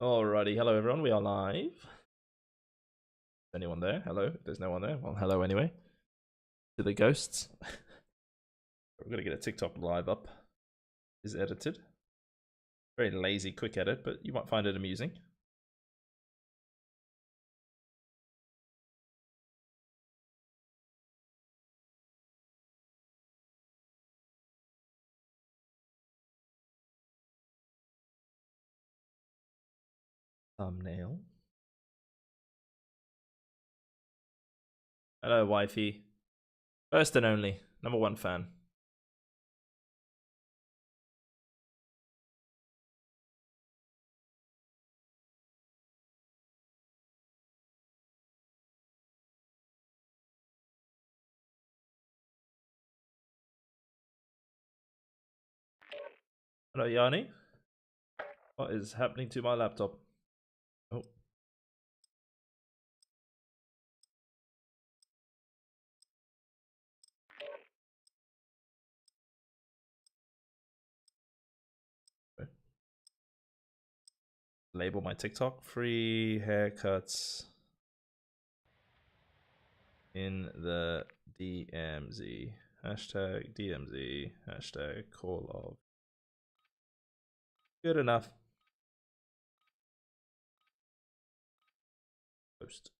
Alrighty, hello everyone, we are live. Anyone there? Hello? If there's no one there, well, hello anyway. To the ghosts. We're gonna get a TikTok live up. Is edited. Very lazy, quick edit, but you might find it amusing. Thumbnail. Hello, wifey. First and only, #1 fan. Hello, Yanni. What is happening to my laptop? Oh. Label my TikTok. Free haircuts in the DMZ. Hashtag DMZ. Hashtag Call of. Good enough. Post.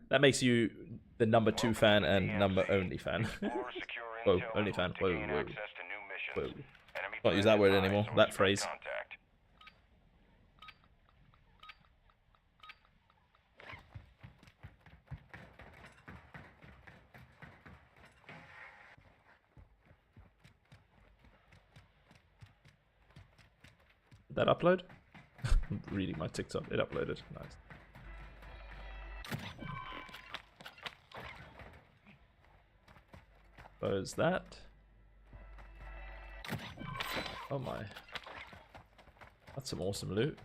That makes you the #2 fan and only fan. Whoa, only fan. Whoa, whoa. Whoa. Can't use that word anymore. That phrase. Did that upload? I'm reading my TikTok. It uploaded. Nice. Close that. Oh my. That's some awesome loot.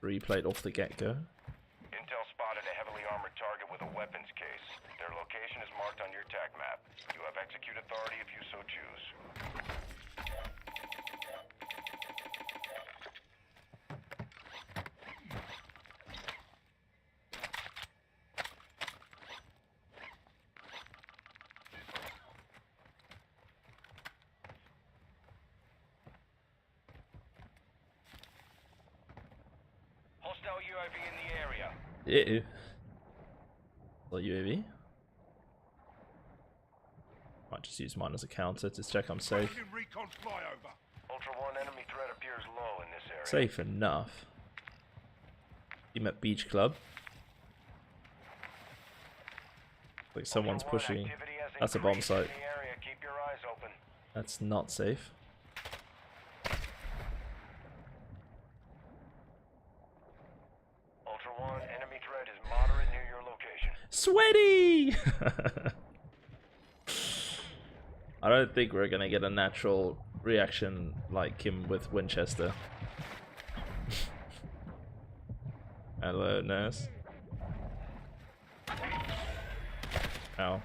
Replayed off the get-go. Intel spotted a heavily armored target with a weapons case. Their location is marked on your TAC map. You have execute authority if you so choose. Hostile UAV in the area. Yeah. Well, UAV. Might just use mine as a counter to check I'm safe. Ultra One, enemy threat appears low in this area. Safe enough. Team at Beach Club. Like someone's pushing. That's a bomb site. Keep your eyes open. That's not safe. Ultra One, enemy threat is moderate near your location. Sweaty! I don't think we're gonna get a natural reaction like him with Winchester. Hello, nurse. Ow.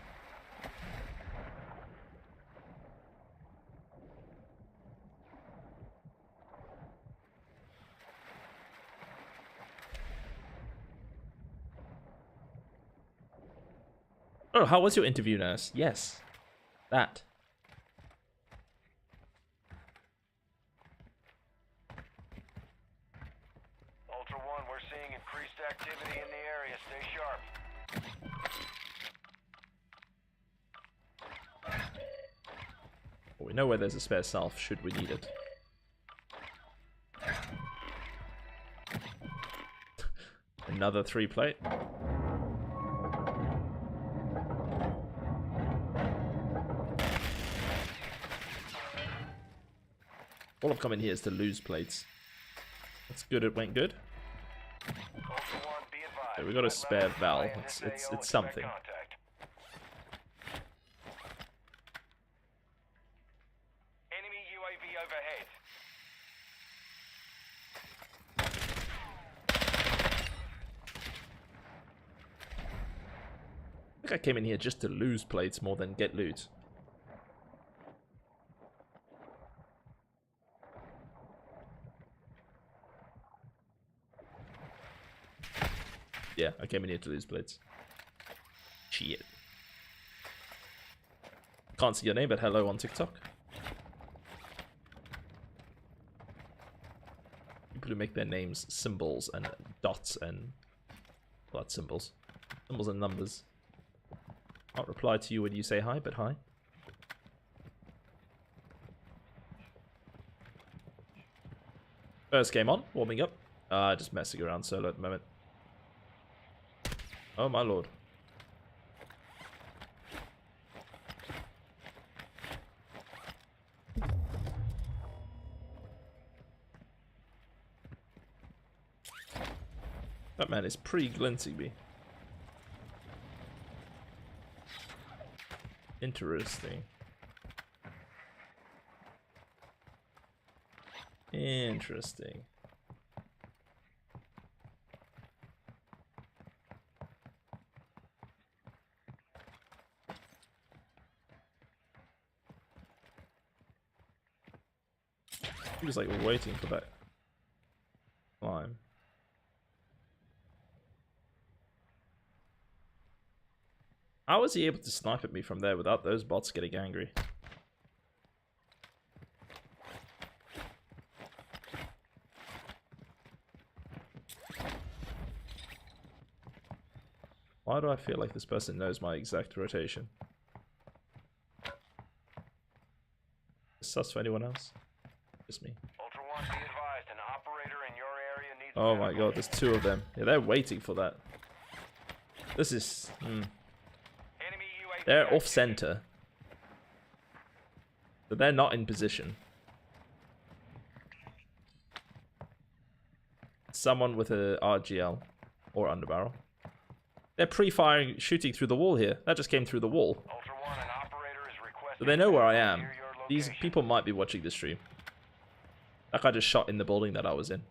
Oh, how was your interview, nurse? Yes. That. Ultra One, we're seeing increased activity in the area. Stay sharp. Well, we know where there's a spare self, should we need it. Another 3-plate. All I've come in here is to lose plates. That's good, it went good. Okay, we got a spare valve. It's something. Enemy UAV overhead. think I came in here just to lose plates more than get loot. Yeah, I came in here to lose plates. Shit. Can't see your name, but hello on TikTok. People who make their names symbols and dots and blood symbols. Symbols and numbers. I'll reply to you when you say hi, but hi. First game on, warming up. Just messing around solo at the moment. Oh my lord. That man is pre-glinting me. Interesting. Interesting. He was like waiting for that climb. How was he able to snipe at me from there without those bots getting angry? Why do I feel like this person knows my exact rotation? Sus for anyone else? Just me. Ultra One, be advised, an operator in your area needs. Oh my god, there's two of them. Yeah, they're waiting for that. This is... Enemy UAV They're off center. But they're not in position. Someone with a RGL or underbarrel. They're pre-firing, shooting through the wall here. That just came through the wall. Ultra One, an operator is requesting. So they know where I am. near your These location. people might be watching this stream. That guy just shot in the building that I was in.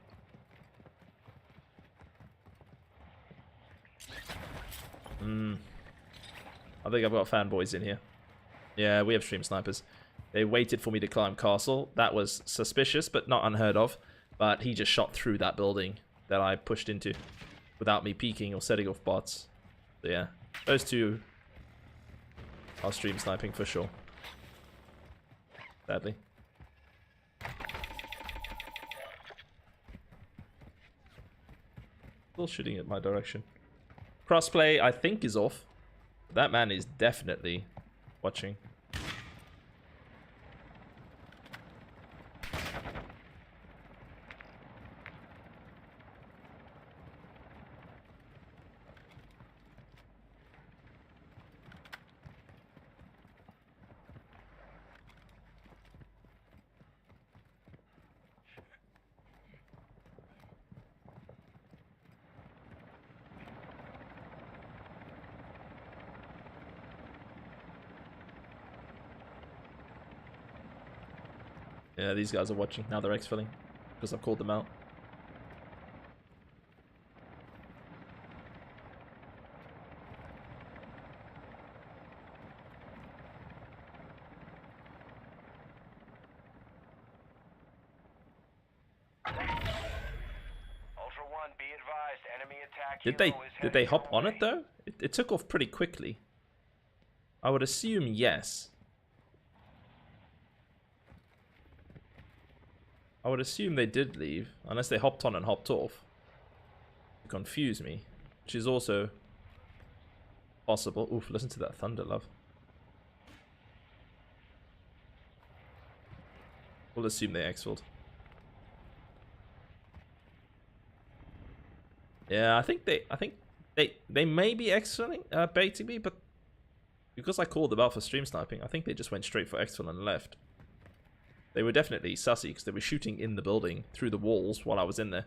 I think I've got fanboys in here. Yeah, we have stream snipers. They waited for me to climb castle. That was suspicious, but not unheard of. But he just shot through that building that I pushed into without me peeking or setting off bots. So yeah, those two are stream sniping for sure. Sadly. Still shooting at my direction. Crossplay, I think, is off. That man is definitely watching. Yeah, these guys are watching. Now they're exfilling because I've called them out. Ultra One, be advised, enemy attack. Did they hop on it though? It took off pretty quickly. I would assume yes. I would assume they did leave, unless they hopped on and hopped off. To confuse me, which is also possible. Oof, listen to that thunder, love. We'll assume they exfilled. Yeah, I think they may be exfilling, baiting me, but because I called them out for stream sniping, I think they just went straight for exfil and left. They were definitely sussy because they were shooting in the building through the walls while I was in there.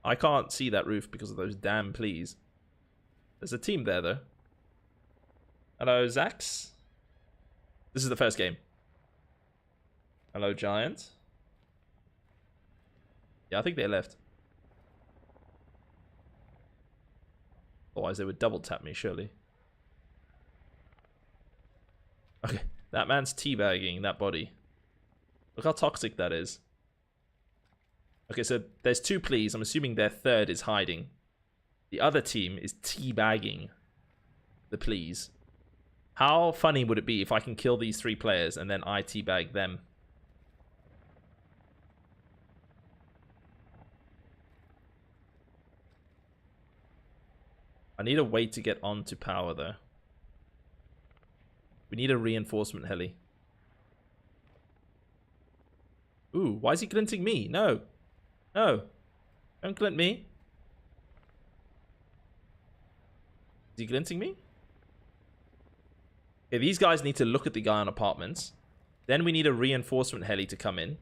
I can't see that roof because of those damn pleas. There's a team there though. Hello, Zax. This is the first game. Hello, Giant. Yeah, I think they left. Otherwise, they would double tap me, surely. Okay, that man's teabagging that body. Look how toxic that is. Okay, so there's two pleas. I'm assuming their third is hiding. The other team is teabagging the pleas. How funny would it be if I can kill these three players and then I teabag them? I need a way to get onto power, though. We need a reinforcement heli. Ooh, why is he glinting me? No. No. Don't glint me. Is he glinting me? Okay, these guys need to look at the guy on apartments. Then we need a reinforcement heli to come in.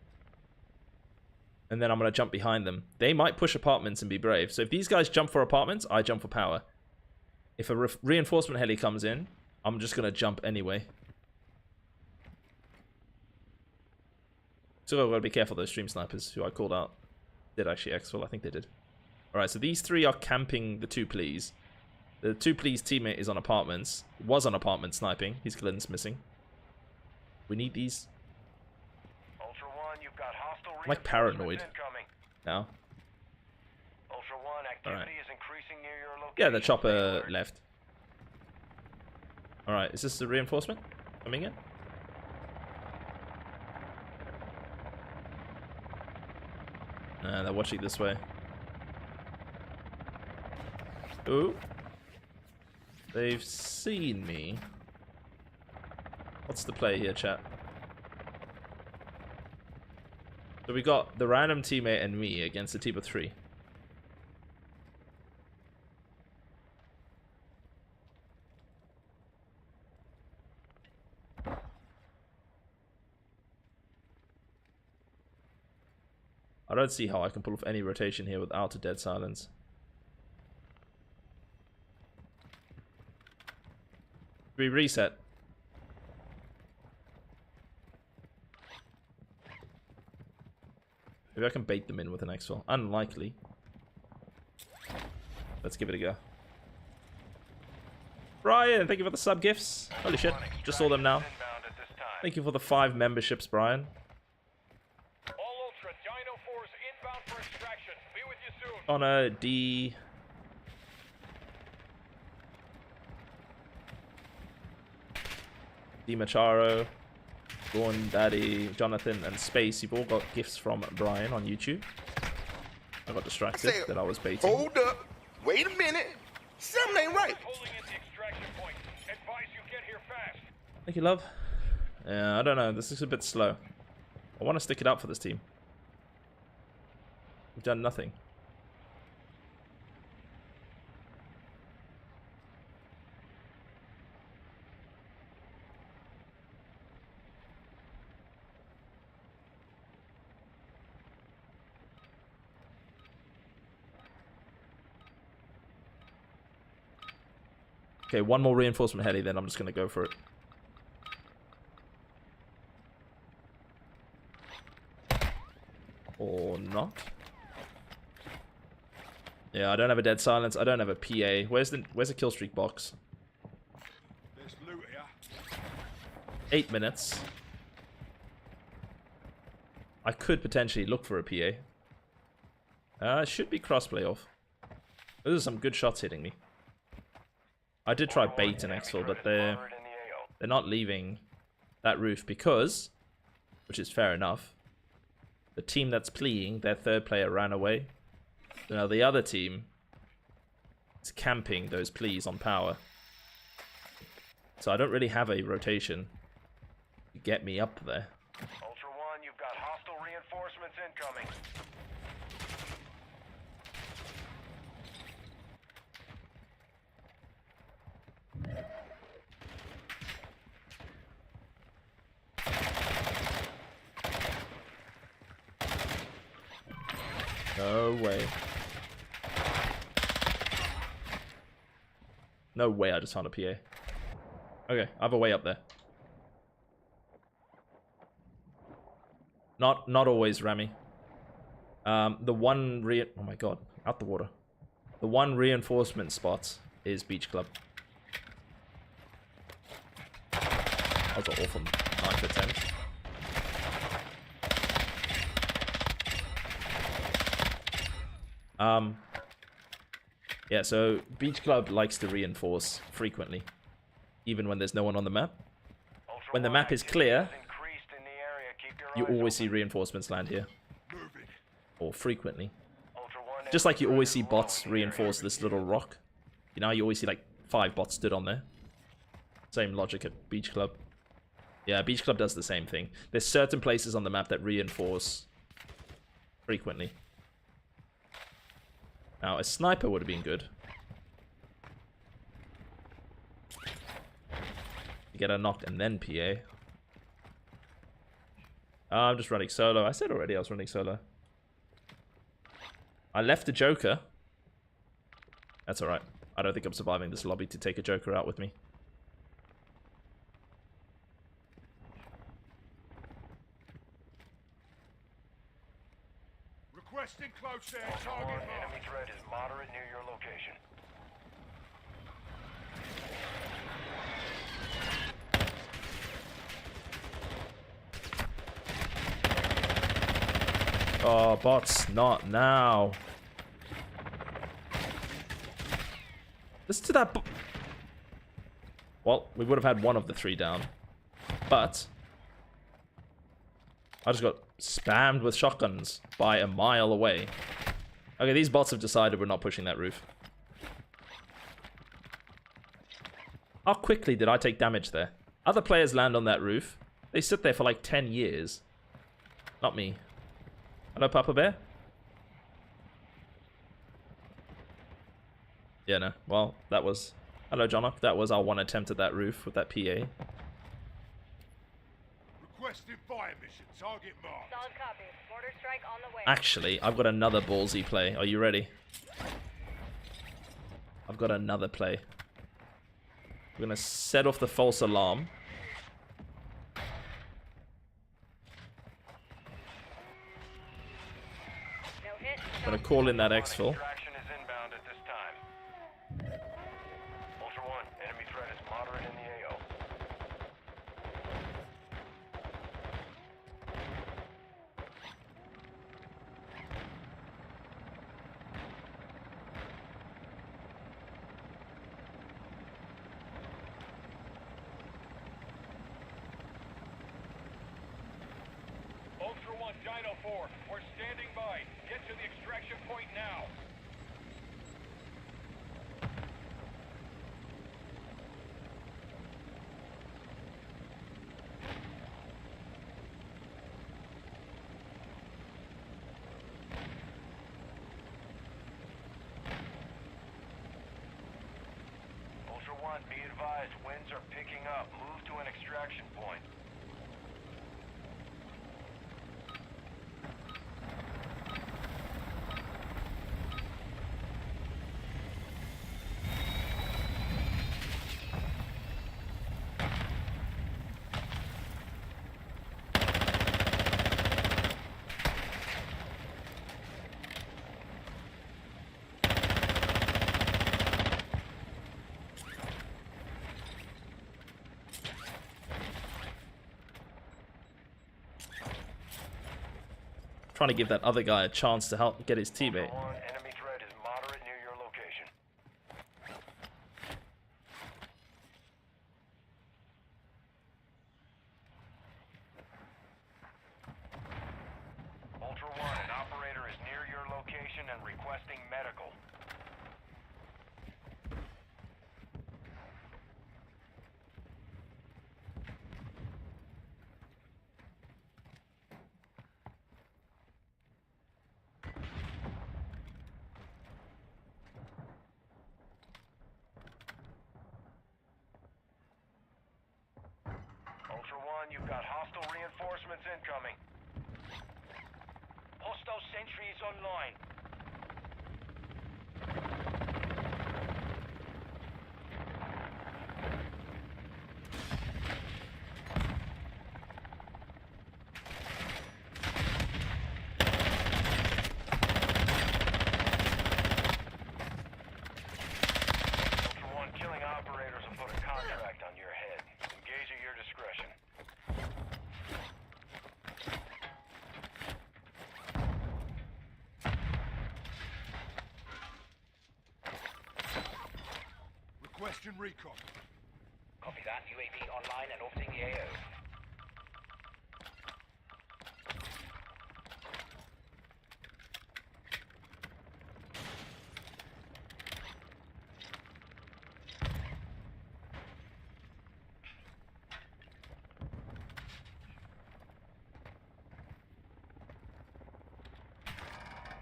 And then I'm going to jump behind them. They might push apartments and be brave. So if these guys jump for apartments, I jump for power. If a reinforcement heli comes in, I'm just going to jump anyway. So I've got to be careful those stream snipers who I called out. Did actually exfil? I think they did. Alright, so these three are camping the two pleas. The two pleas teammate is on apartments. Was on apartment sniping. His glint's missing. We need these. Ultra One, you've got hostile I'm like paranoid incoming. now. Ultra One, activity is increasing near your location. Yeah, the chopper left. Alright, is this the reinforcement coming in? Nah, they're watching this way. Ooh. They've seen me. What's the play here, chat? So we got the random teammate and me against a team of 3. I don't see how I can pull off any rotation here without a dead silence. We reset. Maybe I can bait them in with an exfil. Unlikely. Let's give it a go. Brian, thank you for the sub gifts. Holy shit, just saw them now. Thank you for the 5 memberships, Brian. All Ultra, Dino 4's inbound for extraction. Be with you soon. On a D. D Macharo, Dawn, Daddy, Jonathan, and Space. You've all got gifts from Brian on YouTube. I got distracted that I was baiting. Hold up. Wait a minute. Something ain't right. Holding at the extraction point. Advise you get here fast. Thank you, love. Yeah, I don't know. This is a bit slow. I want to stick it up for this team. We've done nothing. Okay, one more reinforcement heli, then I'm just going to go for it. Or not. Yeah, I don't have a dead silence. I don't have a PA. Where's the kill streak box? There's loot here. 8 minutes. I could potentially look for a PA. It should be crossplay off. Those are some good shots hitting me. I did try bait and exfil, but they're not leaving that roof because, which is fair enough, the team that's pleading, their third player ran away. So now the other team is camping those pleas on power. So I don't really have a rotation to get me up there. Ultra One, you've got hostile reinforcements incoming. No way. No way I just found a PA. Okay, I have a way up there. Not always, Rami. Oh my god, out the water. The one reinforcement spot is Beach Club. That was an awful knife attempt. Yeah, so Beach Club likes to reinforce frequently, even when there's no one on the map. When the map is clear, you always see reinforcements land here. Or frequently. Just like you always see bots reinforce this little rock. You know, you always see like 5 bots stood on there. Same logic at Beach Club. Yeah, Beach Club does the same thing. There's certain places on the map that reinforce frequently. Now, a sniper would have been good. You get a knock and then PA. I'm just running solo. I said already I was running solo. I left the Joker. That's alright. I don't think I'm surviving this lobby to take a Joker out with me. Requesting close air target. Enemy threat is moderate near your location. Oh, bots, not now. Listen to that. Well, we would have had one of the 3 down. But I just got spammed with shotguns by a mile away. Okay, these bots have decided we're not pushing that roof. How quickly did I take damage there? Other players land on that roof. They sit there for like 10 years. Not me. Hello, Papa Bear? Yeah, no. Well, that was... Hello, Jonock. That was our one attempt at that roof with that PA. Requesting fire mission. Target marked. Solid copy. Mortar strike on the way. Actually, I've got another ballsy play. Are you ready? I've got another play. We're going to set off the false alarm. No hit. I'm going to call in that exfil. Extraction is inbound at this time. Ultra One, enemy threat is moderate in the AO. Ultra One, Dino 4, we're standing by. Get to the extraction point now. Ultra One, be advised, winds are picking up. Move to an extraction point. Trying to give that other guy a chance to help get his teammate. Ultra One, enemy threat is moderate near your location. Ultra One, an operator is near your location and requesting medical. Ultra One, you've got hostile reinforcements incoming. Hostile sentry is online. Ultra Requesting recon. Copy that. UAV online and orbiting the AO.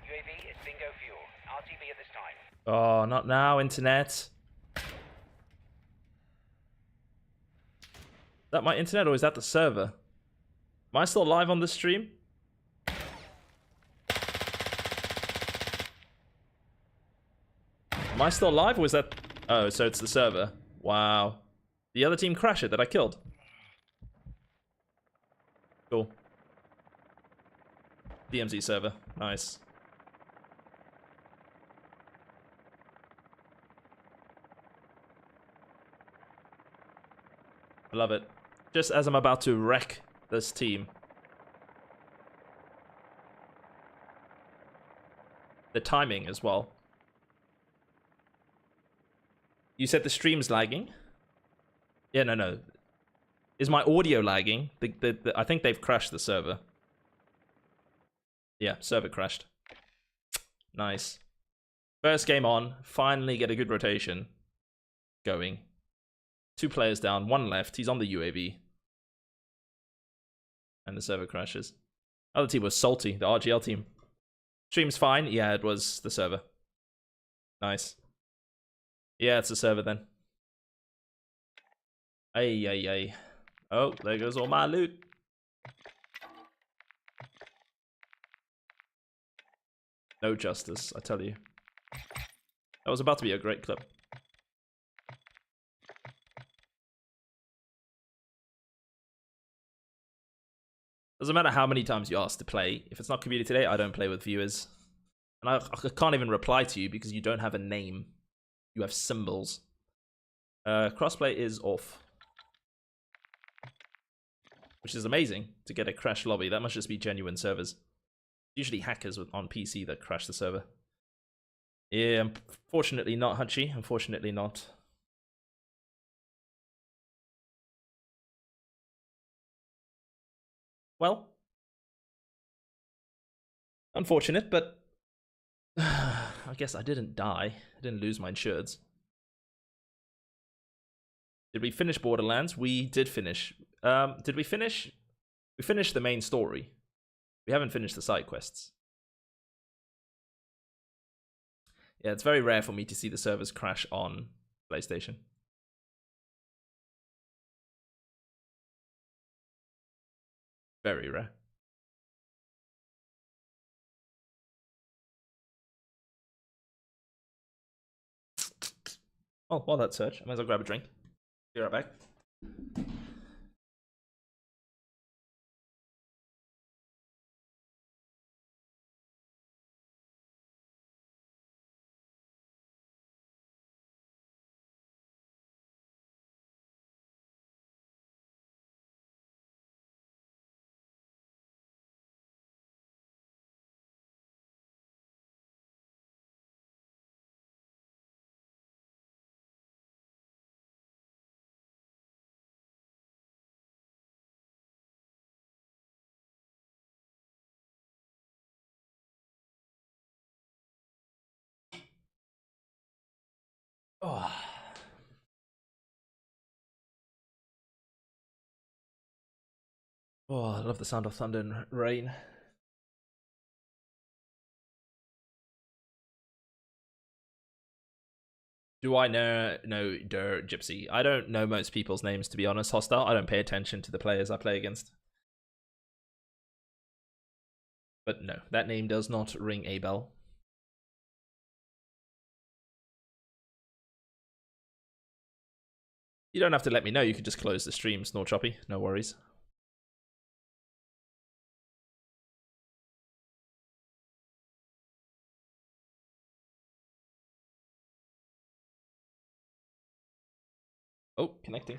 UAV is bingo fuel. RTV at this time. Oh, not now, internet. Is that my internet or is that the server? Am I still live on the stream? Am I still live or is that... Oh, so it's the server. Wow. The other team crashed it that I killed. Cool. DMZ server. Nice. I love it. Just as I'm about to wreck this team. The timing as well. You said the stream's lagging? Yeah, no. Is my audio lagging? I think they've crashed the server. Yeah, server crashed. Nice. First game on. Finally get a good rotation going. 2 players down, 1 left. He's on the UAV. And the server crashes. Other team was salty, the RGL team. Stream's fine. Yeah, it was the server. Nice. Yeah, it's the server then. Ay. Oh, there goes all my loot. No justice, I tell you. That was about to be a great clip. Doesn't matter how many times you ask to play. If it's not community day, I don't play with viewers. And I can't even reply to you because you don't have a name. You have symbols. Crossplay is off. Which is amazing to get a crash lobby. That must just be genuine servers. Usually hackers on PC that crash the server. Yeah, unfortunately not, Hutchie. Unfortunately not. Well, unfortunate, but I guess I didn't die. I didn't lose my insureds. Did we finish Borderlands? We did finish. Did we finish? We finished the main story. We haven't finished the side quests. Yeah, it's very rare for me to see the servers crash on PlayStation. Very rare. Oh, while that search, I might as well grab a drink. Be right back. Oh. Oh, I love the sound of thunder and rain. Do I know Gypsy? I don't know most people's names, to be honest, Hostile. I don't pay attention to the players I play against. But no, that name does not ring a bell. You don't have to let me know, you could just close the stream, Snore Choppy, no worries. Oh, connecting.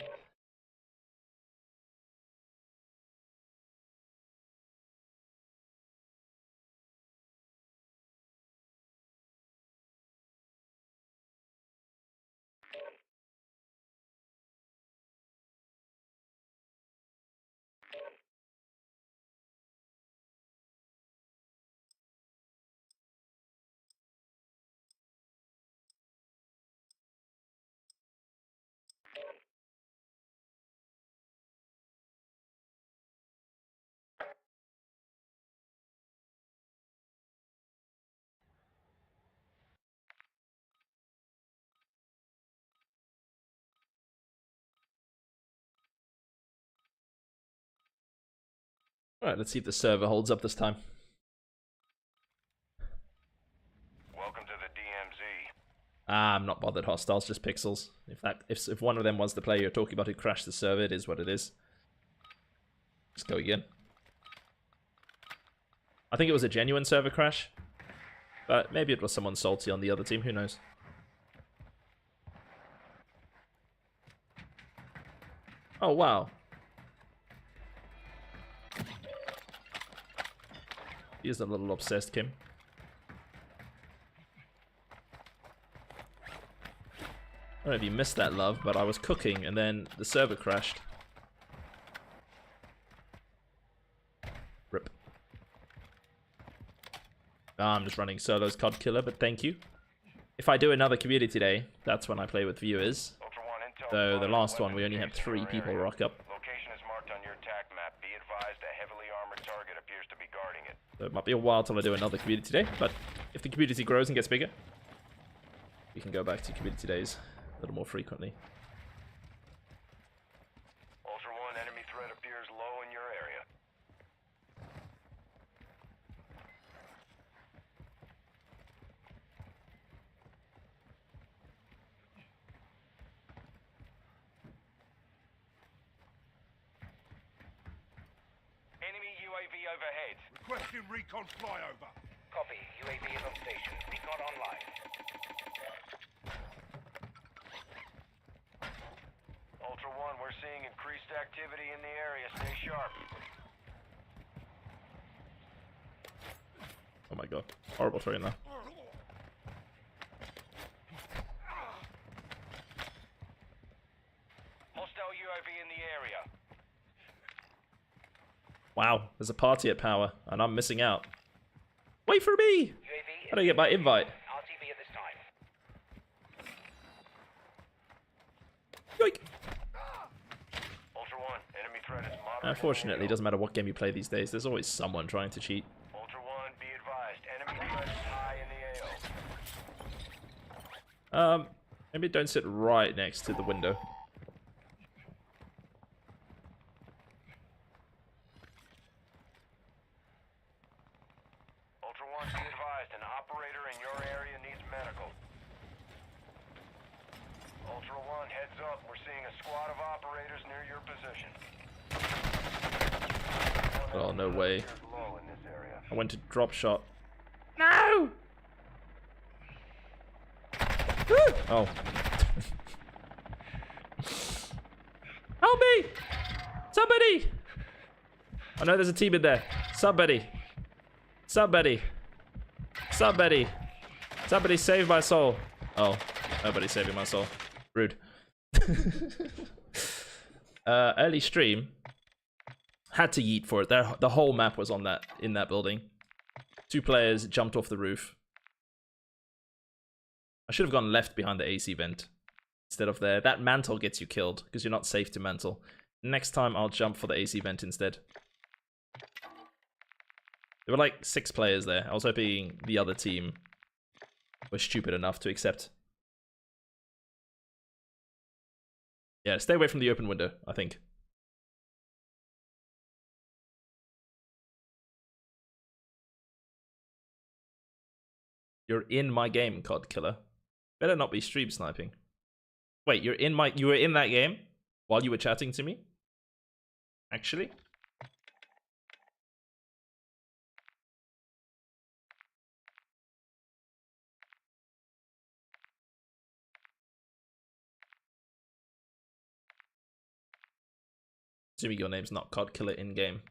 Alright, let's see if the server holds up this time. Welcome to the DMZ. Ah, I'm not bothered. Hostiles, just pixels. If one of them was the player you're talking about who crashed the server, it is what it is. Let's go again. I think it was a genuine server crash, but maybe it was someone salty on the other team. Who knows? Oh wow. He is a little obsessed, Kim. I don't know if you missed that, love, but I was cooking and then the server crashed. Rip. I'm just running solos COD Killer, but thank you. If I do another community day, that's when I play with viewers. Ultra One, intel Though the spotted last one, weapons we only had case in 3 your people area. rock up. Location is marked on your attack map. Be advised, a heavily armored target appears to be guarding it. So it might be a while till I do another community day, but if the community grows and gets bigger, we can go back to community days a little more frequently. Ultra One, enemy threat appears low in your area. Enemy UAV overhead. Requesting recon flyover. Copy. UAV is on station. Recon online. Ultra One, we're seeing increased activity in the area. Stay sharp. Oh my god. Horrible terrain now. Hostile UAV in the area. Wow, there's a party at Power, and I'm missing out. Wait for me! How do I get my invite? RTV at this time. Yoink! Ultra One, enemy threat is moderate. Unfortunately, it doesn't matter what game you play these days, there's always someone trying to cheat. Ultra One, be advised. Enemy threat is high in the AO. Maybe don't sit right next to the window. Ultra One, be advised. An operator in your area needs medical. Ultra One, heads up. We're seeing a squad of operators near your position. Oh, no way. Low in this area. I went to drop shot. No! Woo! Oh. Help me! Somebody! I know there's a team in there. Somebody. Somebody. Somebody. Somebody save my soul. Oh, nobody's saving my soul. Rude. Early stream. Had to yeet for it. The whole map was on that in that building. 2 players jumped off the roof. I should have gone left behind the AC vent instead of there. That mantle gets you killed because you're not safe to mantle. Next time I'll jump for the AC vent instead. There were like 6 players there. I was hoping the other team was stupid enough to accept. Yeah, stay away from the open window, I think. You're in my game, COD Killer. Better not be stream sniping. Wait, you were in that game while you were chatting to me? Actually? Assuming your name's not COD Killer in game.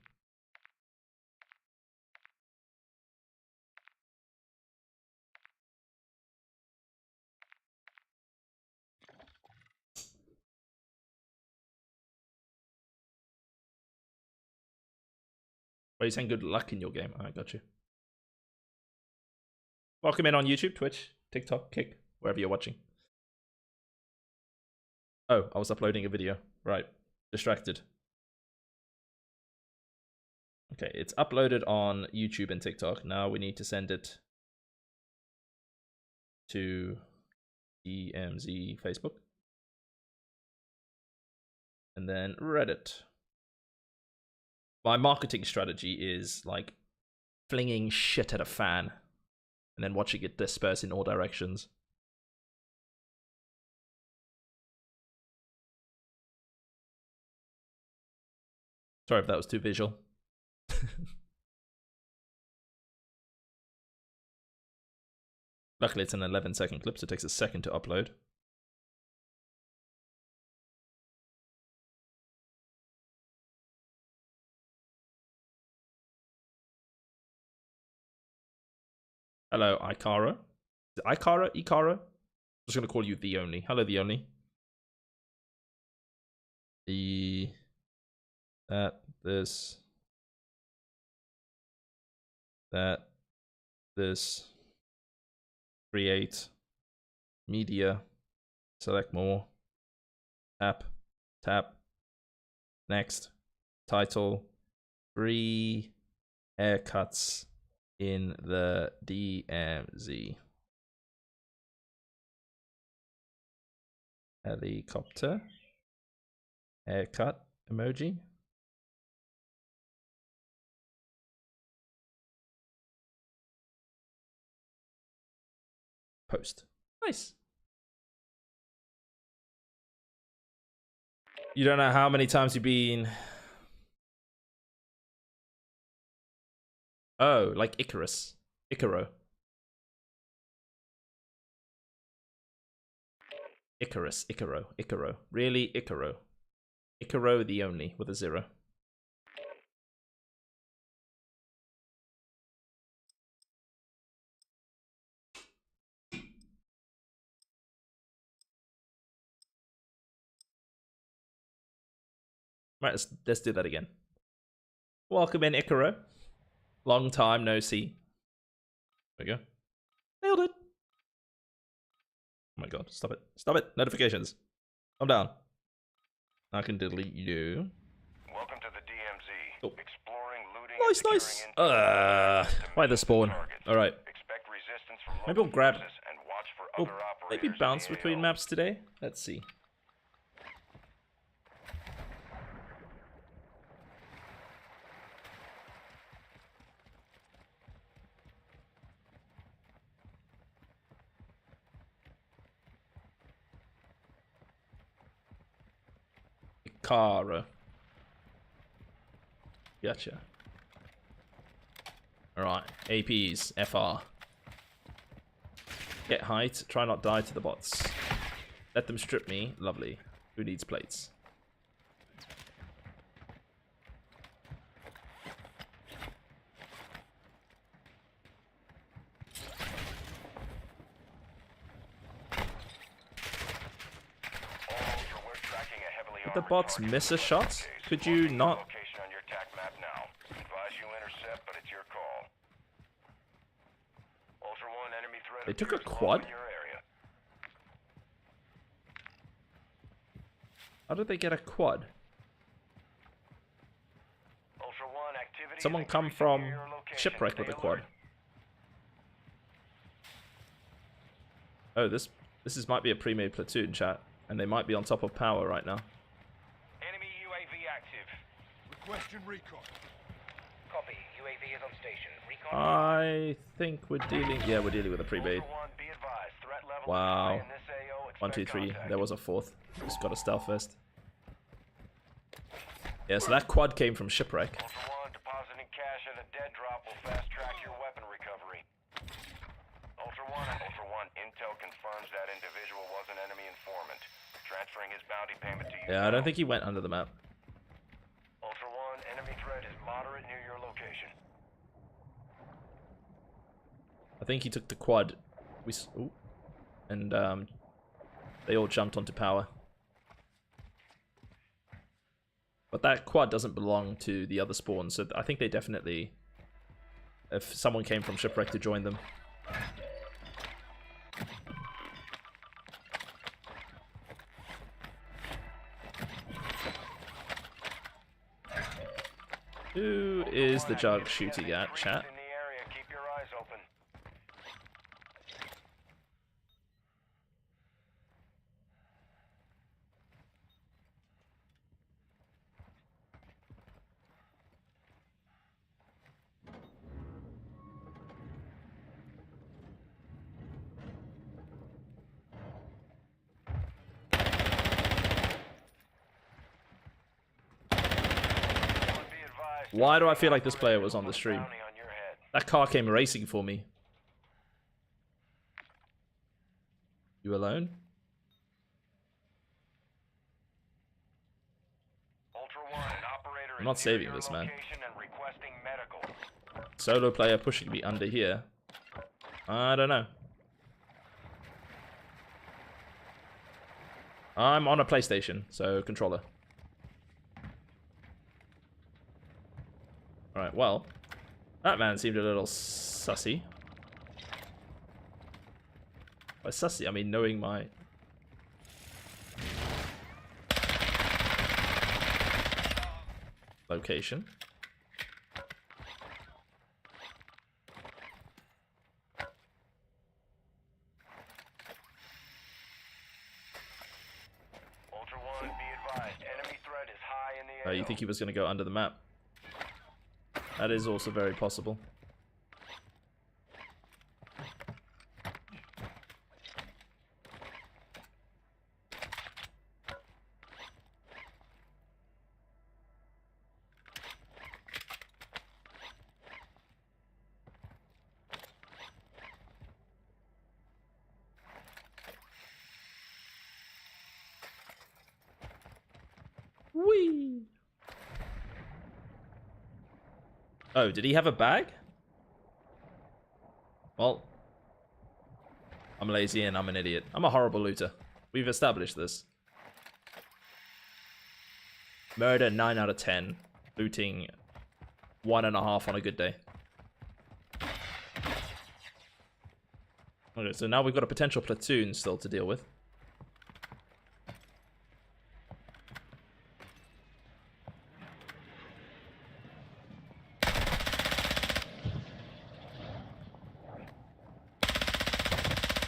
Are you saying good luck in your game? I got you. Welcome in on YouTube, Twitch, TikTok, Kick, wherever you're watching. Oh, I was uploading a video. Right. Distracted. Okay, it's uploaded on YouTube and TikTok. Now we need to send it to DMZ Facebook. And then Reddit. My marketing strategy is like flinging shit at a fan and then watching it disperse in all directions. Sorry if that was too visual. Luckily, it's an 11-second clip, so it takes a second to upload. Hello, a.k.a. Is it a.k.a? a.k.a? I'm just going to call you the only. Hello, the only. This, create, media, select more, tap, next, title, free haircuts in the DMZ. Helicopter, haircut emoji. Post. Nice. You don't know how many times you've been... Oh, like Icarus. Icaro. Icarus. Icaro. Really, Icaro. Icaro the only, with a 0. Right, let's do that again. Welcome in, Icaro. Long time no see. There we go. Nailed it. Oh my god, stop it. Stop it. Notifications. Calm down. I can delete you. Welcome to the DMZ. Oh. Exploring, looting, Nice, and nice. securing intel Why the spawn? targets. Alright. Expect resistance from Maybe we'll local grab... forces and watch for We'll other maybe operators bounce in the between AO. maps today. Let's see. Kara. Gotcha. Alright. APs. FR. Get height. Try not die to the bots. Let them strip me. Lovely. Who needs plates? Did the bots miss a shot? Could you not? Location on your attack map now. Advise you intercept, but it's your call. Ultra One, enemy threat They took a appears low quad? in your area. How did they get a quad? Ultra One, activity is Someone come increasing from near your location. shipwreck with a Stay quad. alert. Oh, this might be a pre-made platoon, chat, and they might be on top of power right now. Enemy UAV active. Requesting recon. Copy. UAV is on station. Recon. I think we're dealing... Yeah, we're dealing with a pre-made. Ultra One, be advised. Threat level Wow. is high in this AO. Expect 1, 2, 3. contact. There was a 4th. Just got a stealth first. Yeah, so that quad came from shipwreck. Ultra One, depositing cash at a dead drop will fast track your weapon recovery. Ultra One, intel confirms that individual was an enemy informant. Transferring his bounty payment to you. Yeah, I don't think he went under the map. Ultra One, enemy threat is moderate near your location. I think he took the quad. Ooh. And they all jumped onto power. But that quad doesn't belong to the other spawn, so I think they definitely... If someone came from shipwreck to join them. Who is the jug shooting at, chat? In the area, keep your eyes open. Why do I feel like this player was on the stream? Bounty on your head. That car came racing for me. You alone? Ultra One, an operator I'm not is near saving your this, man. location and requesting medical. Solo player pushing me under here. I don't know. I'm on a PlayStation, so controller. Alright, well, that man seemed a little sussy. By sussy, I mean knowing my... location. Ultra One, be advised, enemy threat is high in the Oh, AO. you think he was going to go under the map? That is also very possible. Whee! Oh, did he have a bag? Well, I'm lazy and I'm an idiot. I'm a horrible looter. We've established this. Murder 9 out of 10. Looting 1.5 on a good day. Okay, so now we've got a potential platoon still to deal with.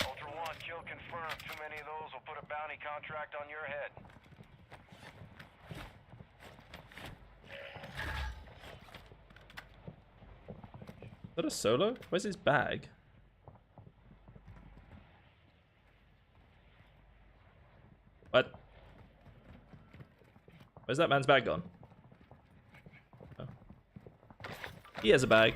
Ultra One, kill confirmed. Too many of those will put a bounty contract on your head. Is that a solo? Where's his bag? What? Where's that man's bag gone? Oh. He has a bag.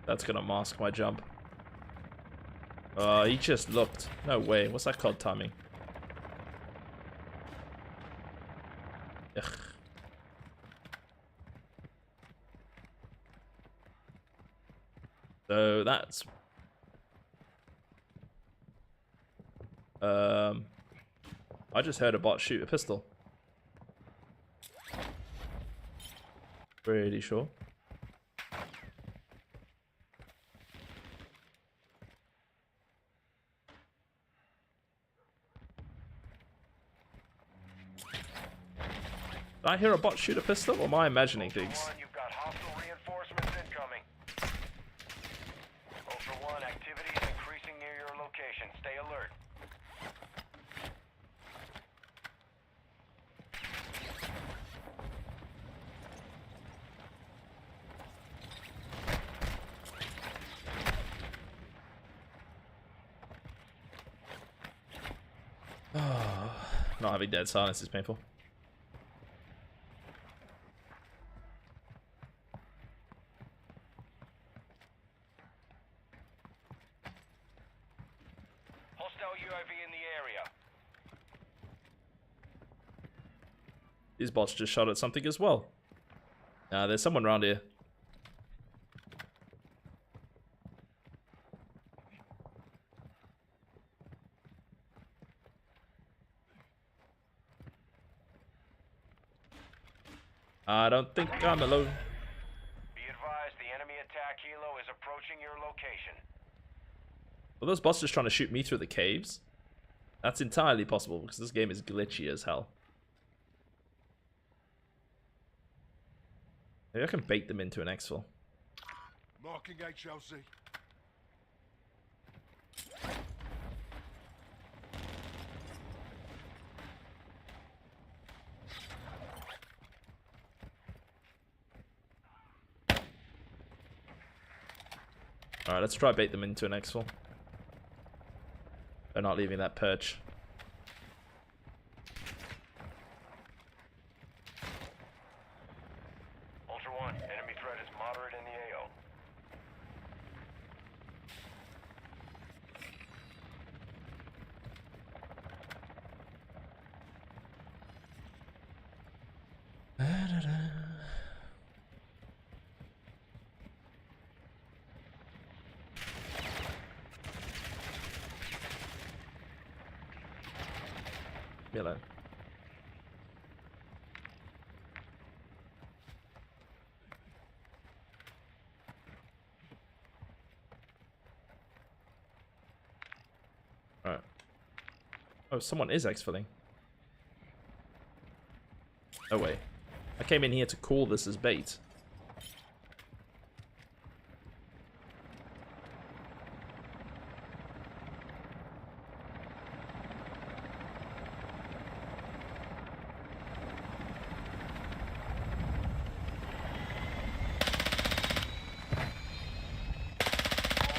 That's gonna mask my jump. He just looked. No way. What's that called? Timing. Ugh. So that's... I just heard a bot shoot a pistol. Pretty sure. Did I hear a bot shoot a pistol, or am I imagining things? Ultra One, you've got hostile reinforcements incoming. Ultra One, activity is increasing near your location. Stay alert. Not having dead silence is painful. Hostile UAV in the area. These bots just shot at something as well. There's someone around here. I don't think I'm alone. Be advised, the enemy attack helo is approaching your location. Were those bots just trying to shoot me through the caves? That's entirely possible because this game is glitchy as hell. Maybe I can bait them into an exfil. Marking HLZ. Alright, let's try bait them into an exfil. They're not leaving that perch. Ultra One, enemy threat is moderate in the AO. Me alone. Alright. Oh, someone is exfilling. Oh wait. I came in here to call this as bait.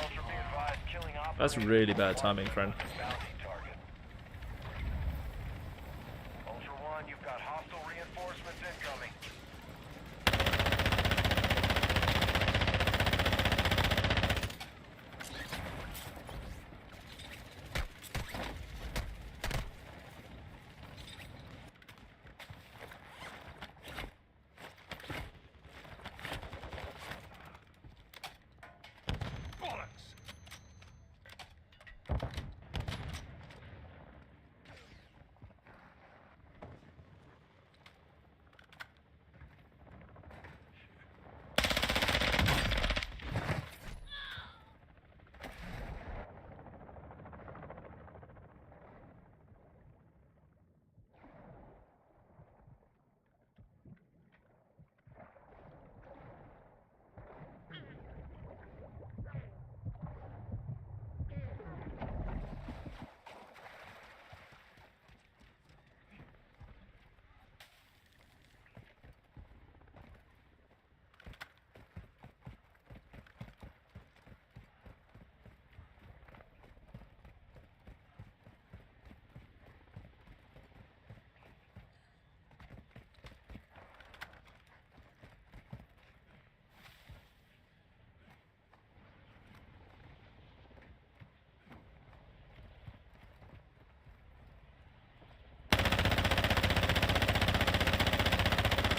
Ultra, be advised, killing That's really bad timing, friend. bounty target. Ultra One, you've got hostile reinforcements incoming. Bollocks!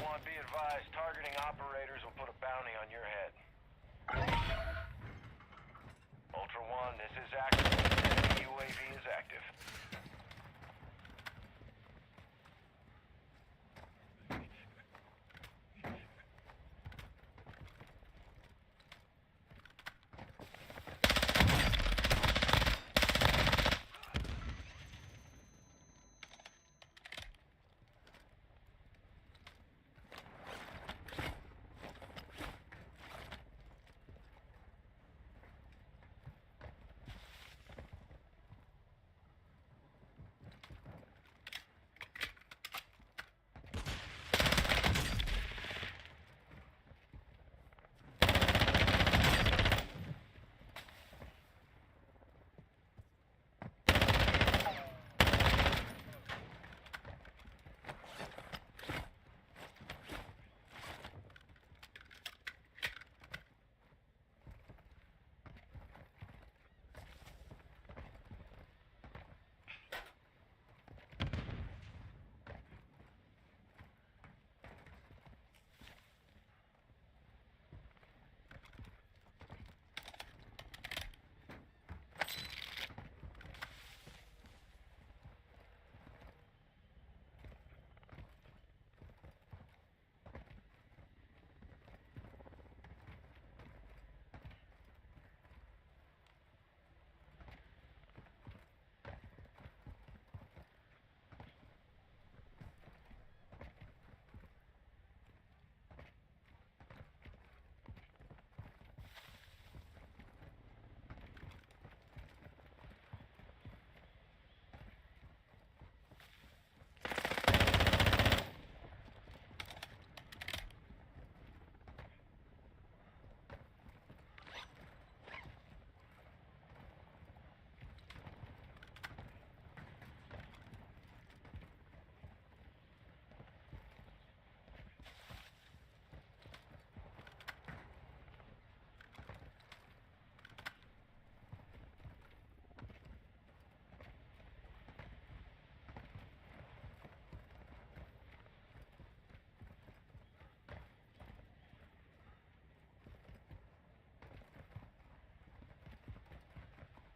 One, be advised, targeting operators will put a bounty on your head. Ultra One, this is active. Enemy UAV is active.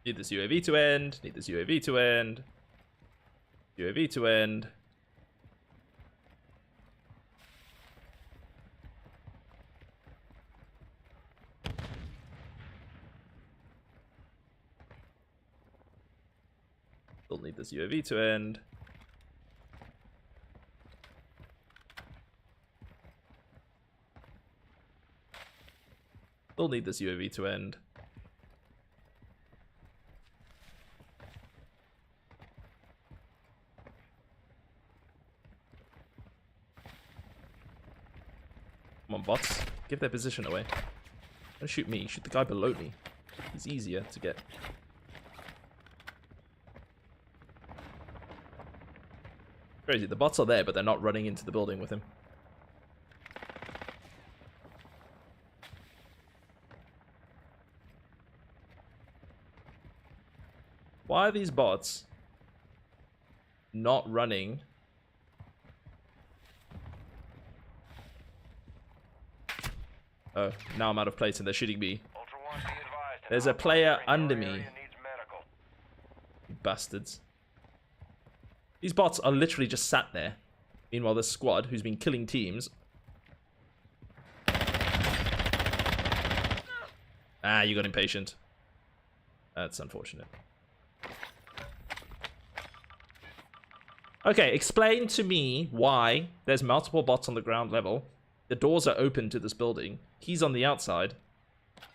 Need this UAV to end. Need this UAV to end. UAV to end. Still need this UAV to end. Still need this UAV to end. Come on, bots. Give their position away. Don't shoot me. Shoot the guy below me. He's easier to get. Crazy. The bots are there, but they're not running into the building with him. Why are these bots not running? Oh, now I'm out of place and they're shooting me. Ultra One, be advised. There's a player under me. Needs medical. You bastards. These bots are literally just sat there. Meanwhile, this squad, who's been killing teams... Ah, you got impatient. That's unfortunate. Okay, explain to me why there's multiple bots on the ground level. The doors are open to this building. He's on the outside.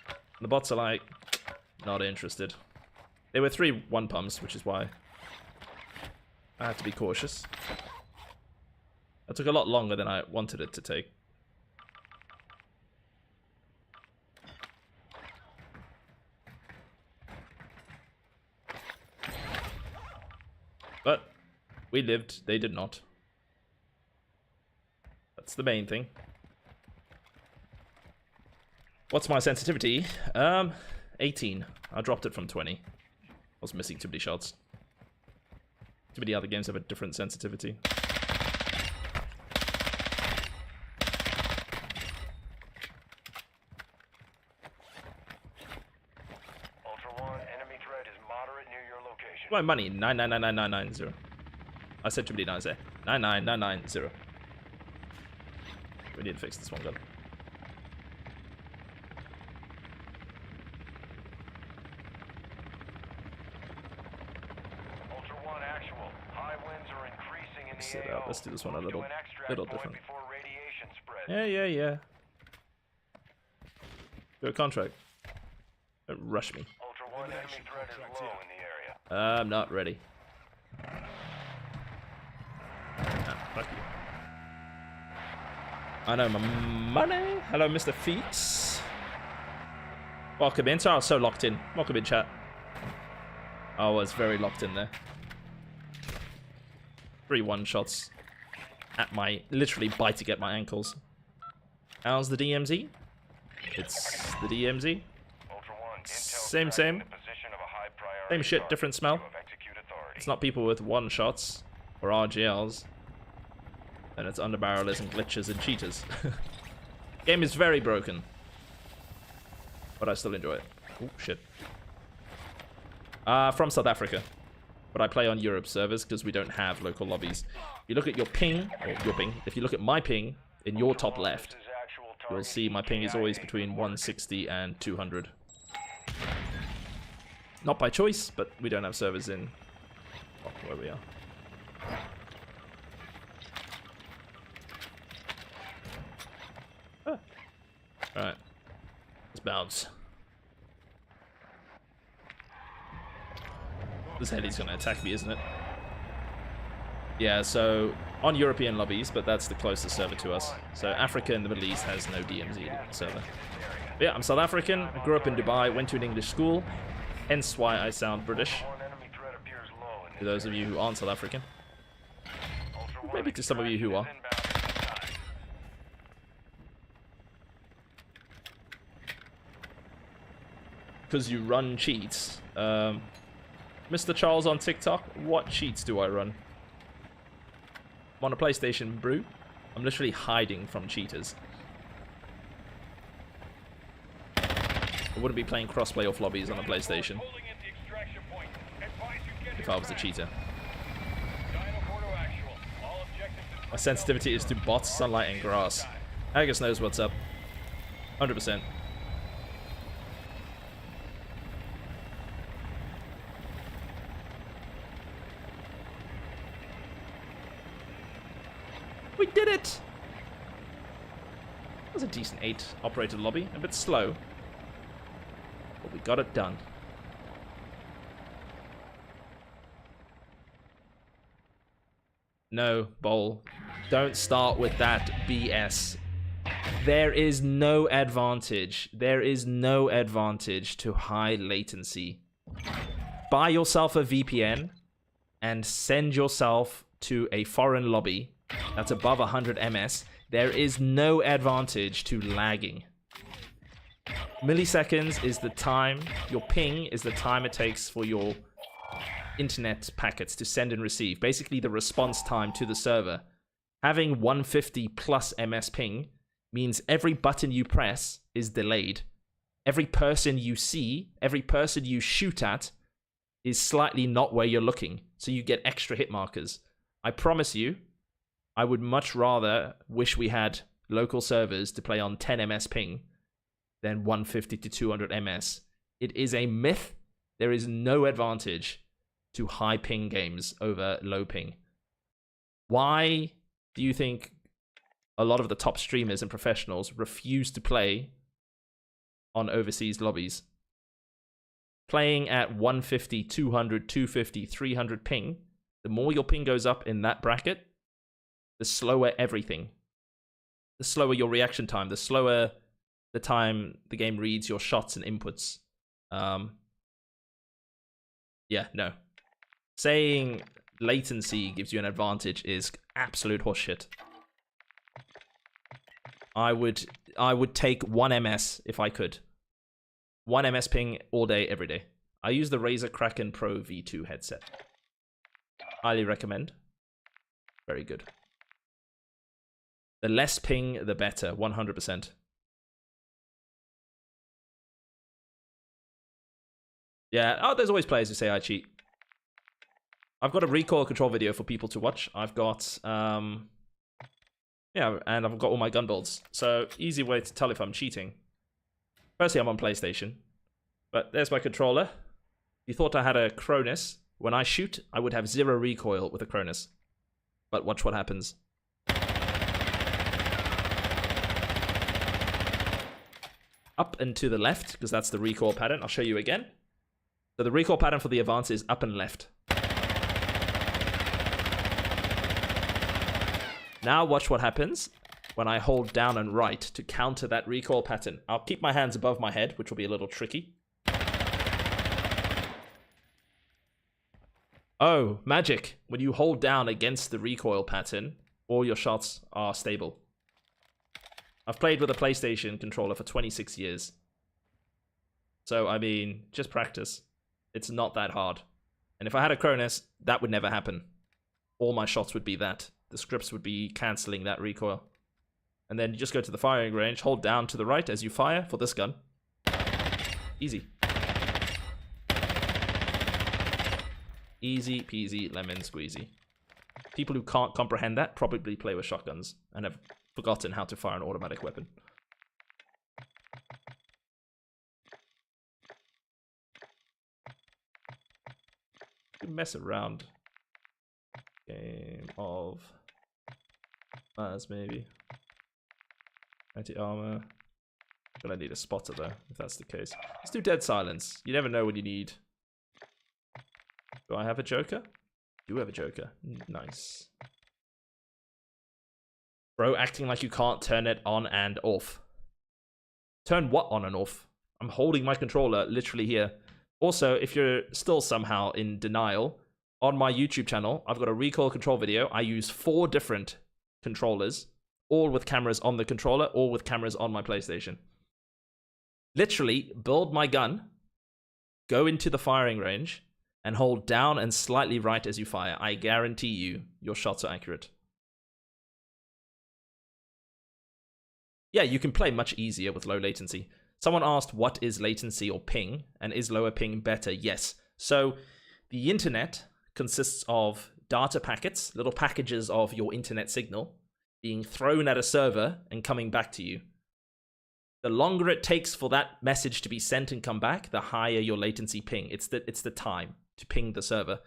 And the bots are like, not interested. There were 3 one-pumps, which is why I had to be cautious. That took a lot longer than I wanted it to take. But we lived, they did not. That's the main thing. What's my sensitivity? 18. I dropped it from 20. I was missing too many shots. Too many other games have a different sensitivity. Ultra One, enemy threat is moderate near your location. My money, 9999990. I said too many nines there. 99990. We need to fix this one gun. Ultra One, actual. High winds are increasing in the Sit AO. out. Let's do this one a Move to little an extract point different. before radiation spreads. Yeah. Go contract. Don't rush me. Ultra One, enemy threat is low in the area. I'm not ready. Ah, fuck you. I know my money. Hello, Mr. Feats. Welcome in. So I was so locked in. Welcome in, chat. I was very locked in there. 3 one-shots at my, literally biting at my ankles. How's the DMZ? It's the DMZ. Ultra One, intel Same. tracking the position of a high priority Same shit, target. different smell. You have execute authority. It's not people with one-shots or RGLs. And it's underbarrelers and glitches and cheaters. Game is very broken. But I still enjoy it. Oh, shit. From South Africa. But I play on Europe servers because we don't have local lobbies. If you look at your ping, if you look at my ping in your top left, you'll see my ping is always between 160 and 200. Not by choice, but we don't have servers in where we are. Alright. Let's bounce. This heli's gonna attack me, isn't it? Yeah, so on European lobbies, but that's the closest server to us. So Africa and the Middle East has no DMZ server. But yeah, I'm South African. I grew up in Dubai, went to an English school, hence why I sound British. To those of you who aren't South African. Maybe to some of you who are. Because you run cheats. Mr. Charles on TikTok, what cheats do I run? I'm on a PlayStation, brew. I'm literally hiding from cheaters. I wouldn't be playing crossplay off lobbies on a PlayStation. if I was a cheater. Dino 4 to actual. All objectives is My sensitivity is to bots, sunlight, and grass. Agus knows what's up. 100%. We did it! That was a decent 8 operator lobby. A bit slow. But we got it done. No, Bowl. Don't start with that BS. There is no advantage. There is no advantage to high latency. Buy yourself a VPN and send yourself to a foreign lobby that's above 100 ms. There is no advantage to lagging. Milliseconds is the time, your ping is the time it takes for your internet packets to send and receive. Basically the response time to the server. Having 150 plus ms ping means every button you press is delayed. Every person you see, every person you shoot at is slightly not where you're looking. So you get extra hit markers. I promise you, I would much rather wish we had local servers to play on 10 ms ping than 150 to 200 ms. It is a myth. There is no advantage to high ping games over low ping. Why do you think a lot of the top streamers and professionals refuse to play on overseas lobbies? Playing at 150, 200, 250, 300 ping, the more your ping goes up in that bracket, the slower everything. The slower your reaction time, the slower the time the game reads your shots and inputs. Yeah, no. Saying latency gives you an advantage is absolute horseshit. I would take 1 ms if I could. 1 ms ping all day, every day. I use the Razer Kraken Pro V2 headset. Highly recommend. Very good. The less ping, the better. 100%. Yeah. Oh, there's always players who say I cheat. I've got a recoil control video for people to watch. I've got, yeah, and I've got all my gun builds. So, easy way to tell if I'm cheating. Firstly, I'm on PlayStation. But there's my controller. You thought I had a Cronus. When I shoot, I would have 0 recoil with a Cronus. But watch what happens. Up and to the left, because that's the recoil pattern. I'll show you again. So the recoil pattern for the Advance is up and left. Now watch what happens when I hold down and right to counter that recoil pattern. I'll keep my hands above my head, which will be a little tricky. Oh, magic. When you hold down against the recoil pattern, all your shots are stable. I've played with a PlayStation controller for 26 years. So, I mean, just practice. It's not that hard. And if I had a Cronus, that would never happen. All my shots would be that. The scripts would be cancelling that recoil. And then you just go to the firing range, hold down to the right as you fire for this gun. Easy. Easy peasy lemon squeezy. People who can't comprehend that probably play with shotguns and have forgotten how to fire an automatic weapon. You can mess around. Game of Mars, maybe. Anti-armor. Gonna need a spotter though, if that's the case. Let's do dead silence. You never know when you need. Do I have a Joker? You have a Joker. Nice. Bro, acting like you can't turn it on and off. Turn what on and off? I'm holding my controller literally here. Also, if you're still somehow in denial, on my YouTube channel, I've got a recoil control video. I use 4 different controllers, all with cameras on the controller, all with cameras on my PlayStation. Literally, build my gun, go into the firing range, and hold down and slightly right as you fire. I guarantee you, your shots are accurate. Yeah, you can play much easier with low latency. Someone asked, what is latency or ping? And is lower ping better? Yes. So, the internet consists of data packets, little packages of your internet signal, being thrown at a server and coming back to you. The longer it takes for that message to be sent and come back, the higher your latency ping. It's the time to ping the server.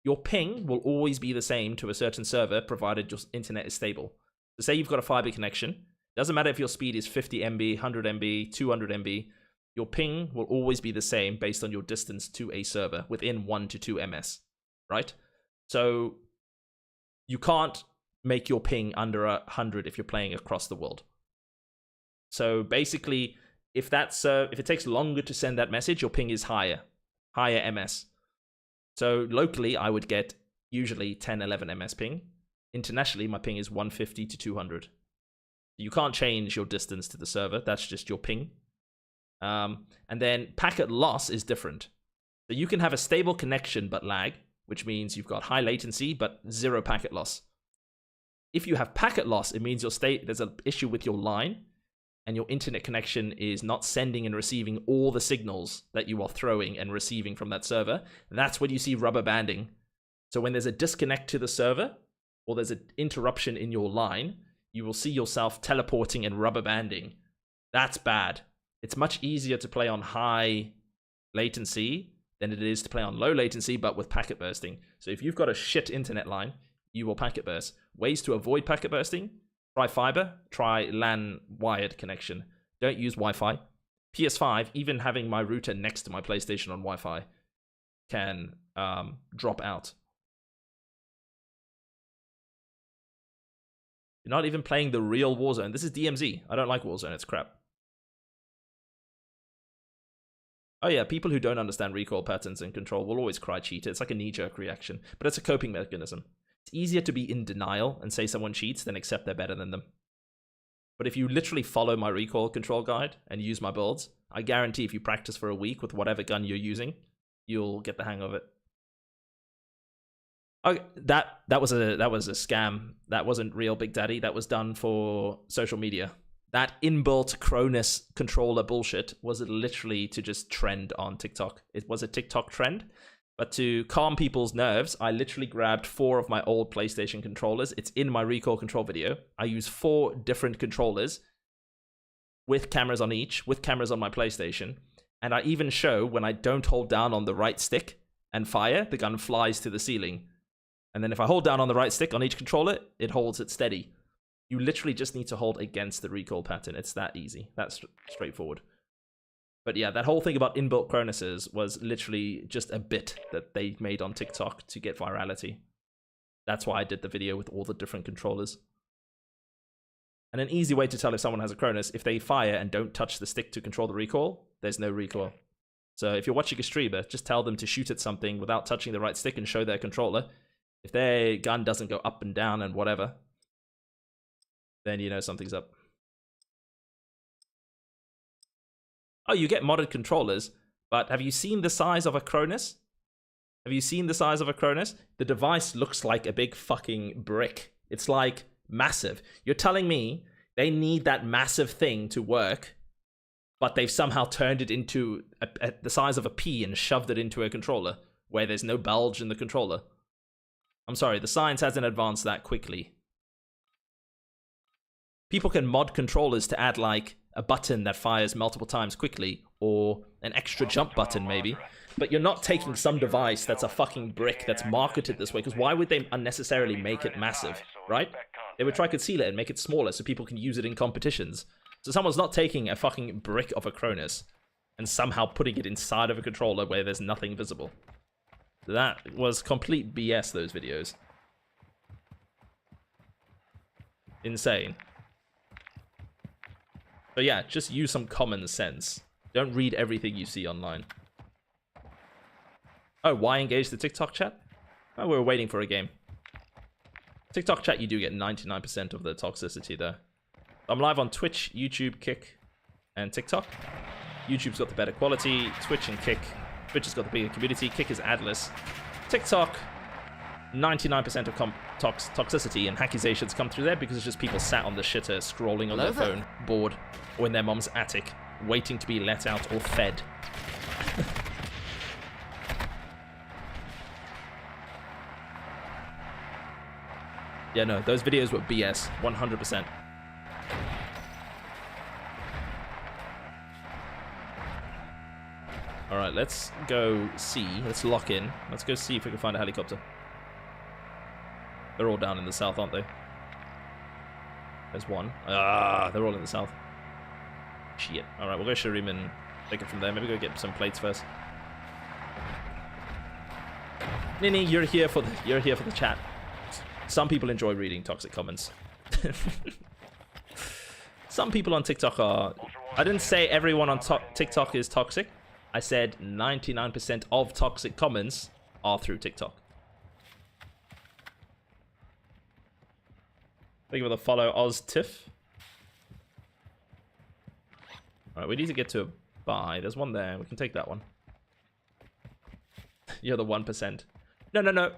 Your ping will always be the same to a certain server, provided your internet is stable. So say you've got a fiber connection. Doesn't matter if your speed is 50 MB, 100 MB, 200 MB. Your ping will always be the same based on your distance to a server within 1 to 2 ms, right? So you can't make your ping under 100 if you're playing across the world. So basically, if it takes longer to send that message, your ping is higher ms. So locally, I would get usually 10, 11 ms ping. Internationally, my ping is 150 to 200. You can't change your distance to the server. That's just your ping. And then packet loss is different. So you can have a stable connection but lag, which means you've got high latency but zero packet loss. If you have packet loss, it means there's an issue with your line, and your internet connection is not sending and receiving all the signals that you are throwing and receiving from that server. That's when you see rubber banding. So when there's a disconnect to the server, or there's an interruption in your line, you will see yourself teleporting and rubber banding. That's bad. It's much easier to play on high latency than it is to play on low latency, but with packet bursting. So if you've got a shit internet line, you will packet burst. Ways to avoid packet bursting: try fiber, try LAN wired connection. Don't use Wi-Fi. PS5, even having my router next to my PlayStation on Wi-Fi, can drop out. You're not even playing the real Warzone. This is DMZ. I don't like Warzone. It's crap. Oh yeah, people who don't understand recoil patterns and control will always cry cheater. It's like a knee-jerk reaction, but it's a coping mechanism. It's easier to be in denial and say someone cheats than accept they're better than them. But if you literally follow my recoil control guide and use my builds, I guarantee if you practice for a week with whatever gun you're using, you'll get the hang of it. Okay, that was a scam. That wasn't real Big Daddy. That was done for social media. That inbuilt Cronus controller bullshit was literally to just trend on TikTok. It was a TikTok trend. But to calm people's nerves, I literally grabbed 4 of my old PlayStation controllers. It's in my recoil control video. I use 4 different controllers with cameras on each, with cameras on my PlayStation. And I even show when I don't hold down on the right stick and fire, the gun flies to the ceiling. And then if I hold down on the right stick on each controller, it holds it steady. You literally just need to hold against the recoil pattern. It's that easy. That's straightforward. But yeah, that whole thing about inbuilt Cronuses was literally just a bit that they made on TikTok to get virality. That's why I did the video with all the different controllers. And an easy way to tell if someone has a Cronus, if they fire and don't touch the stick to control the recoil, there's no recoil. So if you're watching a streamer, just tell them to shoot at something without touching the right stick and show their controller. If their gun doesn't go up and down and whatever, then you know something's up. Oh, you get modded controllers, but have you seen the size of a Cronus? Have you seen the size of a Cronus? The device looks like a big fucking brick. It's like massive. You're telling me they need that massive thing to work, but they've somehow turned it into the size of a pea and shoved it into a controller where there's no bulge in the controller. I'm sorry, the science hasn't advanced that quickly. People can mod controllers to add like a button that fires multiple times quickly, or an extra jump button maybe, but you're not taking some device that's a fucking brick that's marketed this way, because why would they unnecessarily make it massive, right? They would try to conceal it and make it smaller so people can use it in competitions. So someone's not taking a fucking brick of a Cronus and somehow putting it inside of a controller where there's nothing visible. That was complete BS, those videos. Insane. So yeah, just use some common sense. Don't read everything you see online. Oh, why engage the TikTok chat? Oh, we're waiting for a game. TikTok chat, you do get 99% of the toxicity there. I'm live on Twitch, YouTube, Kick, and TikTok. YouTube's got the better quality. Twitch and Kick. Twitch has got the bigger community. Kick is adless. TikTok, 99% of toxicity and accusations come through there because it's just people sat on the shitter scrolling on their phone, bored, or in their mom's attic, waiting to be let out or fed. Yeah, no, those videos were BS, 100%. All right, let's go see. Let's lock in. Let's go see if we can find a helicopter. They're all down in the south, aren't they? There's one. Ah, they're all in the south. Shit. All right, we'll go Shireen and take it from there. Maybe go get some plates first. Nini, you're here for the chat. Some people enjoy reading toxic comments. Some people on TikTok are... I didn't say everyone on TikTok is toxic. I said 99% of toxic comments are through TikTok. Thank you for the follow, OzTiff. Alright, we need to get to a buy. There's one there. We can take that one. You're the 1%. No, no, no.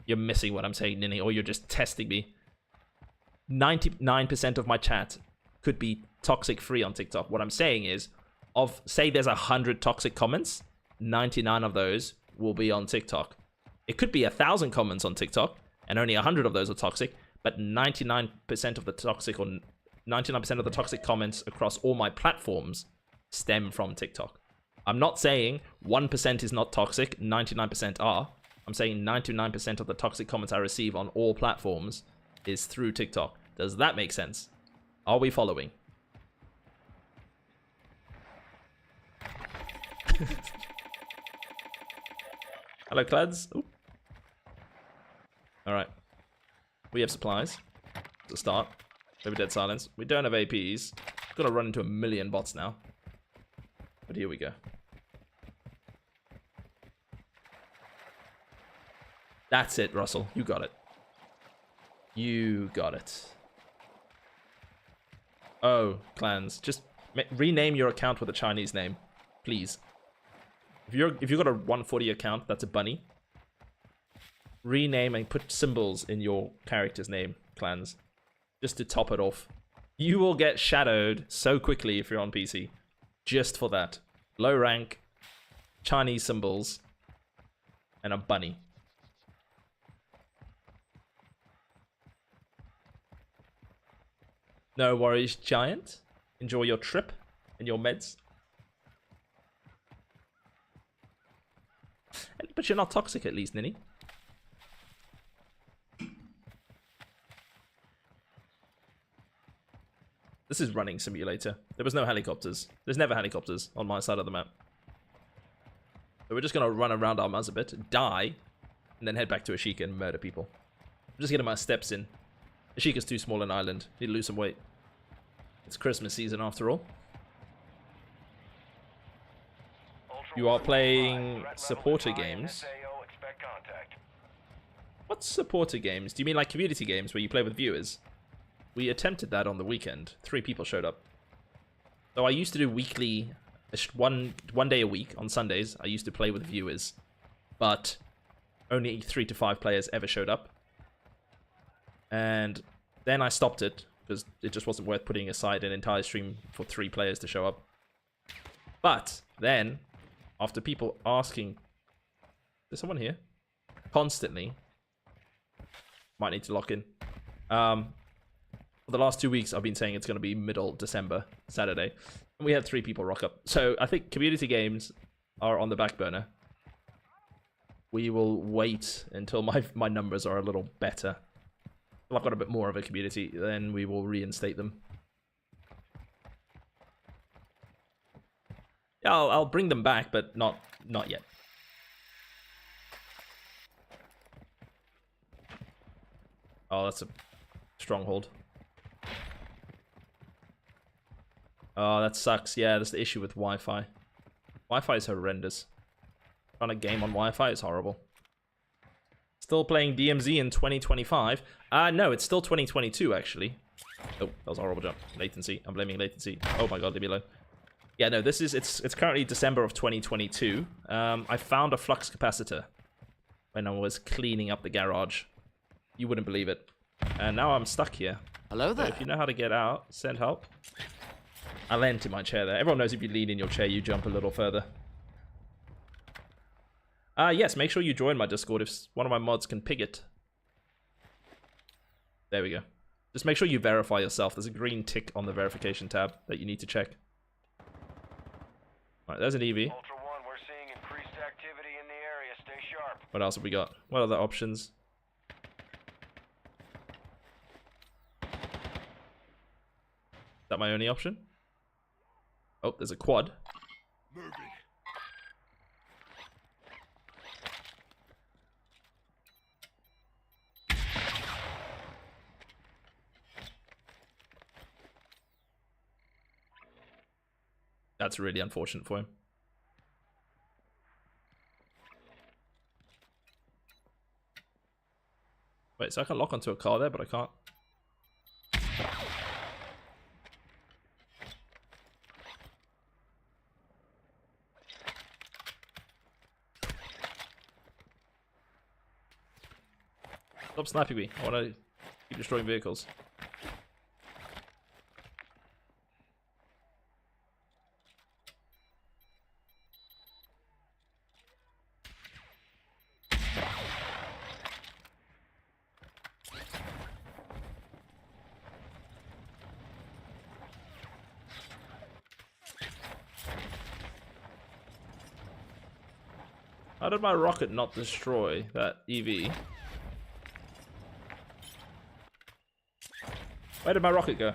You're missing what I'm saying, Nini, or you're just testing me. 99% of my chat could be toxic free on TikTok. What I'm saying is, say there's 100 toxic comments, 99 of those will be on TikTok. It could be 1,000 comments on TikTok, and only 100 of those are toxic, but 99% of the toxic, or 99% of the toxic comments across all my platforms stem from TikTok. I'm not saying 1% is not toxic, 99% are. I'm saying 99% of the toxic comments I receive on all platforms is through TikTok. Does that make sense? Are we following? Hello, Clads. Alright. We have supplies to start. Maybe dead silence. We don't have APs. Gonna run into a million bots now. But here we go. That's it, Russell. You got it. You got it. Oh, Clans. Just rename your account with a Chinese name. Please. If you've got a 140 account, that's a bunny. Rename and put symbols in your character's name, Clans. Just to top it off. You will get shadowed so quickly if you're on PC. Just for that. Low rank, Chinese symbols, and a bunny. No worries, Giant. Enjoy your trip and your meds. But you're not toxic at least, Nini. This is running simulator. There was no helicopters. There's never helicopters on my side of the map. So we're just going to run around our muzz a bit, die, and then head back to Ashika and murder people. I'm just getting my steps in. Ashika's too small an island. Need to lose some weight. It's Christmas season after all. You are playing supporter games. What's supporter games? Do you mean like community games where you play with viewers? We attempted that on the weekend. 3 people showed up. So I used to do weekly, one day a week on Sundays. I used to play with viewers, but only 3 to 5 players ever showed up. And then I stopped it because it just wasn't worth putting aside an entire stream for 3 players to show up. But then, after people asking, there's someone here, constantly, might need to lock in. For the last 2 weeks, I've been saying it's going to be middle December, Saturday. And we had 3 people rock up. So I think community games are on the back burner. We will wait until my numbers are a little better. Well, I've got a bit more of a community, then we will reinstate them. Yeah, I'll bring them back, but not yet. Oh, that's a stronghold. Oh, that sucks. Yeah, that's the issue with Wi-Fi. Wi-Fi is horrendous. Trying to game on Wi-Fi is horrible. Still playing DMZ in 2025? No, it's still 2022, actually. Oh, that was a horrible jump. Latency. I'm blaming latency. Oh my god, leave me alone. Yeah, no, it's currently December of 2022. I found a flux capacitor when I was cleaning up the garage. You wouldn't believe it. And now I'm stuck here. Hello there. So if you know how to get out, send help. I leaned to my chair there. Everyone knows if you lean in your chair, you jump a little further. Yes, make sure you join my Discord if one of my mods can pig it. There we go. Just make sure you verify yourself. There's a green tick on the verification tab that you need to check. Alright, there's an EV. Ultra One, we're seeing increased activity in the area. Stay sharp. What else have we got? What other options? Is that my only option? Oh, there's a quad. Moving. That's really unfortunate for him. Wait, so I can lock onto a car there, but I can't. Stop sniping me. I want to keep destroying vehicles. How did my rocket not destroy that EV? Where did my rocket go?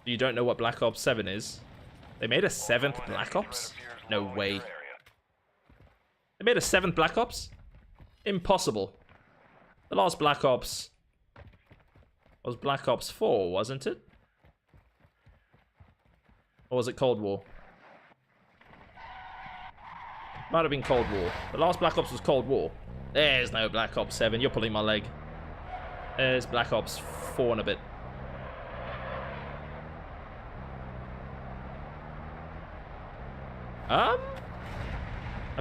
You don't know what Black Ops 7 is? They made a 7th Black Ops? No way. They made a 7th Black Ops? Impossible. The last Black Ops was Black Ops 4, wasn't it? Or was it Cold War? Might have been Cold War. The last Black Ops was Cold War. There's no Black Ops 7. You're pulling my leg. There's Black Ops 4 and a bit. I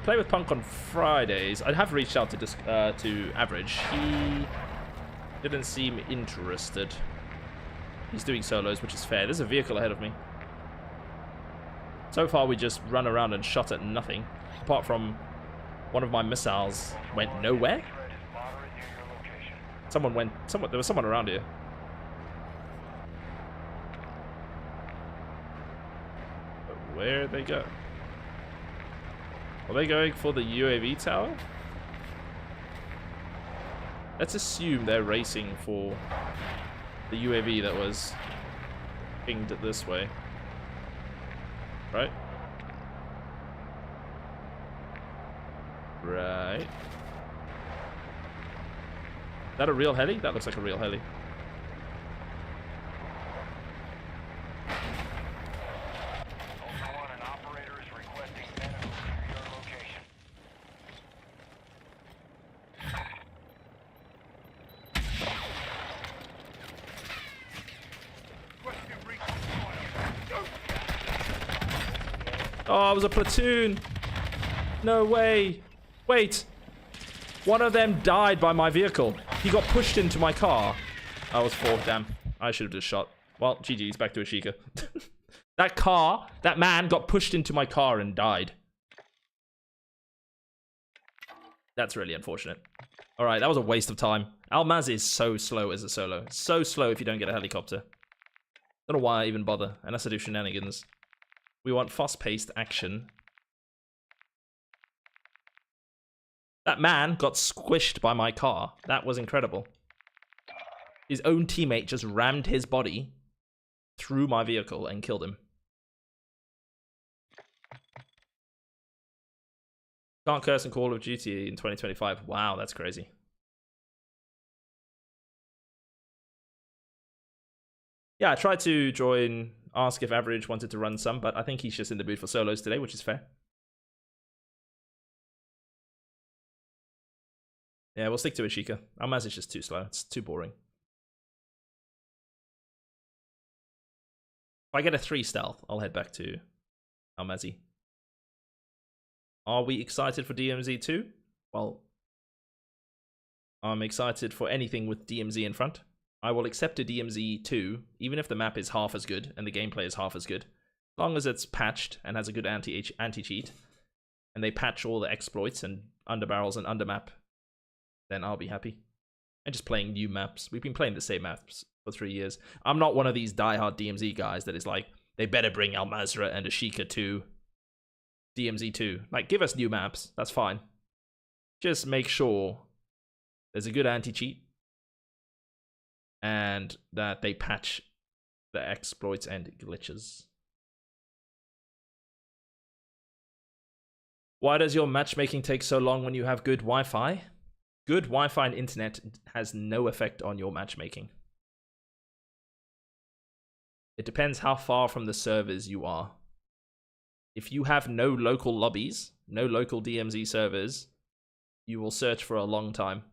play with Punk on Fridays. I have reached out to Average. He didn't seem interested. He's doing solos, which is fair. There's a vehicle ahead of me. So far, we just run around and shot at nothing. Apart from one of my missiles went nowhere. There was someone around here. But where'd they go? Are they going for the UAV tower? Let's assume they're racing for the UAV that was pinged this way. Right? Right. Is that a real heli? That looks like a real heli. Ultra One, an operator is requesting medical near your location. Oh, it was a platoon. No way. Wait. One of them died by my vehicle. He got pushed into my car. I was 4. Damn. I should have just shot. Well, GG's. Back to Ashika. That man got pushed into my car and died. That's really unfortunate. Alright, that was a waste of time. Almaz is so slow as a solo. So slow if you don't get a helicopter. Don't know why I even bother, unless I do shenanigans. We want fast-paced action. That man got squished by my car. That was incredible. His own teammate just rammed his body through my vehicle and killed him. Can't curse in Call of Duty in 2025. Wow, that's crazy. Yeah, I tried to join, ask if Average wanted to run some, but I think he's just in the mood for solos today, which is fair. Yeah, we'll stick to Ashika. Almaz is just too slow. It's too boring. If I get a 3 stealth, I'll head back to Almazi. Are we excited for DMZ 2? Well, I'm excited for anything with DMZ in front. I will accept a DMZ 2, even if the map is half as good and the gameplay is half as good. As long as it's patched and has a good anti-cheat, and they patch all the exploits and underbarrels and undermap, then I'll be happy. and just playing new maps. We've been playing the same maps for 3 years. I'm not one of these diehard DMZ guys that is like, they better bring Al Mazrah and Ashika to DMZ 2. Like, give us new maps. That's fine. Just make sure there's a good anti-cheat and that they patch the exploits and glitches. Why does your matchmaking take so long when you have good Wi-Fi? Good Wi-Fi and internet has no effect on your matchmaking. It depends how far from the servers you are. If you have no local lobbies, no local DMZ servers, you will search for a long time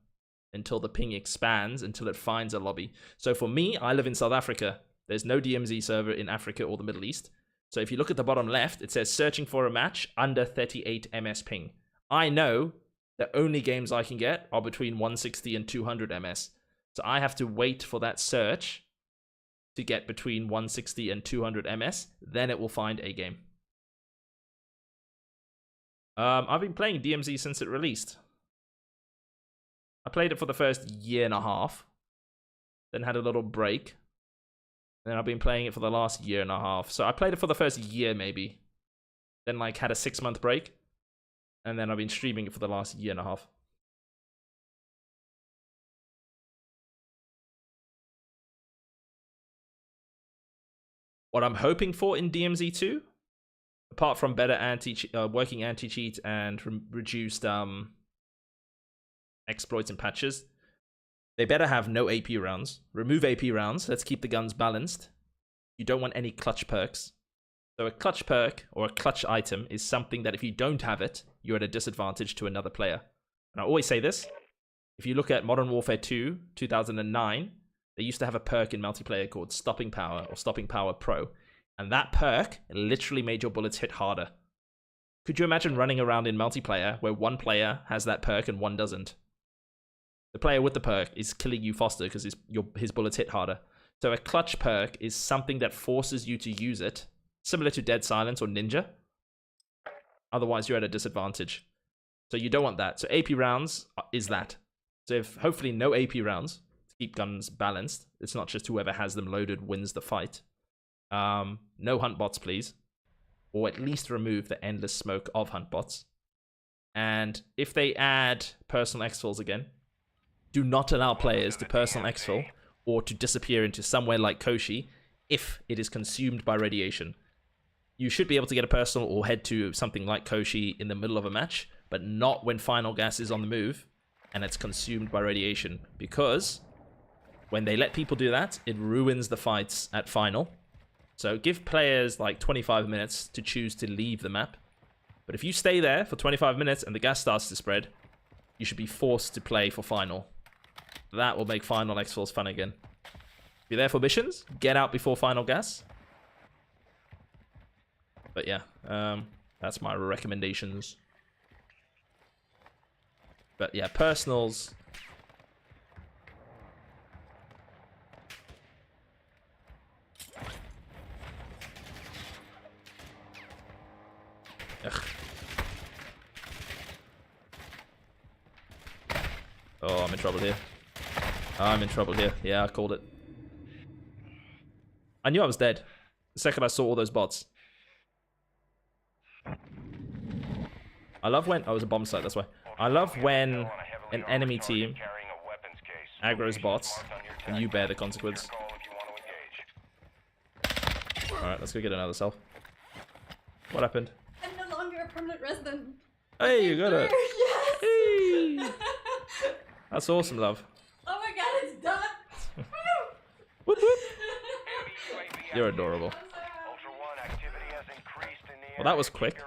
until the ping expands, until it finds a lobby. So for me, I live in South Africa. There's no DMZ server in Africa or the Middle East. So if you look at the bottom left, it says searching for a match under 38 ms ping. I know the only games I can get are between 160 and 200 ms. So I have to wait for that search to get between 160 and 200 ms. Then it will find a game. I've been playing DMZ since it released. I played it for the first year and a half, then had a little break. Then I've been playing it for the last year and a half. So I played it for the first year maybe, then like had a 6-month break, and then I've been streaming it for the last year and a half. What I'm hoping for in DMZ 2, apart from better working anti-cheat and reduced exploits and patches, they better have no AP rounds. Remove AP rounds. Let's keep the guns balanced. You don't want any clutch perks. So a clutch perk or a clutch item is something that if you don't have it, you're at a disadvantage to another player. And I always say this. If you look at Modern Warfare 2, 2009, they used to have a perk in multiplayer called Stopping Power or Stopping Power Pro. And that perk literally made your bullets hit harder. Could you imagine running around in multiplayer where one player has that perk and one doesn't? The player with the perk is killing you faster because his bullets hit harder. So a clutch perk is something that forces you to use it, similar to Dead Silence or Ninja. Otherwise, you're at a disadvantage. So you don't want that. So AP rounds is that. So if hopefully no AP rounds to keep guns balanced. It's not just whoever has them loaded wins the fight. No hunt bots, please. Or at least remove the endless smoke of hunt bots. And if they add personal exfils again, do not allow players to personal exfil or to disappear into somewhere like Koshi if it is consumed by radiation. You should be able to get a personal or head to something like Koshi in the middle of a match, but not when final gas is on the move and it's consumed by radiation, because when they let people do that, it ruins the fights at final. So give players like 25 minutes to choose to leave the map. But if you stay there for 25 minutes and the gas starts to spread, you should be forced to play for final. That will make final exfils fun again. If you're there for missions, get out before final gas. But yeah, that's my recommendations. But yeah, personals. Ugh. Oh, I'm in trouble here. I'm in trouble here. Yeah, I called it. I knew I was dead the second I saw all those bots. I love when... Oh, it was a bomb site, that's why. I love when an enemy team aggro's bots and you bear the consequence. Alright, let's go get another self. What happened? I'm no longer a permanent resident. Hey, you got it. Yes! Hey. That's awesome, love. Oh my god, it's done! Whoop, whoop. You're adorable. Well, that was quick.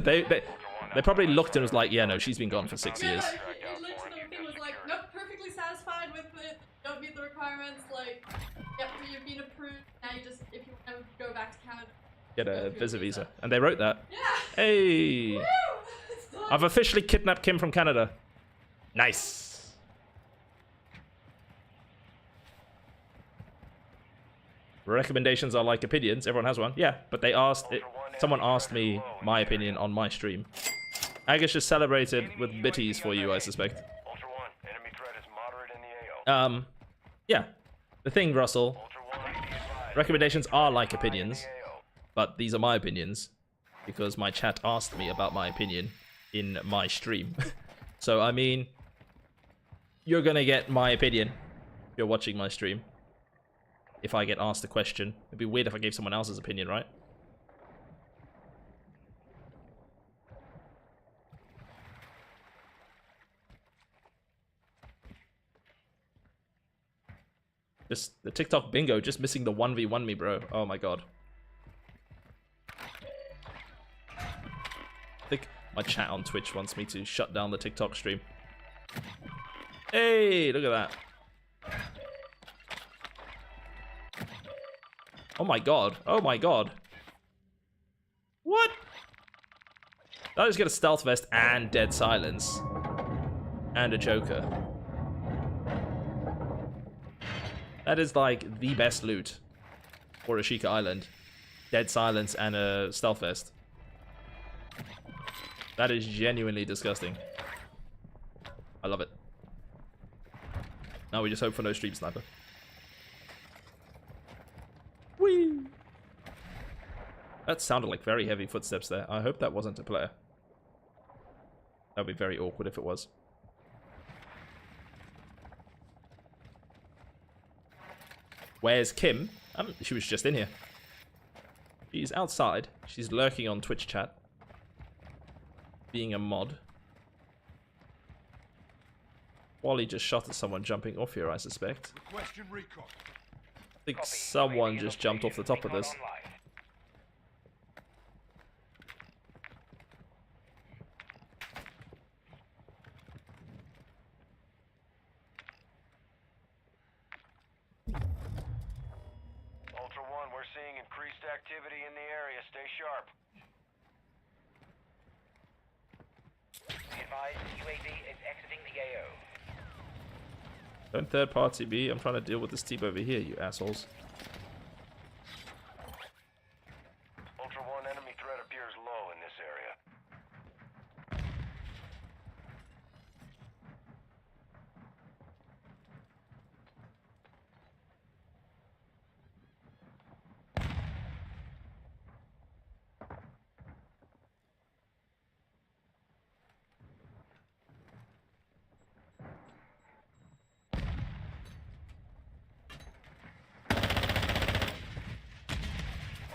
They probably looked and was like, yeah, no, she's been gone for 6 years. Yeah, it literally was like, nope, perfectly satisfied with it. Don't meet the requirements. Like, yep, you've been approved. Now you just, if you want to go back to Canada, Get a visa. And they wrote that. yeah. Hey! Woo! It's done. I've officially kidnapped Kim from Canada. Nice. Recommendations are like opinions. Everyone has one. Yeah, but they asked it. Someone asked me my opinion on my stream. Agash just celebrated with bitties for you, I suspect. Ultra One, enemy threat is moderate in the Yeah. The thing, Russell, Ultra One, be advised. recommendations are like opinions, but these are my opinions because my chat asked me about my opinion in my stream. So, I mean, you're gonna get my opinion if you're watching my stream. If I get asked a question, it'd be weird if I gave someone else's opinion, right? Just the TikTok bingo, just missing the 1v1 me, bro. Oh my god. I think my chat on Twitch wants me to shut down the TikTok stream. Hey, look at that. Oh my god. Oh my god. What? Did I just get a stealth vest and dead silence? And a joker. That is like the best loot for Ashika Island. Dead silence and a stealth vest. That is genuinely disgusting. I love it. Now we just hope for no stream sniper. Whee! That sounded like very heavy footsteps there. I hope that wasn't a player. That would be very awkward if it was. Where's Kim? She was just in here. She's outside. She's lurking on Twitch chat. Being a mod. Wally just shot at someone jumping off here, I suspect. Question recon. I think someone just jumped off the top of this. Ultra One, we're seeing increased activity in the area. Stay sharp. Be advised, UAV is exiting the AO. Don't third party me. I'm trying to deal with this team over here, you assholes. Ultra One, enemy threat appears low in this area.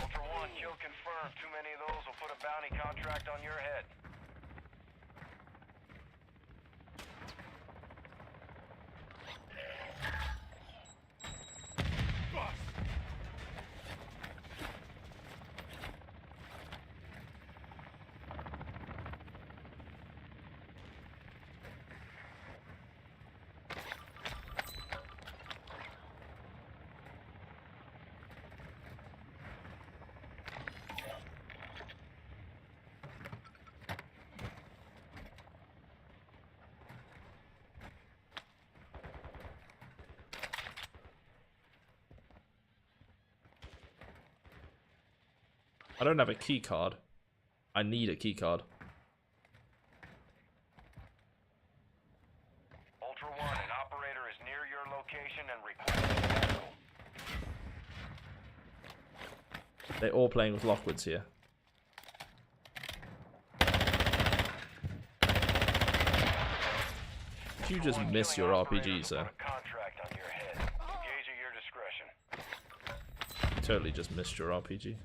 Ultra One, kill confirmed. Too many of those will put a bounty contract on your head. I don't have a key card. I need a key card. Ultra One, an operator is near your location and requesting medical. They're all playing with Lockwoods here. Did you just miss your RPG, sir? Contract on your head. Engage at your discretion. You totally just missed your RPG.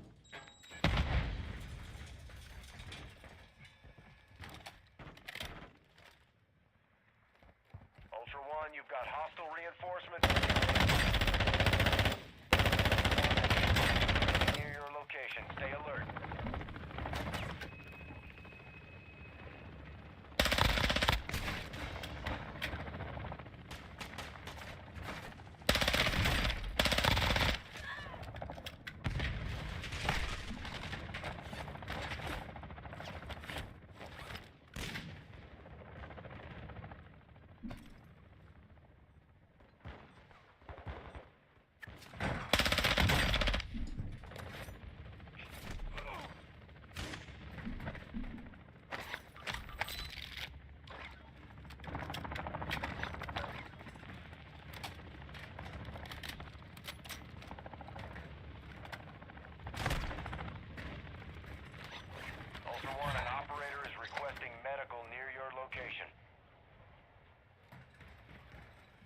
Ultra One, you've got hostile reinforcements near your location. Stay alert.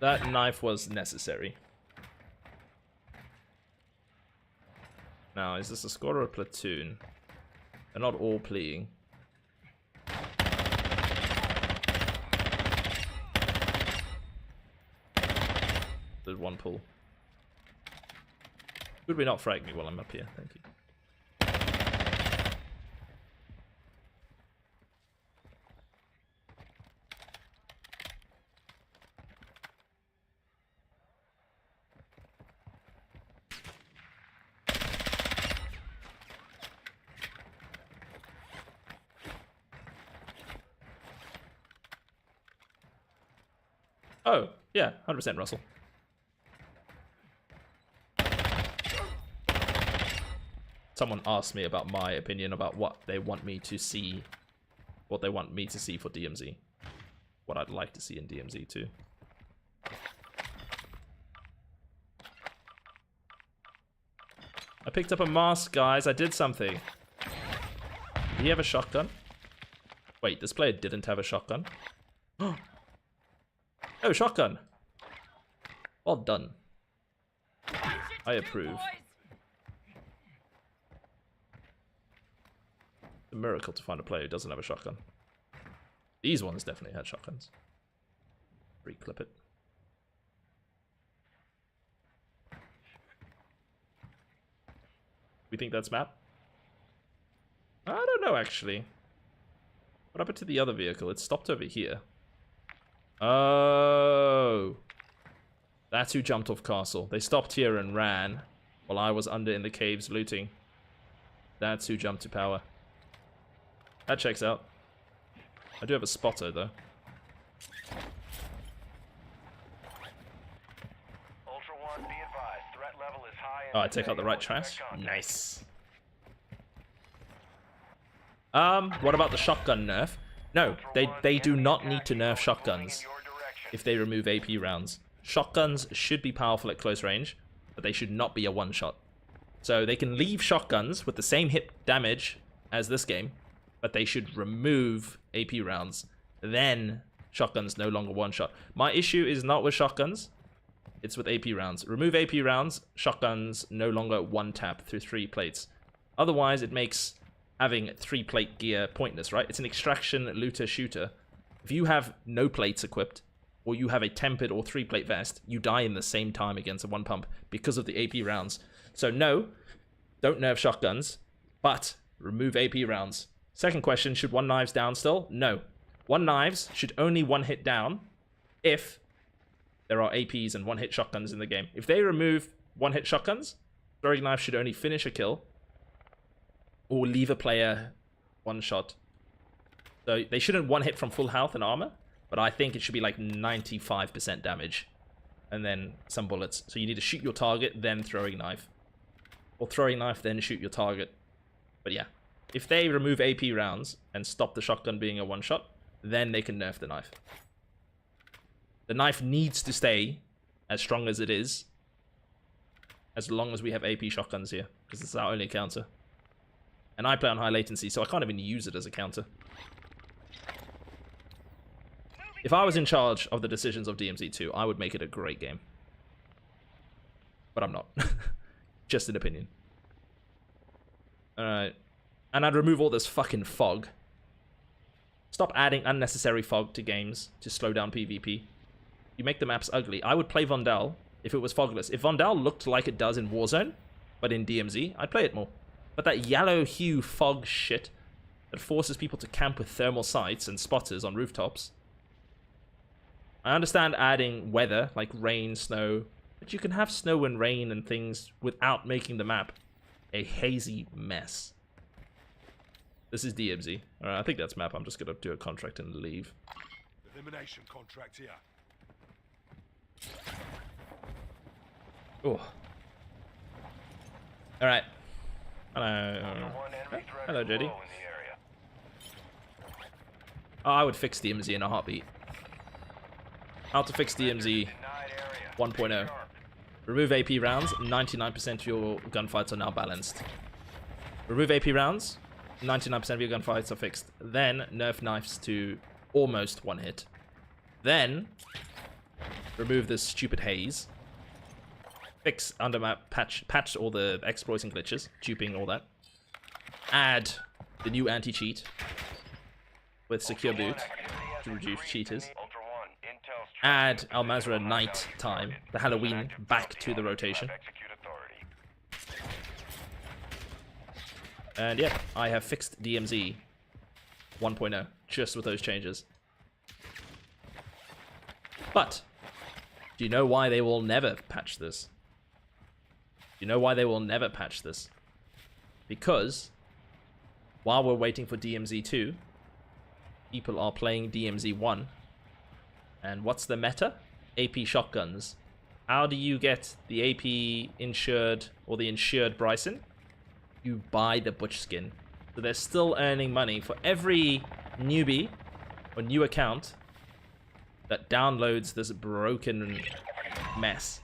That knife was necessary. Now, is this a squad or a platoon? They're not all pleading. There's one pull. Could we not frag me while I'm up here? Thank you. Oh, yeah, 100% Russell. Someone asked me about my opinion about what they want me to see. What they want me to see for DMZ. What I'd like to see in DMZ too. I picked up a mask, guys. I did something. Did he have a shotgun? Wait, this player didn't have a shotgun. Oh, shotgun. Well done. I approve. It's a miracle to find a player who doesn't have a shotgun. These ones definitely had shotguns. Reclip it. We think that's map? I don't know, actually. What happened to the other vehicle? It stopped over here. Oh. That's who jumped off castle. They stopped here and ran while I was under in the caves looting. That's who jumped to power. That checks out. I do have a spotter, though. Ultra One, be advised. Threat level is high. Oh, I take out the right trash? Nice. What about the shotgun nerf? No, they do not need to nerf shotguns if they remove AP rounds. Shotguns should be powerful at close range, but they should not be a one-shot. So they can leave shotguns with the same hit damage as this game, but they should remove AP rounds. Then shotguns no longer one-shot. My issue is not with shotguns, it's with AP rounds. Remove AP rounds, shotguns no longer one-tap through 3 plates. Otherwise, it makes having 3-plate gear pointless, right? It's an extraction, looter, shooter. If you have no plates equipped, or you have a tempered or 3-plate vest, you die in the same time against a 1-pump because of the AP rounds. So no, don't nerf shotguns, but remove AP rounds. Second question, should 1-knives down still? No. 1-knives should only 1-hit down if there are APs and 1-hit shotguns in the game. If they remove 1-hit shotguns, throwing knife should only finish a kill or leave a player 1-shot. So they shouldn't 1-hit from full health and armor, but I think it should be like 95% damage and then some bullets. So you need to shoot your target, then throwing knife. Or throwing knife, then shoot your target. But yeah, if they remove AP rounds and stop the shotgun being a 1-shot, then they can nerf the knife. The knife needs to stay as strong as it is as long as we have AP shotguns here, because it's our only counter. And I play on high latency, so I can't even use it as a counter. If I was in charge of the decisions of DMZ2, I would make it a great game. But I'm not. Just an opinion. Alright. And I'd remove all this fucking fog. Stop adding unnecessary fog to games to slow down PvP. You make the maps ugly. I would play Vondel if it was fogless. If Vondel looked like it does in Warzone, but in DMZ, I'd play it more. But that yellow hue fog shit that forces people to camp with thermal sights and spotters on rooftops. I understand adding weather, like rain, snow, but you can have snow and rain and things without making the map a hazy mess. This is DMZ. Alright, I think that's map. I'm just gonna do a contract and leave. Elimination contract here. Oh. Alright. Hello. Hello, JD. Oh, I would fix DMZ in a heartbeat. How to fix DMZ 1.0. Remove AP rounds, 99% of your gunfights are now balanced. Remove AP rounds, 99% of your gunfights are fixed. Then nerf knives to almost 1-hit. Then remove this stupid haze, fix undermap, patch all the exploits and glitches, duping, all that, add the new anti-cheat with secure boot to reduce cheaters, Ultra One, intel's add Al Mazrah night time, the Halloween, back to the rotation. execute authority. And yeah, I have fixed DMZ 1.0 just with those changes. But do you know why they will never patch this? Do you know why they will never patch this? Because while we're waiting for DMZ 2, people are playing DMZ 1. And what's the meta? AP shotguns. How do you get the AP insured or the insured Bryson? You buy the Butch skin. So they're still earning money for every newbie or new account that downloads this broken mess.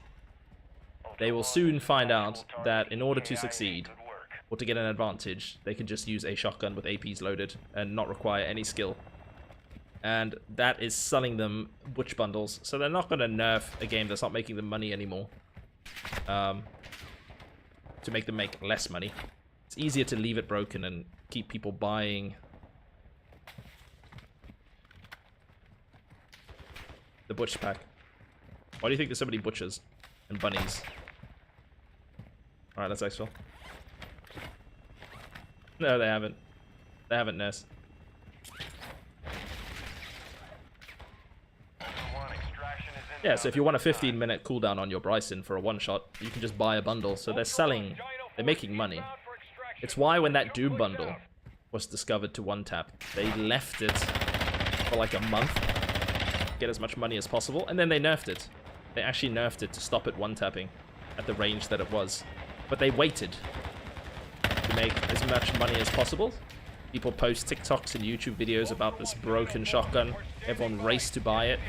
They will soon find out that in order to succeed or to get an advantage, they can just use a shotgun with APs loaded and not require any skill. And that is selling them Butch bundles. So they're not going to nerf a game that's not making them money anymore to make them make less money. It's easier to leave it broken and keep people buying the Butch pack. Why do you think there's so many butchers and bunnies? Alright, let's exfil. No, they haven't. They haven't, Ness. Yeah, so if you want a 15-minute cooldown on your Bryson for a one-shot, you can just buy a bundle. So they're selling, they're making money. It's why when that Doom bundle was discovered to one-tap, they left it for like a month, get as much money as possible, and then they nerfed it. They actually nerfed it to stop it one-tapping at the range that it was. But they waited to make as much money as possible. People post TikToks and YouTube videos about this broken shotgun. Everyone raced to buy it.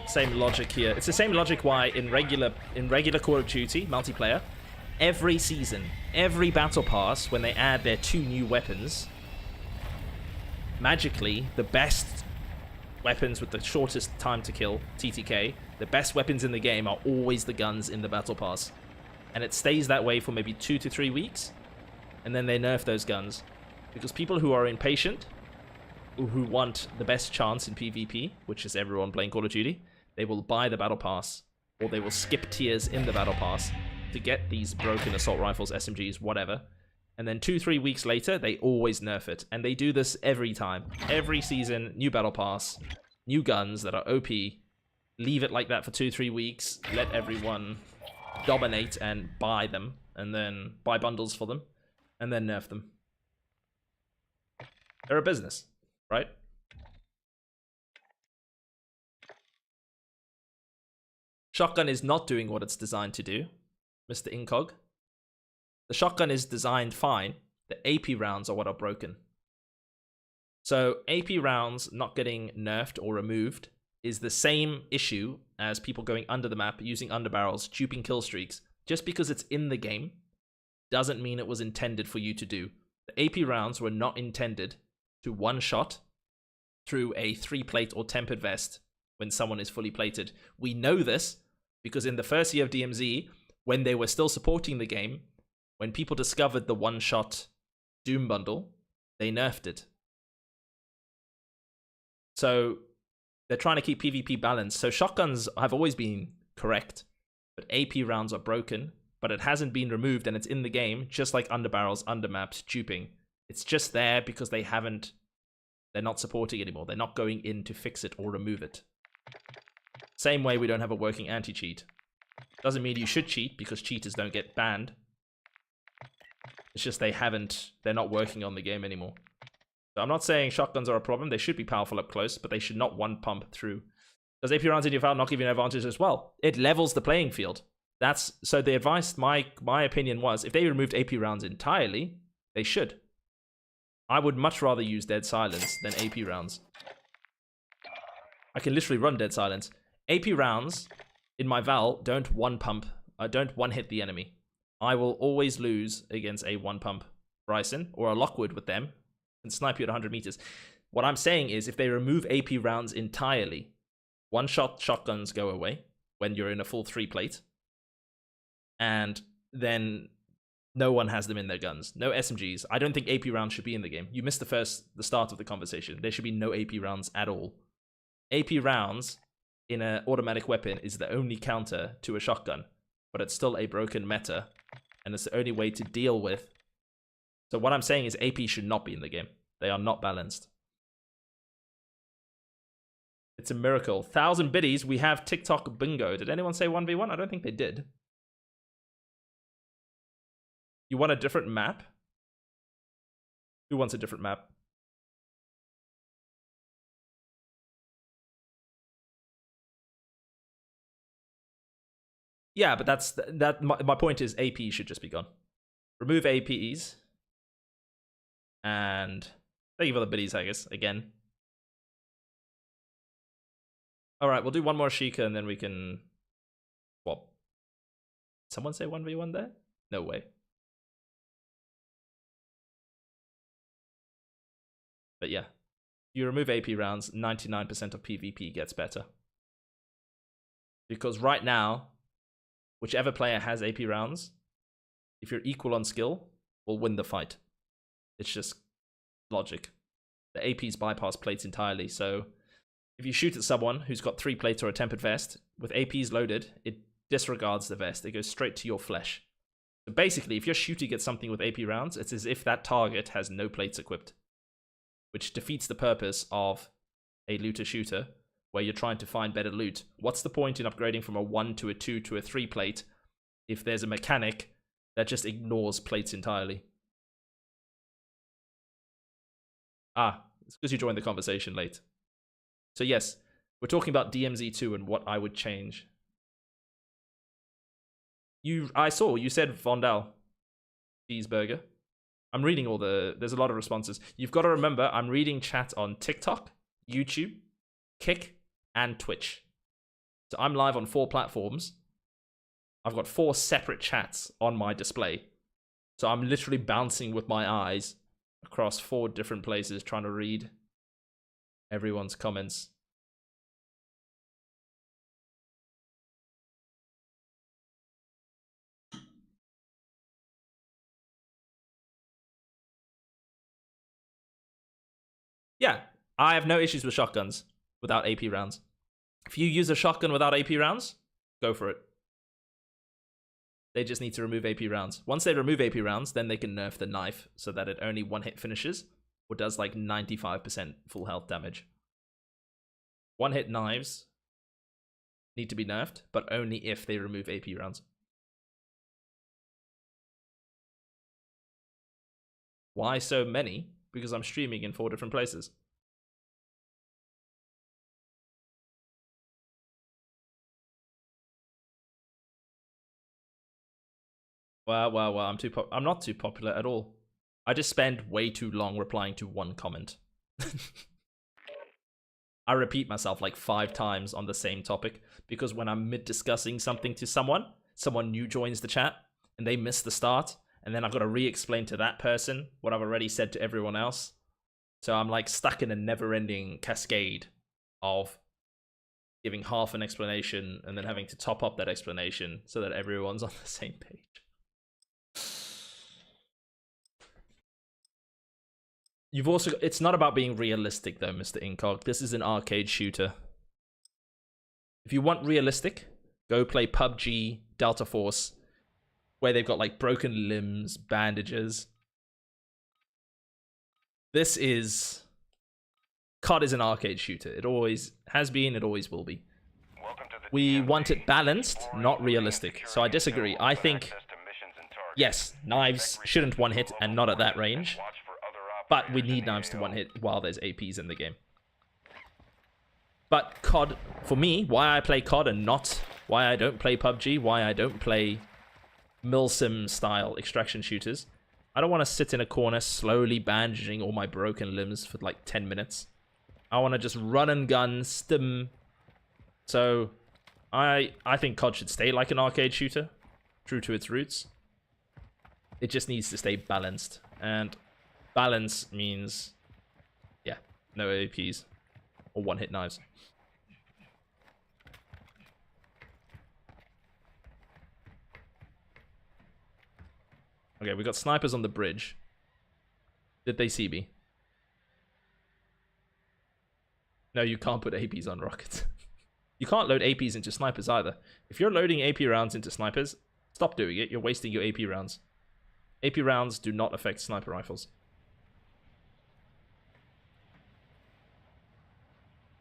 Same logic here. It's the same logic why in regular Call of Duty multiplayer, every season, every battle pass, when they add their 2 new weapons, magically the best weapons with the shortest time to kill, TTK, the best weapons in the game are always the guns in the battle pass. And it stays that way for maybe 2 to 3 weeks, and then they nerf those guns. Because people who are impatient, who want the best chance in PvP, which is everyone playing Call of Duty, they will buy the battle pass, or they will skip tiers in the battle pass to get these broken assault rifles, SMGs, whatever. And then 2-3 weeks later, they always nerf it. And they do this every time. Every season, new battle pass, new guns that are OP. Leave it like that for 2-3 weeks. Let everyone dominate and buy them. And then buy bundles for them. And then nerf them. They're a business, right? Shotgun is not doing what it's designed to do, Mr. Incog. The shotgun is designed fine. The AP rounds are what are broken. So AP rounds not getting nerfed or removed is the same issue as people going under the map, using underbarrels, duping kill streaks. Just because it's in the game doesn't mean it was intended for you to do. The AP rounds were not intended to one-shot through a 3-plate or tempered vest when someone is fully plated. We know this because in the first year of DMZ, when they were still supporting the game, when people discovered the one-shot Doom bundle, they nerfed it. So they're trying to keep PvP balanced. So shotguns have always been correct, but AP rounds are broken, but it hasn't been removed and it's in the game, just like underbarrels, undermaps, duping. It's just there because they're not supporting anymore. They're not going in to fix it or remove it. Same way we don't have a working anti-cheat. Doesn't mean you should cheat because cheaters don't get banned. It's just they're not working on the game anymore. So I'm not saying shotguns are a problem. They should be powerful up close, but they should not one pump through. Does AP rounds in your file not give you an advantage as well? It levels the playing field. So the advice, my opinion was, if they removed AP rounds entirely, they should. I would much rather use Dead Silence than AP rounds. I can literally run Dead Silence. AP rounds in my Val don't don't one-hit the enemy. I will always lose against a one-pump Bryson or a Lockwood with them and snipe you at 100 meters. What I'm saying is if they remove AP rounds entirely, One-shot shotguns go away when you're in a full 3-plate. And then no one has them in their guns. No SMGs. I don't think AP rounds should be in the game. You missed the start of the conversation. There should be no AP rounds at all. AP rounds in an automatic weapon is the only counter to a shotgun, but it's still a broken meta, and it's the only way to deal with. So what I'm saying is AP should not be in the game. They are not balanced. It's a miracle. 1,000 biddies, we have TikTok bingo. Did anyone say 1v1? I don't think they did. You want a different map? Who wants a different map? Yeah, but my point is AP should just be gone. Remove APs. And thank you for the biddies, I guess, again. Alright, we'll do one more Sheikah and then we can swap. Someone say 1v1 there? No way. But yeah, you remove AP rounds, 99% of PvP gets better. Because right now, whichever player has AP rounds, if you're equal on skill, will win the fight. It's just logic. The APs bypass plates entirely, so if you shoot at someone who's got 3 plates or a tempered vest, with APs loaded, it disregards the vest. It goes straight to your flesh. So basically, if you're shooting at something with AP rounds, it's as if that target has no plates equipped, which defeats the purpose of a looter-shooter, where you're trying to find better loot. What's the point in upgrading from a 1 to a 2 to a 3 plate if there's a mechanic that just ignores plates entirely? Ah, it's because you joined the conversation late. So yes, we're talking about DMZ2 and what I would change. I saw you said Vondel cheeseburger. I'm reading there's a lot of responses. You've got to remember, I'm reading chat on TikTok, YouTube, Kick, and Twitch. So I'm live on 4 platforms. I've got 4 separate chats on my display. So I'm literally bouncing with my eyes across 4 different places trying to read everyone's comments. Yeah, I have no issues with shotguns without AP rounds. If you use a shotgun without AP rounds, go for it. They just need to remove AP rounds. Once they remove AP rounds, then they can nerf the knife so that it only one-hit finishes or does like 95% full health damage. One-hit knives need to be nerfed, but only if they remove AP rounds. Why so many? Because I'm streaming in 4 different places. Wow, I'm not too popular at all. I just spend way too long replying to one comment. I repeat myself like 5 times on the same topic because when I'm mid-discussing something to someone new joins the chat and they miss the start, and then I've got to re-explain to that person what I've already said to everyone else. So I'm like stuck in a never-ending cascade of giving half an explanation and then having to top up that explanation so that everyone's on the same page. You've also, it's not about being realistic though, Mr. Incog. This is an arcade shooter. If you want realistic, go play PUBG, Delta Force, where they've got like broken limbs, bandages. This is... COD is an arcade shooter. It always has been, it always will be. We want it balanced, not realistic. So I disagree. I think, yes, knives shouldn't one-hit and not at that range. But we need knives to one-hit while there's APs in the game. But COD, for me, why I play COD and not why I don't play PUBG, why I don't play Milsim-style extraction shooters, I don't want to sit in a corner slowly bandaging all my broken limbs for like 10 minutes. I want to just run and gun, stim. So, I think COD should stay like an arcade shooter, true to its roots. It just needs to stay balanced. And balance means, yeah, no APs or one-hit knives. Okay, we got snipers on the bridge. Did they see me? No, you can't put APs on rockets. You can't load APs into snipers either. If you're loading AP rounds into snipers, stop doing it. You're wasting your AP rounds. AP rounds do not affect sniper rifles.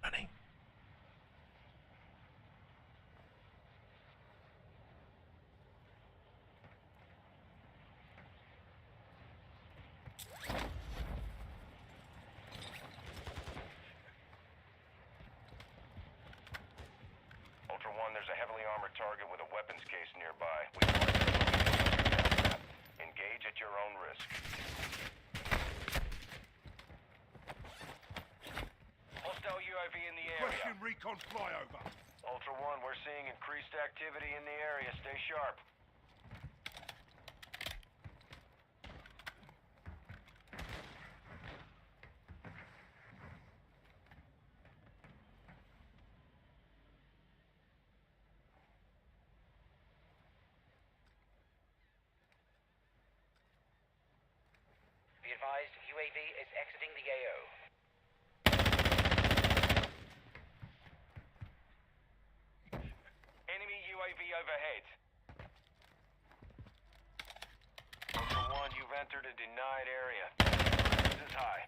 Running. Ultra One, there's a heavily armored target with a weapons case nearby. Engage at your own risk. Hostile UAV in the area. Question recon flyover. Ultra One, we're seeing increased activity in the area. Stay sharp. Be advised, UAV is exiting the AO. Enemy UAV overhead. Ultra One, you've entered a denied area. This is high.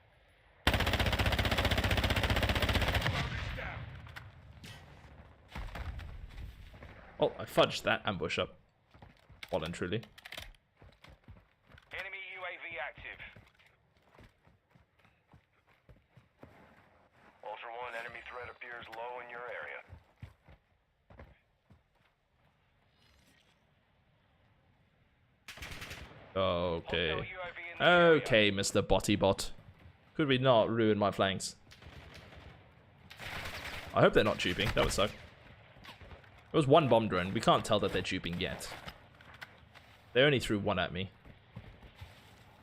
Oh, I fudged that ambush up. Well and truly. Enemy UAV active. Ultra One, enemy threat appears low in your area. Okay. Hostile UAV in the area. Okay, Mr. Botty Bot. Could we not ruin my flanks? I hope they're not duping. That would suck. There was one bomb drone. We can't tell that they're duping yet. They only threw one at me.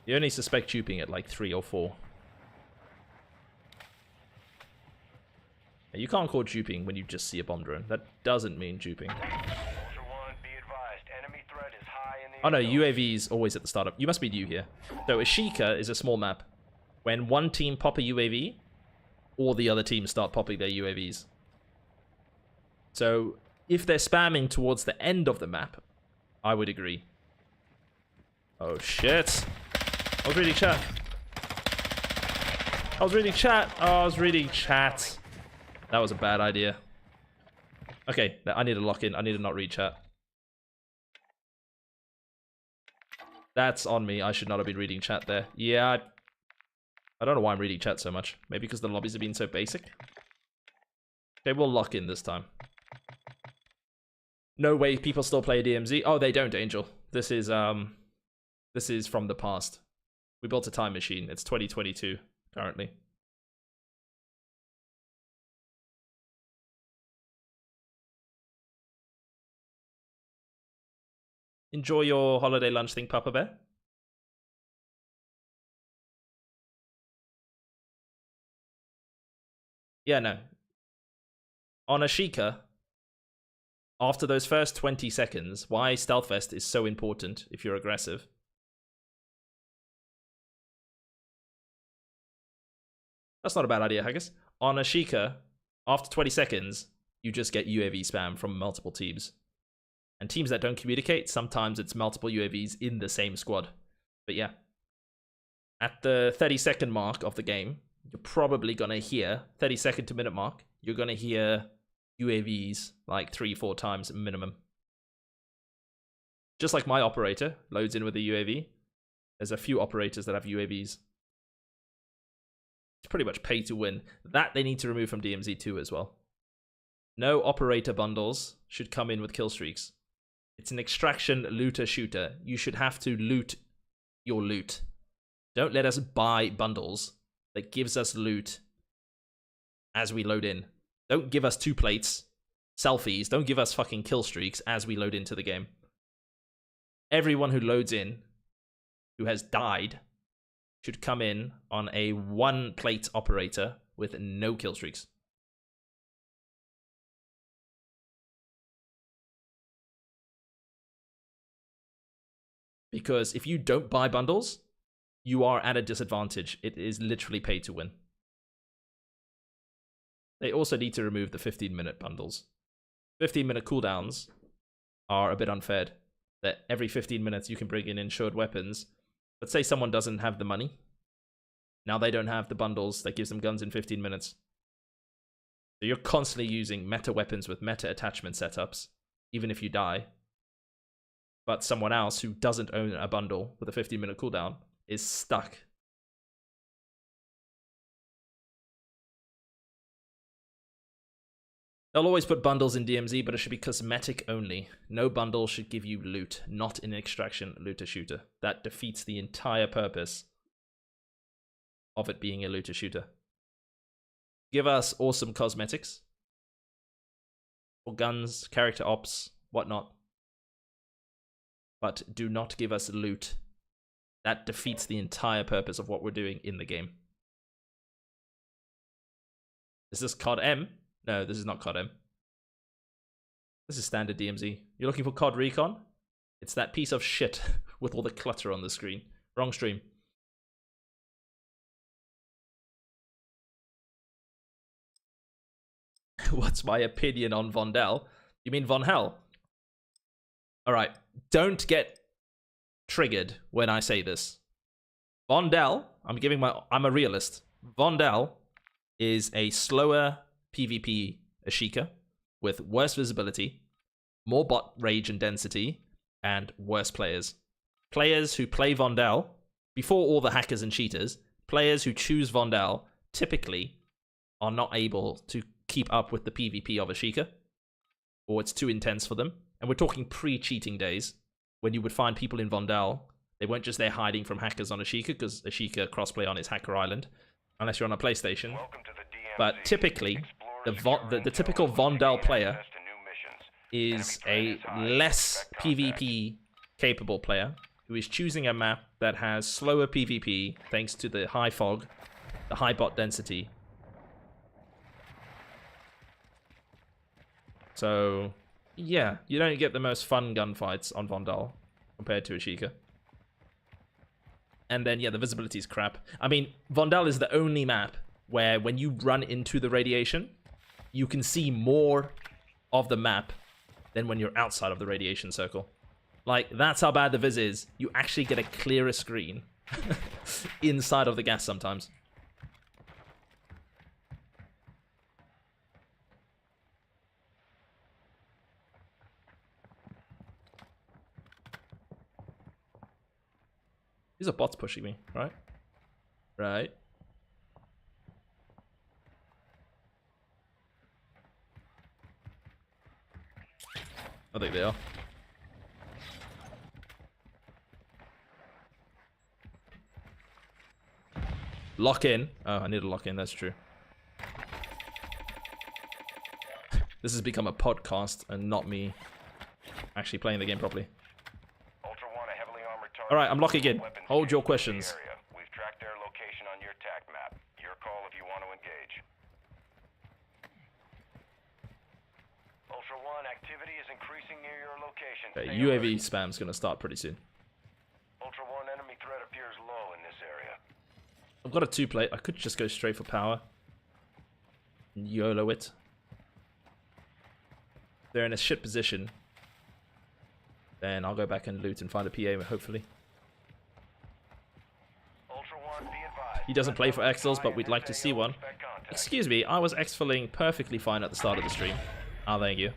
You only suspect duping at like 3 or 4. You can't call duping when you just see a bomb drone. That doesn't mean duping. Ultra One, be advised, enemy threat is high in the Oh no, AO. UAVs always at the startup. You must be new here. So Ashika is a small map. When one team pop a UAV, all the other teams start popping their UAVs. So if they're spamming towards the end of the map, I would agree. Oh shit. I was reading chat. I was reading chat. Oh, I was reading chat. That was a bad idea. Okay, I need to lock in. I need to not read chat. That's on me. I should not have been reading chat there. Yeah, I don't know why I'm reading chat so much. Maybe because the lobbies have been so basic. Okay, we'll lock in this time. No way people still play DMZ. Oh, they don't, Angel. This is from the past. We built a time machine. It's 2022 currently. Enjoy your holiday lunch thing, Papa Bear. Yeah, no. On Ashika, after those first 20 seconds, why Stealth Vest is so important if you're aggressive. That's not a bad idea, Haggis. On Ashika, after 20 seconds, you just get UAV spam from multiple teams. And teams that don't communicate, sometimes it's multiple UAVs in the same squad. But yeah. At the 30-second mark of the game, you're probably going to hear, 30-second to minute mark, you're going to hear UAVs like 3-4 times minimum. Just like my operator loads in with a UAV, there's a few operators that have UAVs. It's pretty much pay to win. That they need to remove from DMZ2 as well. No operator bundles should come in with kill streaks. It's an extraction looter shooter. You should have to loot your loot. Don't let us buy bundles that gives us loot as we load in. Don't give us 2 plates, selfies. Don't give us fucking kill streaks as we load into the game. Everyone who loads in, who has died, should come in on a 1-plate operator with no kill streaks. because if you don't buy bundles, you are at a disadvantage. It is literally pay to win. They also need to remove the 15-minute bundles. 15-minute cooldowns are a bit unfair. That every 15 minutes you can bring in insured weapons. But say someone doesn't have the money. Now they don't have the bundles that gives them guns in 15 minutes. So you're constantly using meta weapons with meta attachment setups, even if you die. But someone else who doesn't own a bundle with a 15-minute cooldown is stuck. They'll always put bundles in DMZ, but it should be cosmetic only. No bundle should give you loot, not in extraction looter shooter. That defeats the entire purpose of it being a looter shooter. Give us awesome cosmetics or guns, character ops, whatnot. But do not give us loot. That defeats the entire purpose of what we're doing in the game. Is this COD M? No, this is not COD M. This is standard DMZ. You're looking for COD Recon? It's that piece of shit with all the clutter on the screen. Wrong stream. What's my opinion on Vondel? You mean Von Hell? Alright, don't get triggered when I say this. Vondel, I'm a realist. Vondel is a slower PvP Ashika with worse visibility, more bot rage and density, and worse players. Players who play Vondel, before all the hackers and cheaters, players who choose Vondel typically are not able to keep up with the PvP of Ashika, or it's too intense for them. And we're talking pre-cheating days, when you would find people in Vondel, they weren't just there hiding from hackers on Ashika, because Ashika crossplay on its Hacker Island, unless you're on a PlayStation. But typically, the typical Vondel player is a less PvP capable player who is choosing a map that has slower PvP thanks to the high fog, the high bot density. So, yeah, you don't get the most fun gunfights on Vondel compared to Ashika. And then, yeah, the visibility is crap. I mean, Vondel is the only map where when you run into the radiation, you can see more of the map than when you're outside of the radiation circle. Like, that's how bad the vis is. You actually get a clearer screen inside of the gas sometimes. These are bots pushing me, right? Right. I think they are. Lock in. Oh, I need to lock in, that's true. This has become a podcast and not me actually playing the game properly. Alright, I'm locking in. Hold your questions. We've tracked their location on your TAC map. Your call if you want to engage. Ultra One, activity is increasing near your location. UAV spam's gonna start pretty soon. Ultra One, enemy threat appears low in this area. I've got a 2-plate. I could just go straight for power. And YOLO it. They're in a shit position. Then I'll go back and loot and find a PA, hopefully. He doesn't play for exfils, but we'd like to see one. Excuse me, I was exfiling perfectly fine at the start of the stream. Ah, thank you.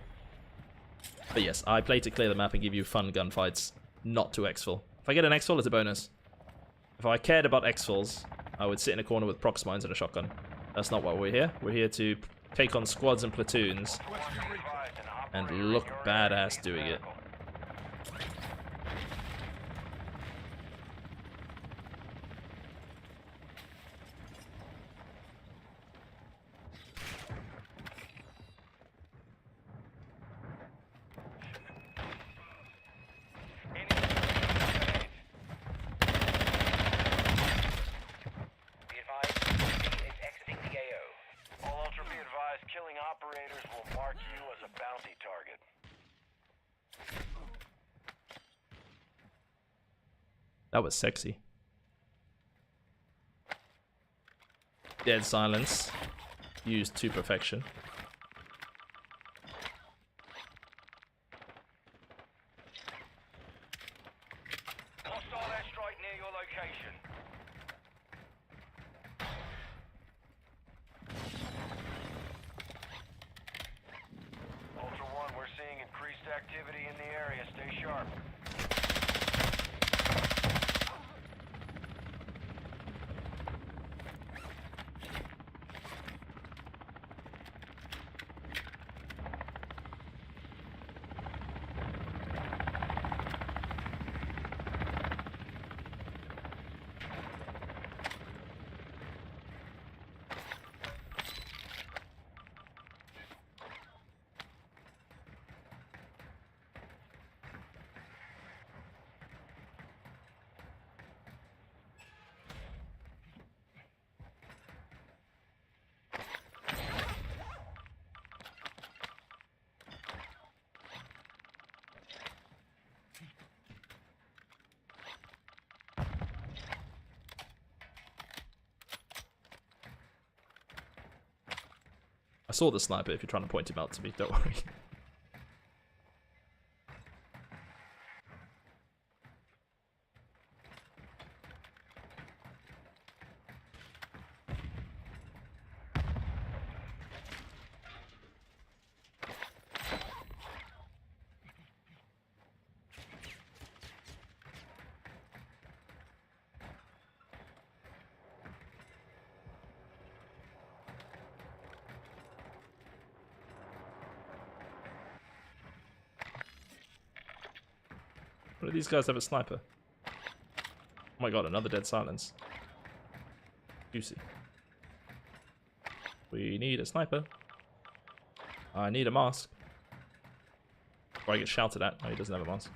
But yes, I play to clear the map and give you fun gunfights, not to exfil. If I get an exfil, it's a bonus. If I cared about exfils, I would sit in a corner with prox mines and a shotgun. That's not why we're here. We're here to take on squads and platoons and look badass doing it. That was sexy. Dead silence. Used to perfection. Hostile airstrike near your location. Ultra One, we're seeing increased activity in the area. Stay sharp. I saw the sniper if you're trying to point him out to me, don't worry. What do these guys have a sniper? Oh my god, another dead silence. Juicy. We need a sniper. I need a mask. Before I get shouted at. No, he doesn't have a mask.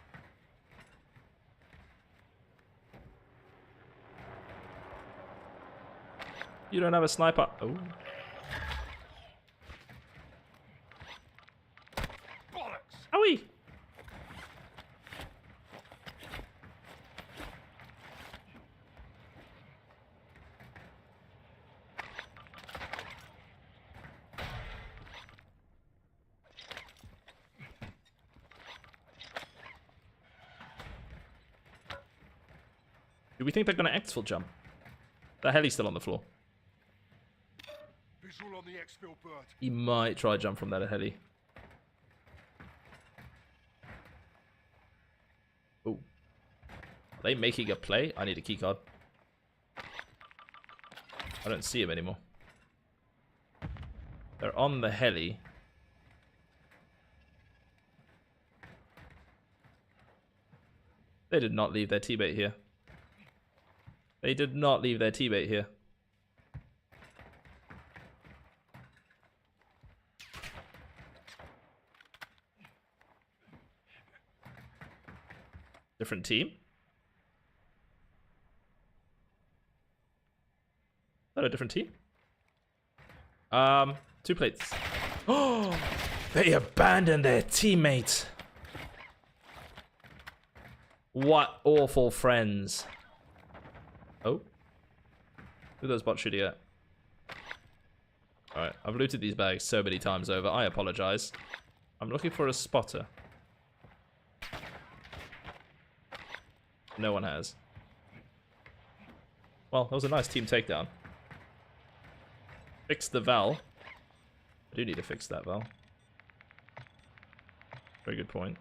You don't have a sniper. Oh. Bollocks! Owie! Do we think they're going to exfil jump? The heli's still on the floor. Visual on the exfil bird. He might try jump from that heli. Oh. Are they making a play? I need a keycard. I don't see him anymore. They're on the heli. They did not leave their teammate here. They did not leave their teammate here. Different team? Is that a different team? 2 plates. Oh, they abandoned their teammate. What awful friends. Oh. Who are those bots shooting at? Alright, I've looted these bags so many times over. I apologize. I'm looking for a spotter. No one has. Well, that was a nice team takedown. Fix the Val. I do need to fix that Val. Very good point.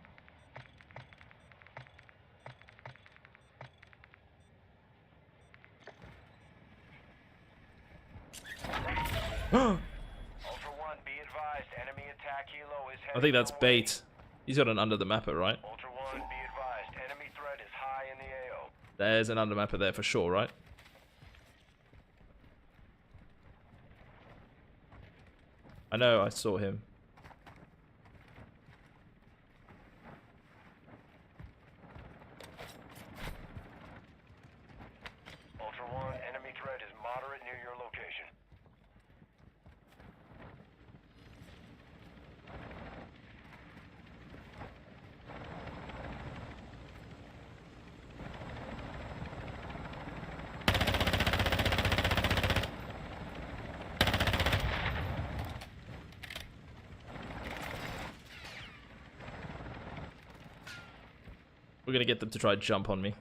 Ultra One, be advised, enemy attack helo is heading I think that's your way. bait. He's got an under the mapper, right? Ultra One, be advised, enemy threat is high in the AO. There's an under mapper there for sure, right? I know, I saw him. Ultra One, enemy threat is moderate near your location. We're gonna get them to try to jump on me.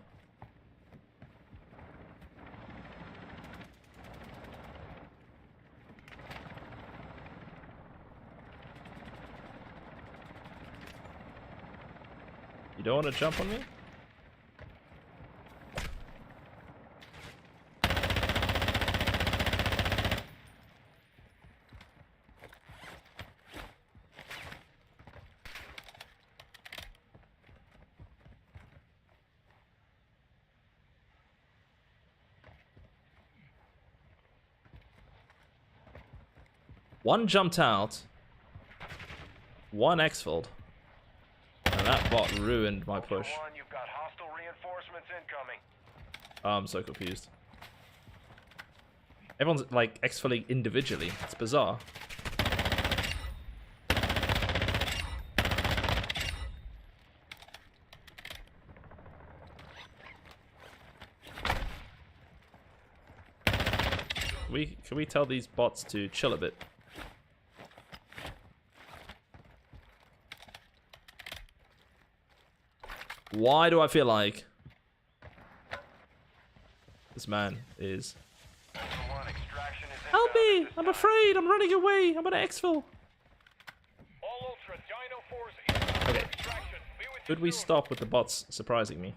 You don't want to jump on me? One jumped out. One exfilled. And that bot ruined my push. Ultra One, you've got hostile reinforcements incoming. Oh, I'm so confused. Everyone's like exfilling individually. It's bizarre. Can we tell these bots to chill a bit? Why do I feel like this man is... Ultra One, extraction is Help inbound me! at this I'm time. afraid! I'm running away! I'm gonna exfil! All Ultra, Dino 4's inbound Okay. extraction. Be with Could you we soon. stop with the bots surprising me?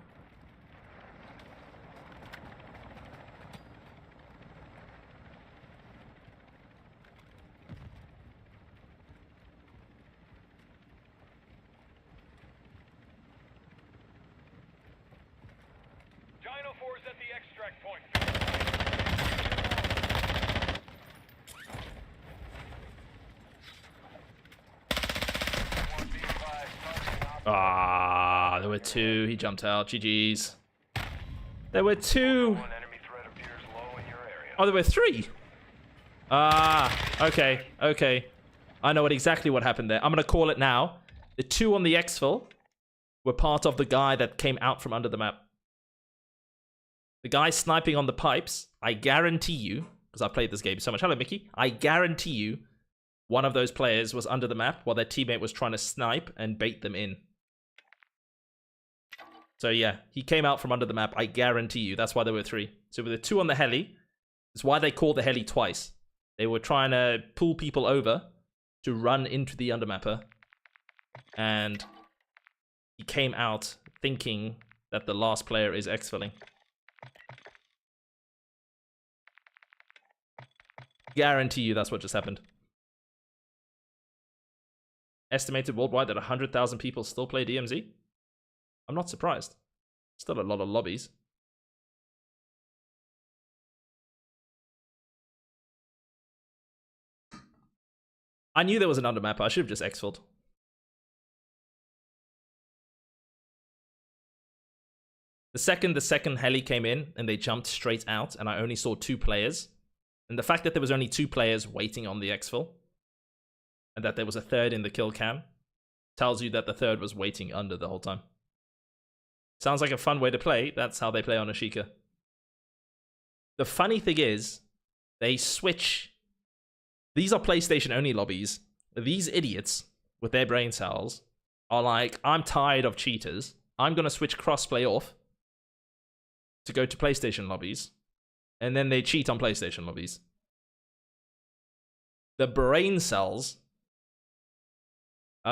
Dino 4's at the extract point. One, be advised, targeting op- Ah, there were two. He jumped out. GG's. There were two. One enemy threat appears low in your area. Oh, there were three. Ah, okay, okay. I know exactly what happened there. I'm gonna call it now. The two on the exfil were part of the guy that came out from under the map. The guy sniping on the pipes, I guarantee you, because I've played this game so much. Hello, Mickey. I guarantee you one of those players was under the map while their teammate was trying to snipe and bait them in. So yeah, he came out from under the map. I guarantee you. That's why there were three. So with the two on the heli, it's why they called the heli twice. They were trying to pull people over to run into the undermapper. And he came out thinking that the last player is exfilling. Guarantee you that's what just happened. Estimated worldwide that 100,000 people still play DMZ? I'm not surprised. Still a lot of lobbies. I knew there was an undermapper. I should have just exfilled. The second heli came in and they jumped straight out and I only saw two players. And the fact that there was only two players waiting on the exfil and that there was a third in the kill cam tells you that the third was waiting under the whole time. Sounds like a fun way to play. That's how they play on Ashika. The funny thing is, they switch. These are PlayStation only lobbies. These idiots with their brain cells are like, I'm tired of cheaters. I'm going to switch crossplay off to go to PlayStation lobbies. And then they cheat on PlayStation lobbies. The brain cells.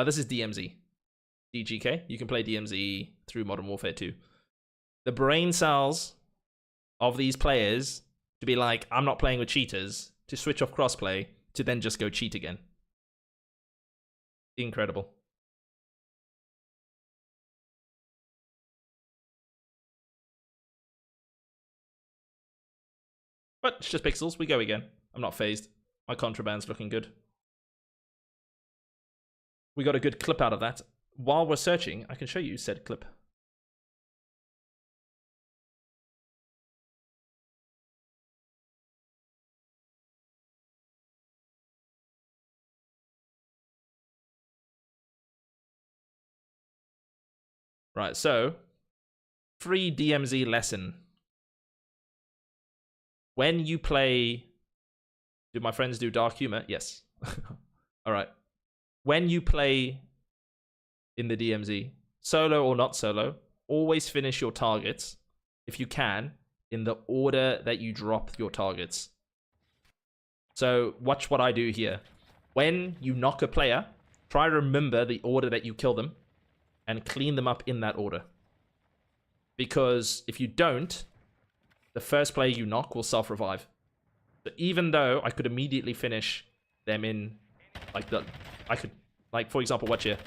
This is DMZ. DGK. You can play DMZ through Modern Warfare 2. The brain cells of these players to be like, I'm not playing with cheaters, to switch off crossplay, to then just go cheat again. Incredible. But it's just pixels. We go again. I'm not phased. My contraband's looking good. We got a good clip out of that. While we're searching, I can show you said clip. Right, so free DMZ lesson. When you play... Do my friends do dark humor? Yes. Alright. When you play in the DMZ, solo or not solo, always finish your targets, if you can, in the order that you drop your targets. So watch what I do here. When you knock a player, try to remember the order that you kill them and clean them up in that order. Because if you don't, the first player you knock will self-revive. So even though I could immediately finish them in, like, for example, watch here.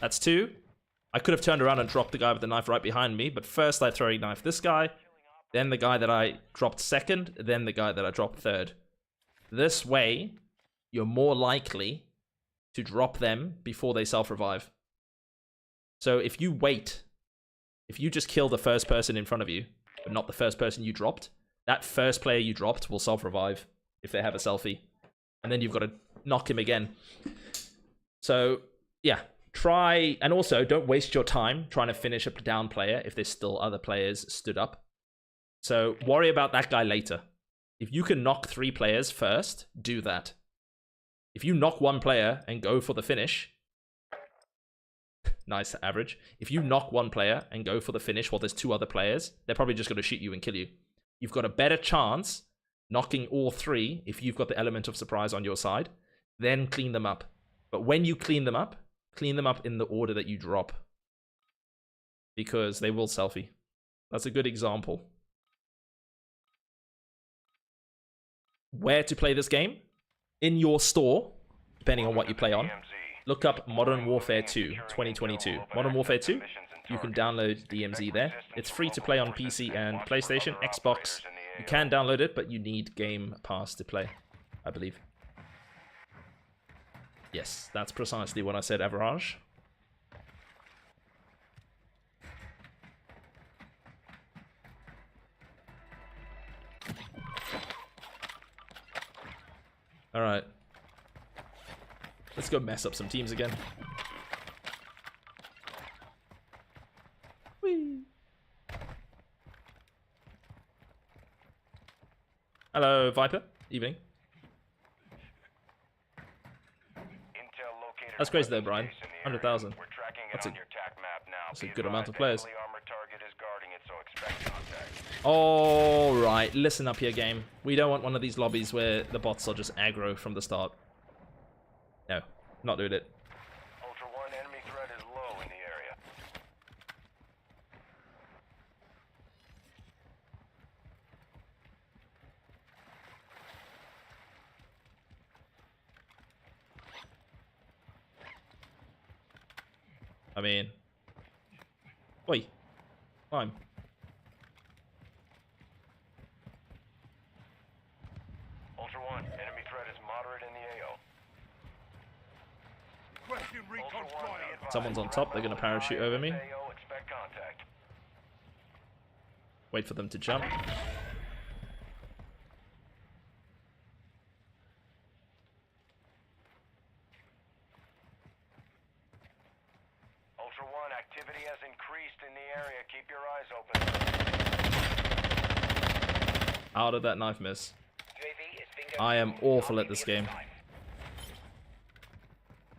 That's 2. I could have turned around and dropped the guy with the knife right behind me, but first I throw a knife this guy, then the guy that I dropped second, then the guy that I dropped third. This way, you're more likely to drop them before they self-revive. So if you wait, if you just kill the first person in front of you, but not the first person you dropped, that first player you dropped will self-revive if they have a selfie. And then you've got to knock him again. So, yeah. Try, and also don't waste your time trying to finish a down player if there's still other players stood up. So worry about that guy later. If you can knock 3 players first, do that. If you knock 1 player and go for the finish, nice average. If you knock 1 player and go for the finish while there's 2 other players, they're probably just going to shoot you and kill you. You've got a better chance knocking all 3 if you've got the element of surprise on your side. Then clean them up. But when you clean them up in the order that you drop. Because they will selfie. That's a good example. Where to play this game? In your store, depending on what you play on. Look up Modern Warfare 2 2022. Modern Warfare 2, you can download DMZ there. It's free to play on PC and PlayStation, Xbox. You can download it, but you need Game Pass to play, I believe. Yes, that's precisely what I said, Average. Alright. Let's go mess up some teams again. Whee! Hello, Viper. Evening. That's crazy though, Brian. 100,000. That's a good amount of players. Alright, listen up here, game. We don't want one of these lobbies where the bots are just aggro from the start. No, not doing it. Ultra One, enemy threat is low in the area. I mean... Oi. Climb. Ultra One, enemy threat is moderate in the AO. Someone's on top, they're going to parachute over me. Wait for them to jump. Ultra One, activity has increased in the area. Keep your eyes open. How did that knife miss? I am awful at this game.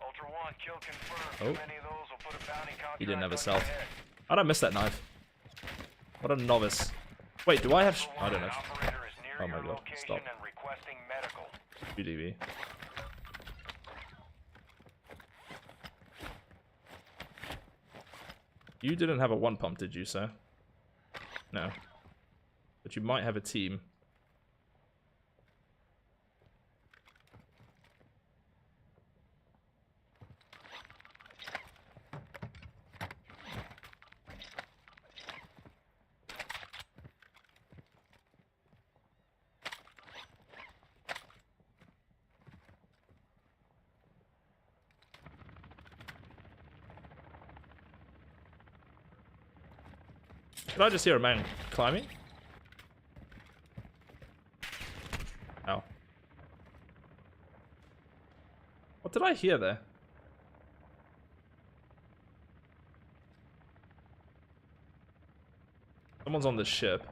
Ultra One, kill confirmed. Oh. Too many of those will put a bounty He didn't have a contract on self. your head. How'd I miss that knife? What a novice. Wait, do I have... I don't know. Operator is near Oh my your god, location stop. and requesting medical. UDV. You didn't have a 1 pump, did you, sir? No. But you might have a team. Did I just hear a man climbing? Ow. What did I hear there? Someone's on the ship.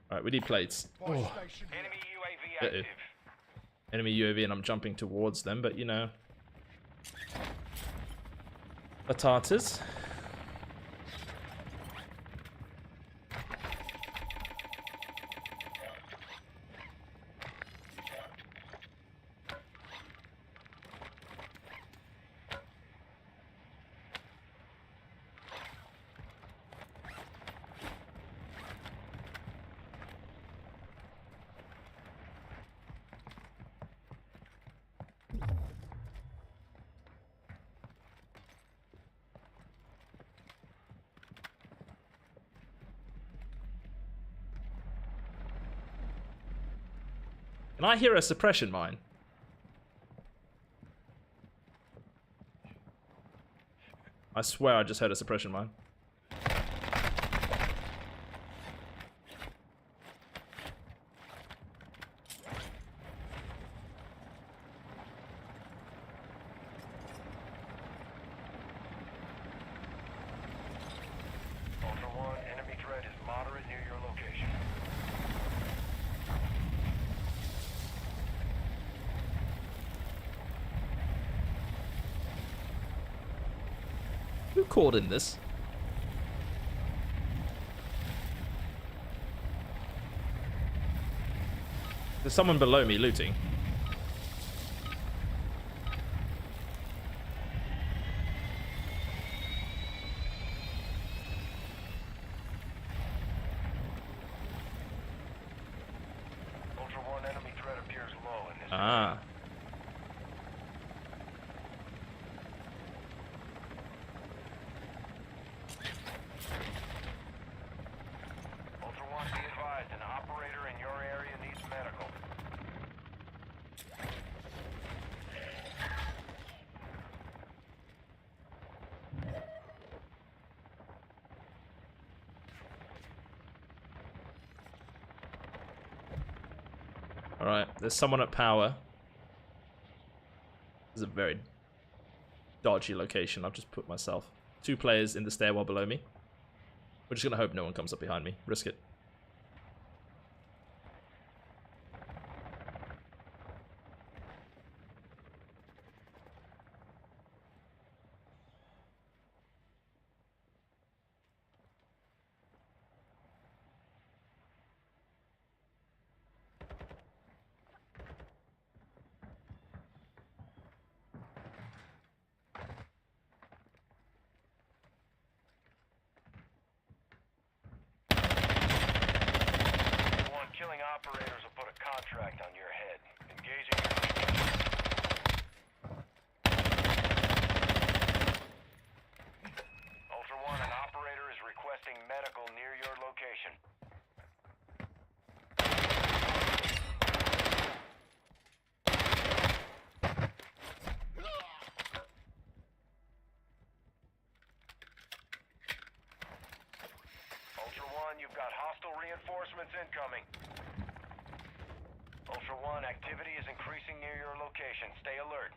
Alright, we need plates. Oh. Enemy UAV active. Enemy UAV and I'm jumping towards them, but you know. Potatoes. And I hear a suppression mine. I swear I just heard a suppression mine. Ultra One, enemy threat is moderate near your location. Who called in this? There's someone below me looting. Ultra One, enemy threat appears low in this. Ah. Ultra One, be advised, an operator in your area needs medical. Alright, there's someone at power. This is a very dodgy location. I've just put myself. 2 players in the stairwell below me. We're just gonna hope no one comes up behind me. Risk it. Ultra One, killing operators will put a contract on your head. Engaging your Ultra One, an operator is requesting medical near your location. Ultra One, you've got hostile reinforcements incoming. Ultra One, activity is increasing near your location. Stay alert.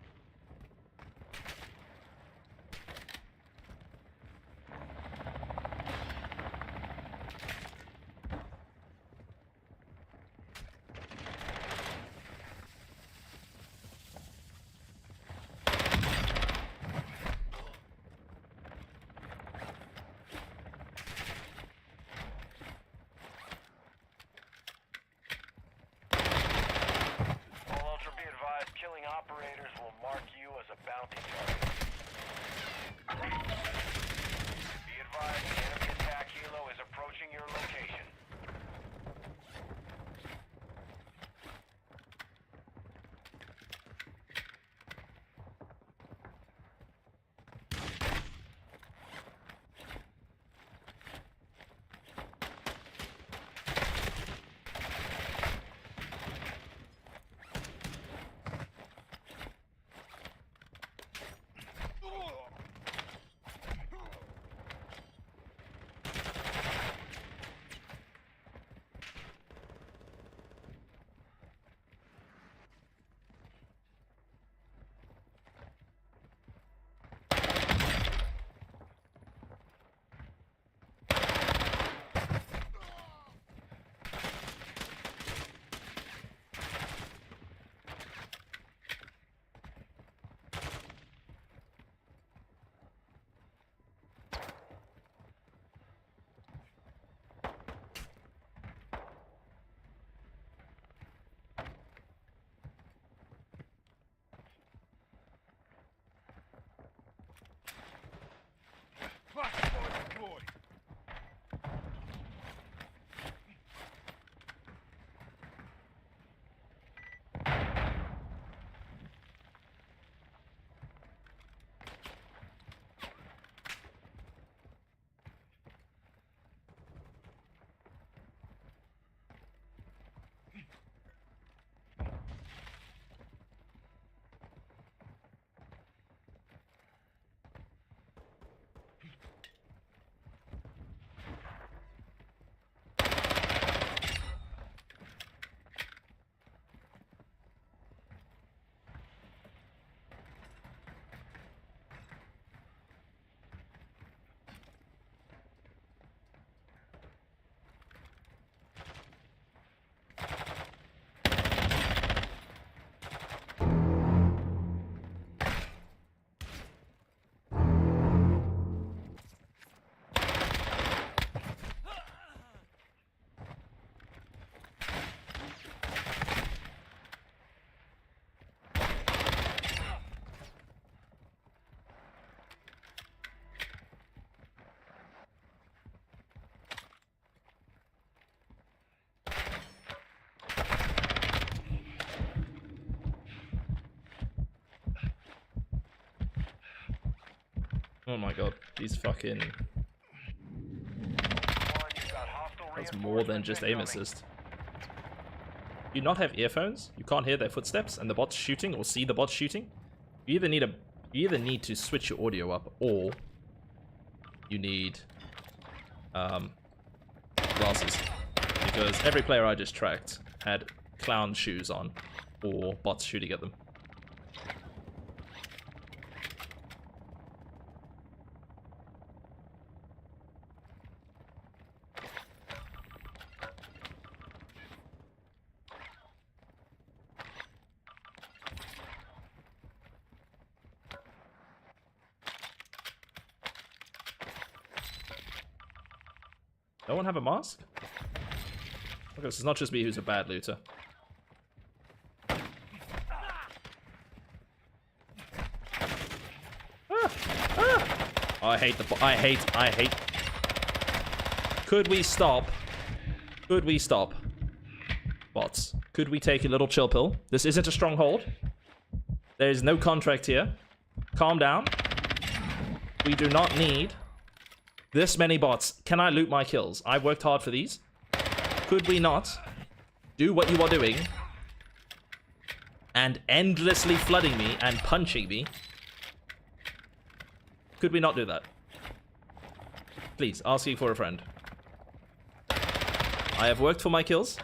All Ultra, be advised, killing operators will mark Oh my god, these fucking... That's more than just aim assist. Do you not have earphones? You can't hear their footsteps and the bots shooting or see the bots shooting? You either need to switch your audio up, or you need glasses. Because every player I just tracked had clown shoes on, or bots shooting at them. No one have a mask? Okay, so it's not just me who's a bad looter. I hate the... I hate... Could we stop? Could we stop? Bots. Could we take a little chill pill? This isn't a stronghold. There is no contract here. Calm down. We do not need this many bots. Can I loot my kills? I worked hard for these. Could we not do what you are doing and endlessly flooding me and punching me? Could we not do that? Please, asking for a friend. I have worked for my kills.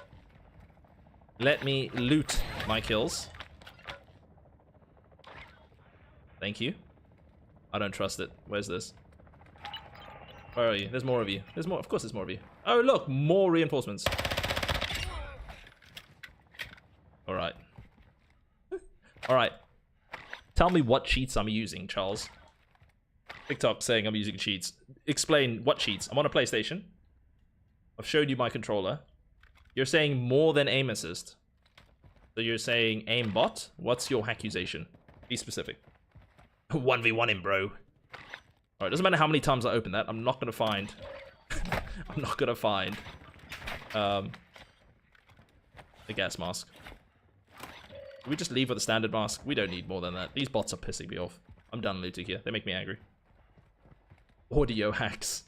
Let me loot my kills. Thank you. I don't trust it. Where's this? Where are you? There's more of you. There's more. Of course there's more of you. Oh, look. More reinforcements. Alright. Alright. Tell me what cheats I'm using, Charles. TikTok saying I'm using cheats. Explain what cheats. I'm on a PlayStation. I've showed you my controller. You're saying more than aim assist. So you're saying aim bot? What's your accusation? Be specific. 1v1 him, bro. Alright, doesn't matter how many times I open that. I'm not gonna find... I'm not gonna find... the gas mask. Can we just leave with a standard mask? We don't need more than that. These bots are pissing me off. I'm done looting here. They make me angry. Audio hacks.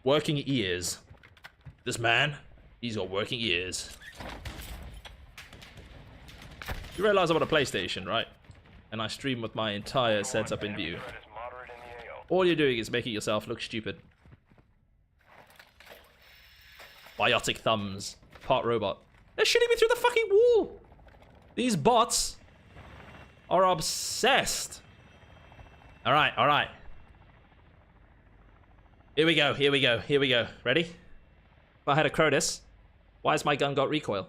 Working ears. This man, he's got working ears. You realize I'm on a PlayStation, right? And I stream with my entire setup in view. All you're doing is making yourself look stupid. Biotic thumbs. Part robot. They're shooting me through the fucking wall! These bots are obsessed. Alright, alright. Here we go, here we go, here we go. Ready? If I had a Crotus, why has my gun got recoil?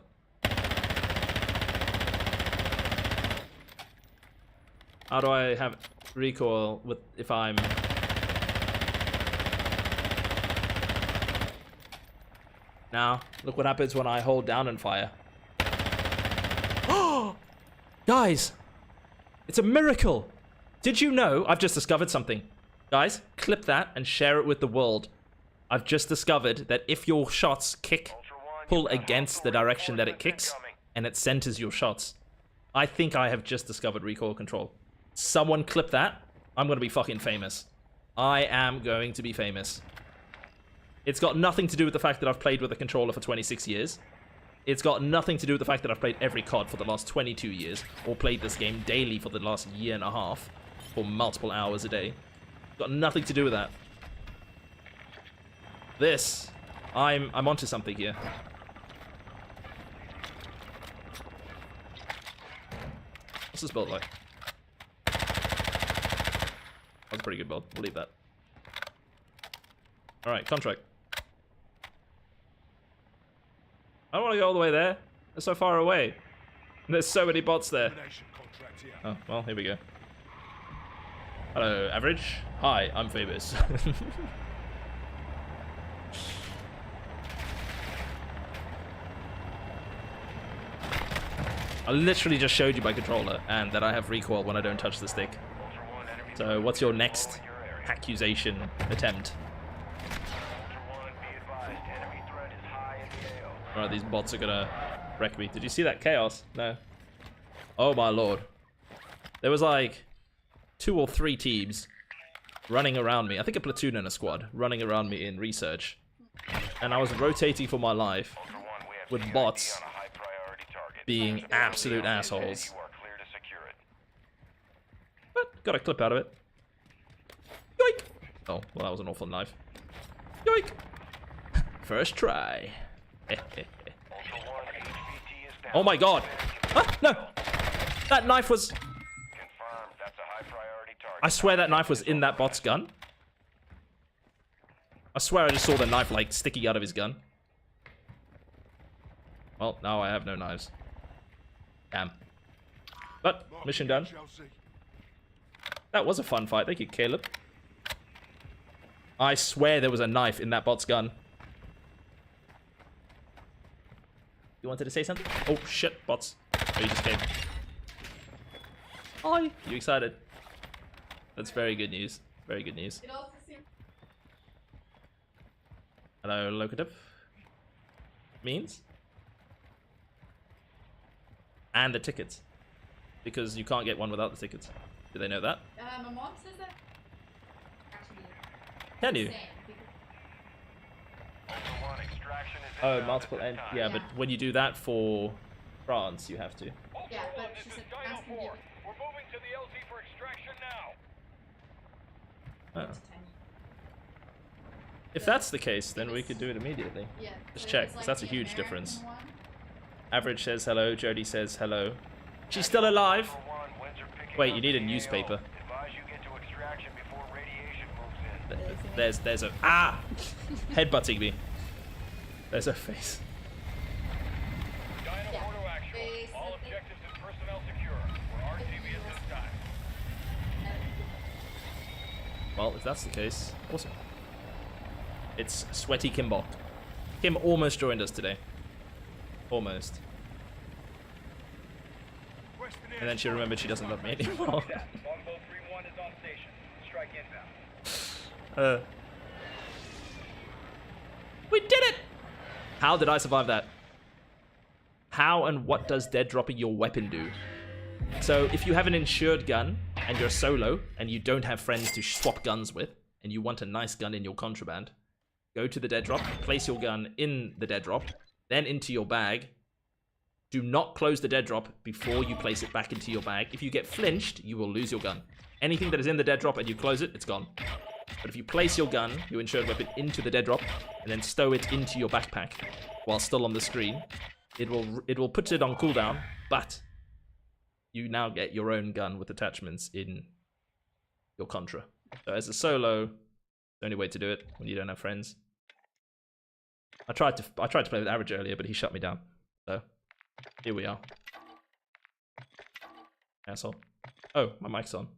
How do I have recoil with if I'm... Now, look what happens when I hold down and fire. Oh! Guys! It's a miracle! Did you know I've just discovered something? Guys, clip that and share it with the world. I've just discovered that if your shots pull against the direction that it kicks, and it centers your shots. I think I have just discovered recoil control. Someone clip that. I'm gonna be fucking famous. I am going to be famous. It's got nothing to do with the fact that I've played with a controller for 26 years. It's got nothing to do with the fact that I've played every COD for the last 22 years, or played this game daily for the last year and a half, for multiple hours a day. It's got nothing to do with that. This, I'm onto something here. What's this build like? That's a pretty good build. We'll leave that. Alright, contract. I don't want to go all the way there. They're so far away. And there's so many bots there. Oh, well, here we go. Hello, average. Hi, I'm famous. I literally just showed you my controller and that I have recoil when I don't touch the stick. So what's your next accusation attempt? Alright, these bots are gonna wreck me. Did you see that chaos? No. Oh my lord. There was like 2 or 3 teams running around me. I think a platoon and a squad running around me in research. And I was rotating for my life Ultra One, we have with CID bots on a high priority target. being absolute assholes. You are clear to secure it. But got a clip out of it. Yoink! Oh, well, that was an awful knife. Yoink! First try. Ultra One, HVT is down. Oh my god! Ah, no! That knife was... Confirmed. That's a high priority target. I swear that knife was in that bot's gun. I swear I just saw the knife, like, sticking out of his gun. Well, now I have no knives. Damn. But, mission done. That was a fun fight. Thank you, Caleb. I swear there was a knife in that bot's gun. You wanted to say something? Oh, shit, bots. Oh, you just came. Hi. You excited? That's very good news. Very good news. It also seems Hello, locative. Means? And the tickets. Because you can't get one without the tickets. Do they know that? my mom says that actually Can you? insane because Ultra One, extraction is Oh, inbound multiple at end. this time. Yeah, but when you do that for France, you have to. yeah, but she said Dino asking 4. you We're moving to the LZ for extraction now. Oh. to 10. If that's the case, then we could do it immediately. Yeah. Just but check, it's 'cause like that's a the huge American difference. one. Average says hello. Jody says hello. She's still alive. Ultra One, winds are picking Wait, up you need a in the newspaper. AO. Advise you get to extraction before radiation moves in. There's a headbutting me. There's her face. Dino Yeah. 4 to actual. Face, All I think. objectives and personnel secure. We're RTV at this time. Well, if that's the case, awesome. It's Sweaty Kimbok. Kim almost joined us today. Almost. And then she remembered she doesn't love me anymore. Longbow 3-1 is on station. Strike inbound. We did it! How did I survive that? How and what does dead dropping your weapon do? So if you have an insured gun and you're solo and you don't have friends to swap guns with and you want a nice gun in your contraband, go to the dead drop, place your gun in the dead drop, then into your bag. Do not close the dead drop before you place it back into your bag. If you get flinched, you will lose your gun. Anything that is in the dead drop and you close it, it's gone. But if you place your gun, your insured weapon, into the dead drop and then stow it into your backpack while still on the screen, it will put it on cooldown, but you now get your own gun with attachments in your Contra. So as a solo, the only way to do it when you don't have friends. I tried to play with Average earlier, but he shut me down. So here we are. Asshole. Oh, my mic's on.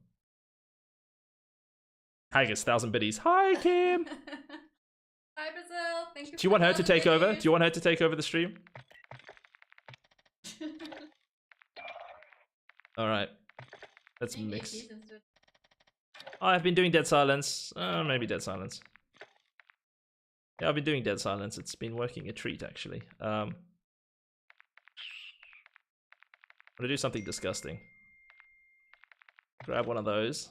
Haggis, 1,000 biddies. Hi, Kim. Hi, Brazil. Thank you. Do you want her to take over? Do you want her to take over the stream? All right. Let's mix. I've been doing Dead Silence. Maybe Dead Silence. Yeah, I've been doing Dead Silence. It's been working a treat, actually. I'm gonna do something disgusting. Grab one of those.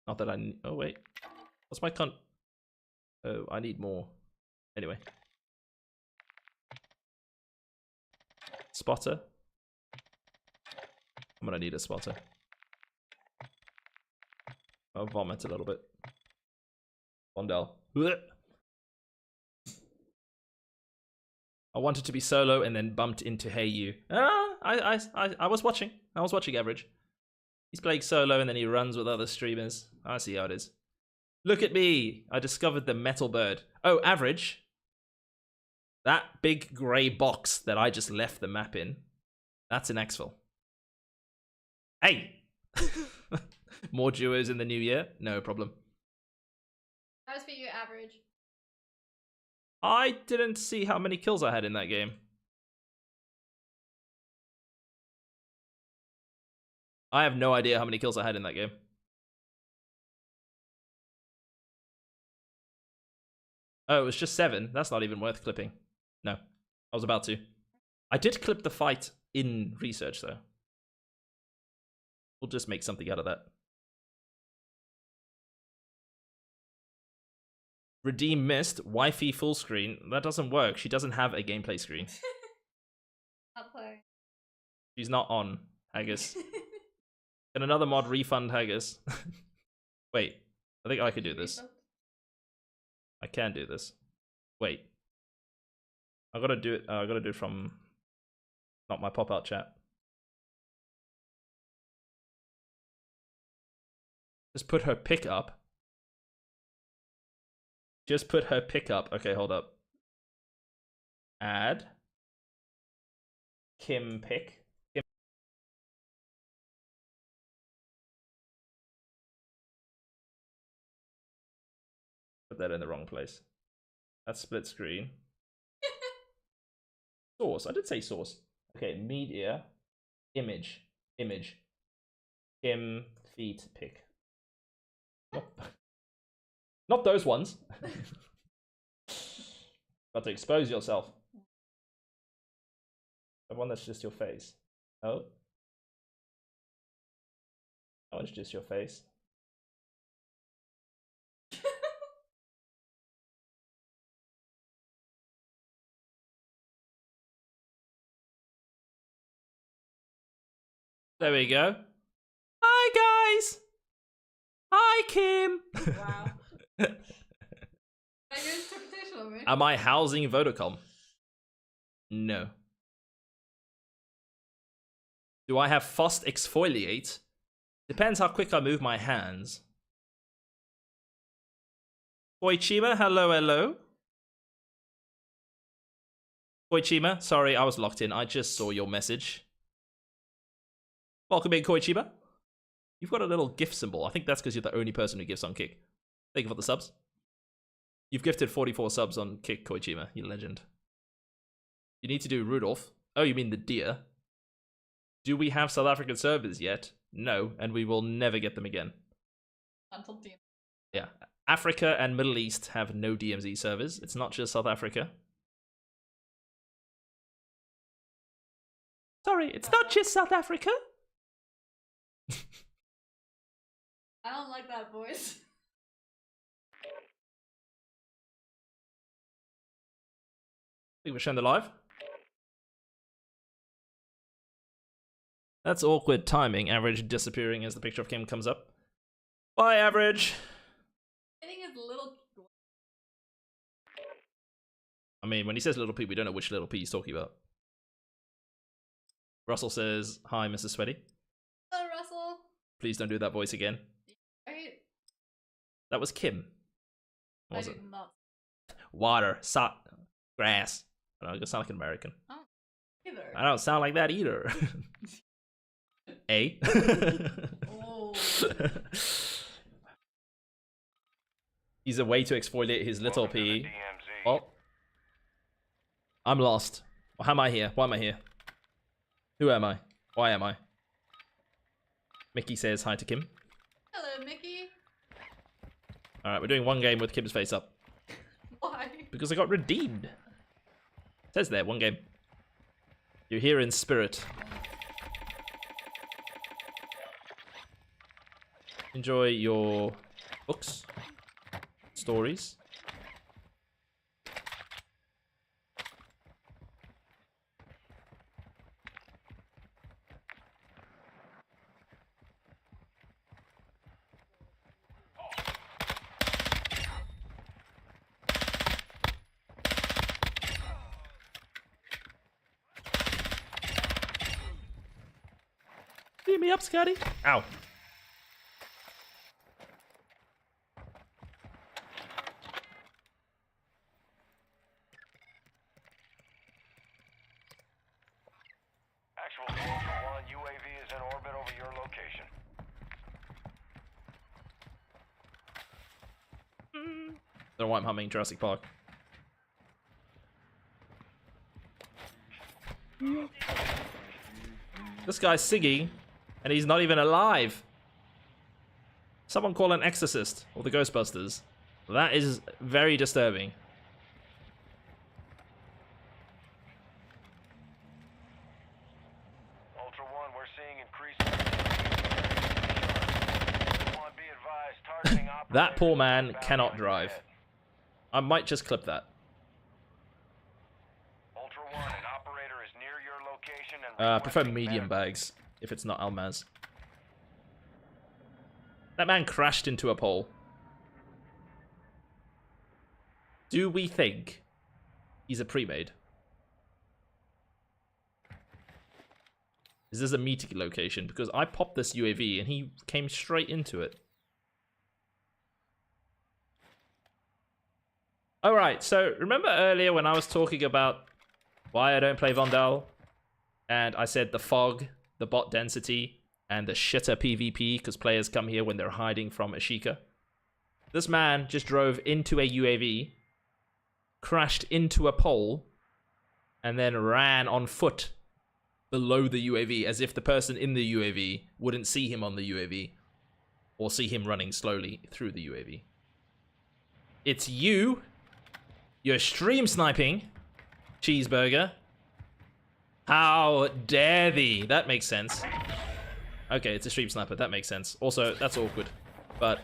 Not that I... Oh, wait. What's my Oh, I need more. Anyway. Spotter. I'm gonna need a spotter. I'll vomit a little bit. Bondell. Blech. I wanted to be solo and then bumped into Hey You. I was watching. I was watching Average. He's playing solo and then he runs with other streamers. I see how it is. Look at me. I discovered the metal bird. Oh, Average. That big grey box that I just left the map in. That's an exfil. Hey! More duos in the new year? No problem. How's for you, Average? I didn't see how many kills I had in that game. I have no idea how many kills I had in that game. Oh, it was just 7. That's not even worth clipping. No, I was about to. I did clip the fight in research, though. We'll just make something out of that. Redeem missed. Wi-Fi full screen. That doesn't work. She doesn't have a gameplay screen. Not playing. She's not on, Haggis. Can another mod refund Haggis? Wait, I think I could do this. I can do this. Wait. I gotta do it. I gotta do it from not my pop-out chat. Just put her pick up. Just put her pick up. Okay, hold up. Add. Kim pick. Kim. Put that in the wrong place. That's split screen. Source. I did say source. Okay, media. Image. Image. Kim feet pick. Not those ones. Got to expose yourself. The one that's just your face. Oh. That one's just your face. There we go. Hi guys. Hi Kim. Wow. That your interpretation of me. Am I housing Vodacom? No. Do I have fast exfoliate? Depends how quick I move my hands. Koichima, hello, hello. Koichima, sorry, I was locked in. I just saw your message. Welcome in, Koichima. You've got a little gift symbol. I think that's because you're the only person who gifts on Kick. Thank you for the subs. You've gifted 44 subs on Kick, Koichima. You legend. You need to do Rudolph. Oh, you mean the deer? Do we have South African servers yet? No, and we will never get them again. Until DMZ. Yeah. Africa and Middle East have no DMZ servers. It's not just South Africa. Sorry, it's not just South Africa. I don't like that voice. I think we're showing the live. That's awkward timing. Average disappearing as the picture of Kim comes up. Bye, Average. I think it's little. I mean, when he says little P, we don't know which little P he's talking about. Russell says, hi, Mrs. Sweaty. Hello, Russell. Please don't do that voice again. Right? That was Kim. What was I it? did not. Water, grass. I don't know, I sound like an American. I don't either. I don't sound like that either. A. Oh. He's a way to exfoliate his little Welcome to the P. DMZ. Well, I'm lost. How am I here? Why am I here? Who am I? Why am I? Mickey says hi to Kim. Hello, Mickey. Alright, we're doing one game with Kim's face up. Why? Because I got redeemed. It says there, one game. You're here in spirit. Enjoy your books, stories. Beat me up, Scotty. Ow. Actual to Ultra One, UAV is in orbit over your location. Don't know why I'm humming Jurassic Park. This guy's singing, and he's not even alive. Someone call an exorcist or the Ghostbusters. That is very disturbing. Ultra One, we're seeing increased. One, be advised, targeting That poor man bounty cannot on drive. your head. I might just clip that. Ultra One, an operator is near your location and I prefer requesting medium medical. bags if it's not Almaz. That man crashed into a pole. Do we think he's a pre-made? Is this a meeting location? Because I popped this UAV and he came straight into it. Alright, so remember earlier when I was talking about why I don't play Vondel? And I said the fog, the bot density, and the shitter PvP because players come here when they're hiding from Ashika. This man just drove into a UAV, crashed into a pole, and then ran on foot below the UAV as if the person in the UAV wouldn't see him on the UAV or see him running slowly through the UAV. It's you. You're stream sniping, cheeseburger. How dare thee? That makes sense. Okay, it's a stream sniper. That makes sense. Also, that's awkward. But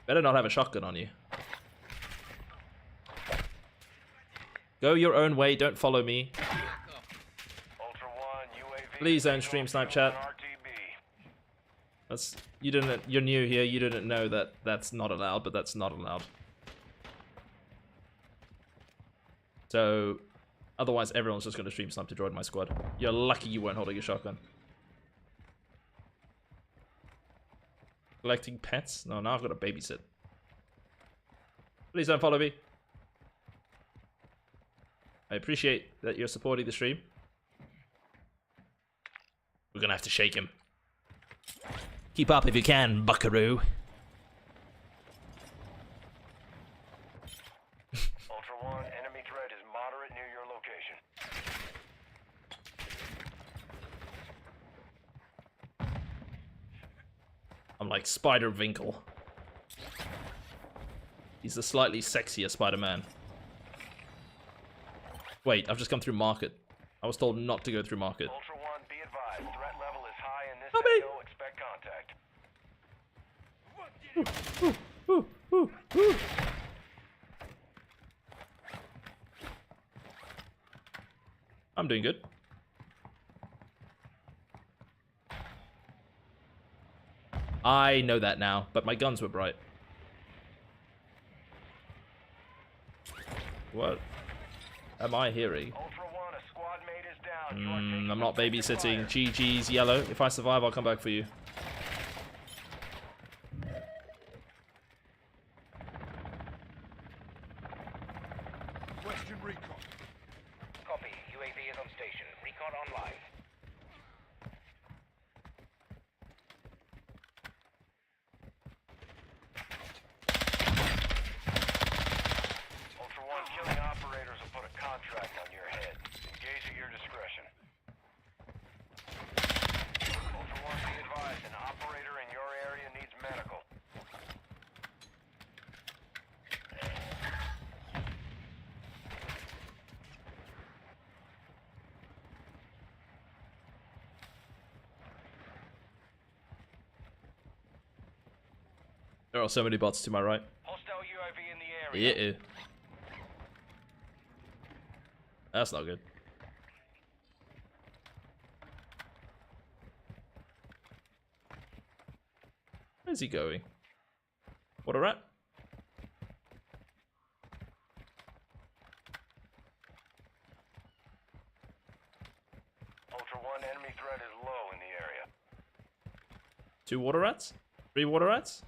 better not have a shotgun on you. Go your own way. Don't follow me. Ultra One, UAV Please don't stream snipe chat. RTB. That's you didn't. You're new here. You didn't know that that's not allowed. But that's not allowed. So, otherwise everyone's just going to stream snipe to join my squad. You're lucky you weren't holding a shotgun. Collecting pets? No, now I've got to babysit. Please don't follow me. I appreciate that you're supporting the stream. We're going to have to shake him. Keep up if you can, buckaroo. Ultra One, enemy threat is moderate near your location. I'm like Spider-Winkle. He's the slightly sexier Spider-Man. Wait, I've just come through market. I was told not to go through market. Ultra One, be advised. Threat level is high in this Help me. AO. Expect contact. I'm doing good. I know that now, but my guns were bright. What am I hearing? Ultra One, a squad mate is down. You are taking I'm not effective babysitting. fire. GG's yellow. If I survive, I'll come back for you. Question recon. Copy. UAV is on station. Recon online. Ultra One, killing operators will put a contract on your head. Engage at your discretion. Ultra One, be advised. An operator in your area needs medical. There are so many bots to my right. Hostile UAV in the area. Yeah. That's not good. Where's he going? What a rat. Ultra One, enemy threat is low in the area. 2 water rats? 3 water rats?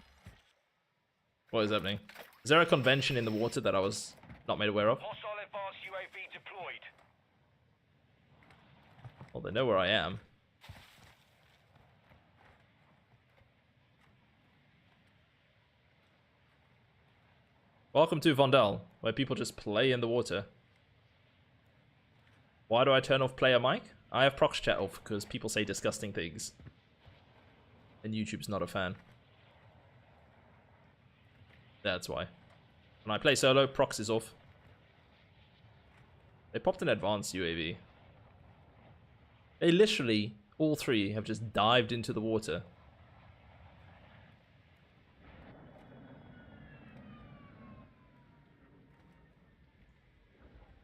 What is happening? Is there a convention in the water that I was not made aware of? Hostile advanced UAV deployed. Well, they know where I am. Welcome to Vondel, where people just play in the water. Why do I turn off player mic? I have prox chat off because people say disgusting things. And YouTube's not a fan. That's why. When I play solo, prox is off. They popped an advanced UAV. They literally, all 3, have just dived into the water.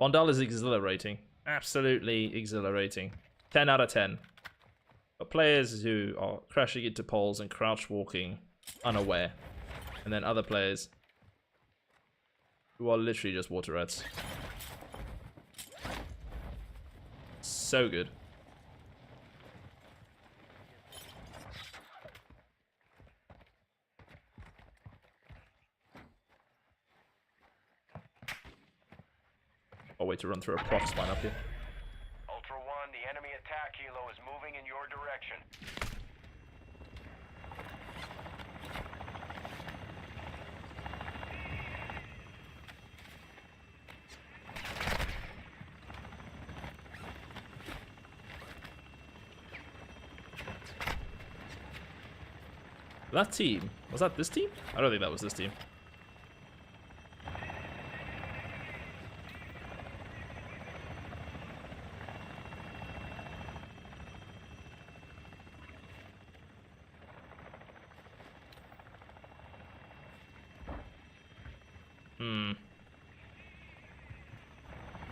Bondal is exhilarating. Absolutely exhilarating. 10 out of 10. But players who are crashing into poles and crouch walking unaware. And then other players who are literally just water rats. So good. I'll wait to run through a proc spine up here. Ultra One, the enemy attack helo is moving in your direction. That team, was that this team? I don't think that was this team.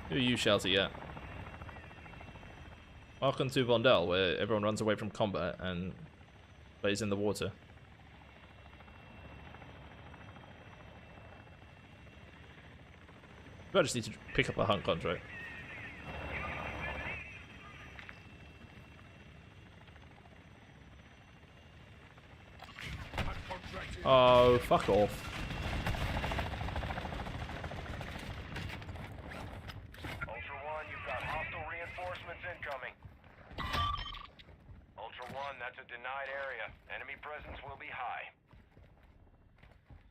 Who are you, Shelty, at? Welcome to Vondel, where everyone runs away from combat and plays in the water. I just need to pick up a hunt contract. Oh, fuck off. Ultra One, you've got hostile reinforcements incoming. Ultra One, that's a denied area. Enemy presence will be high.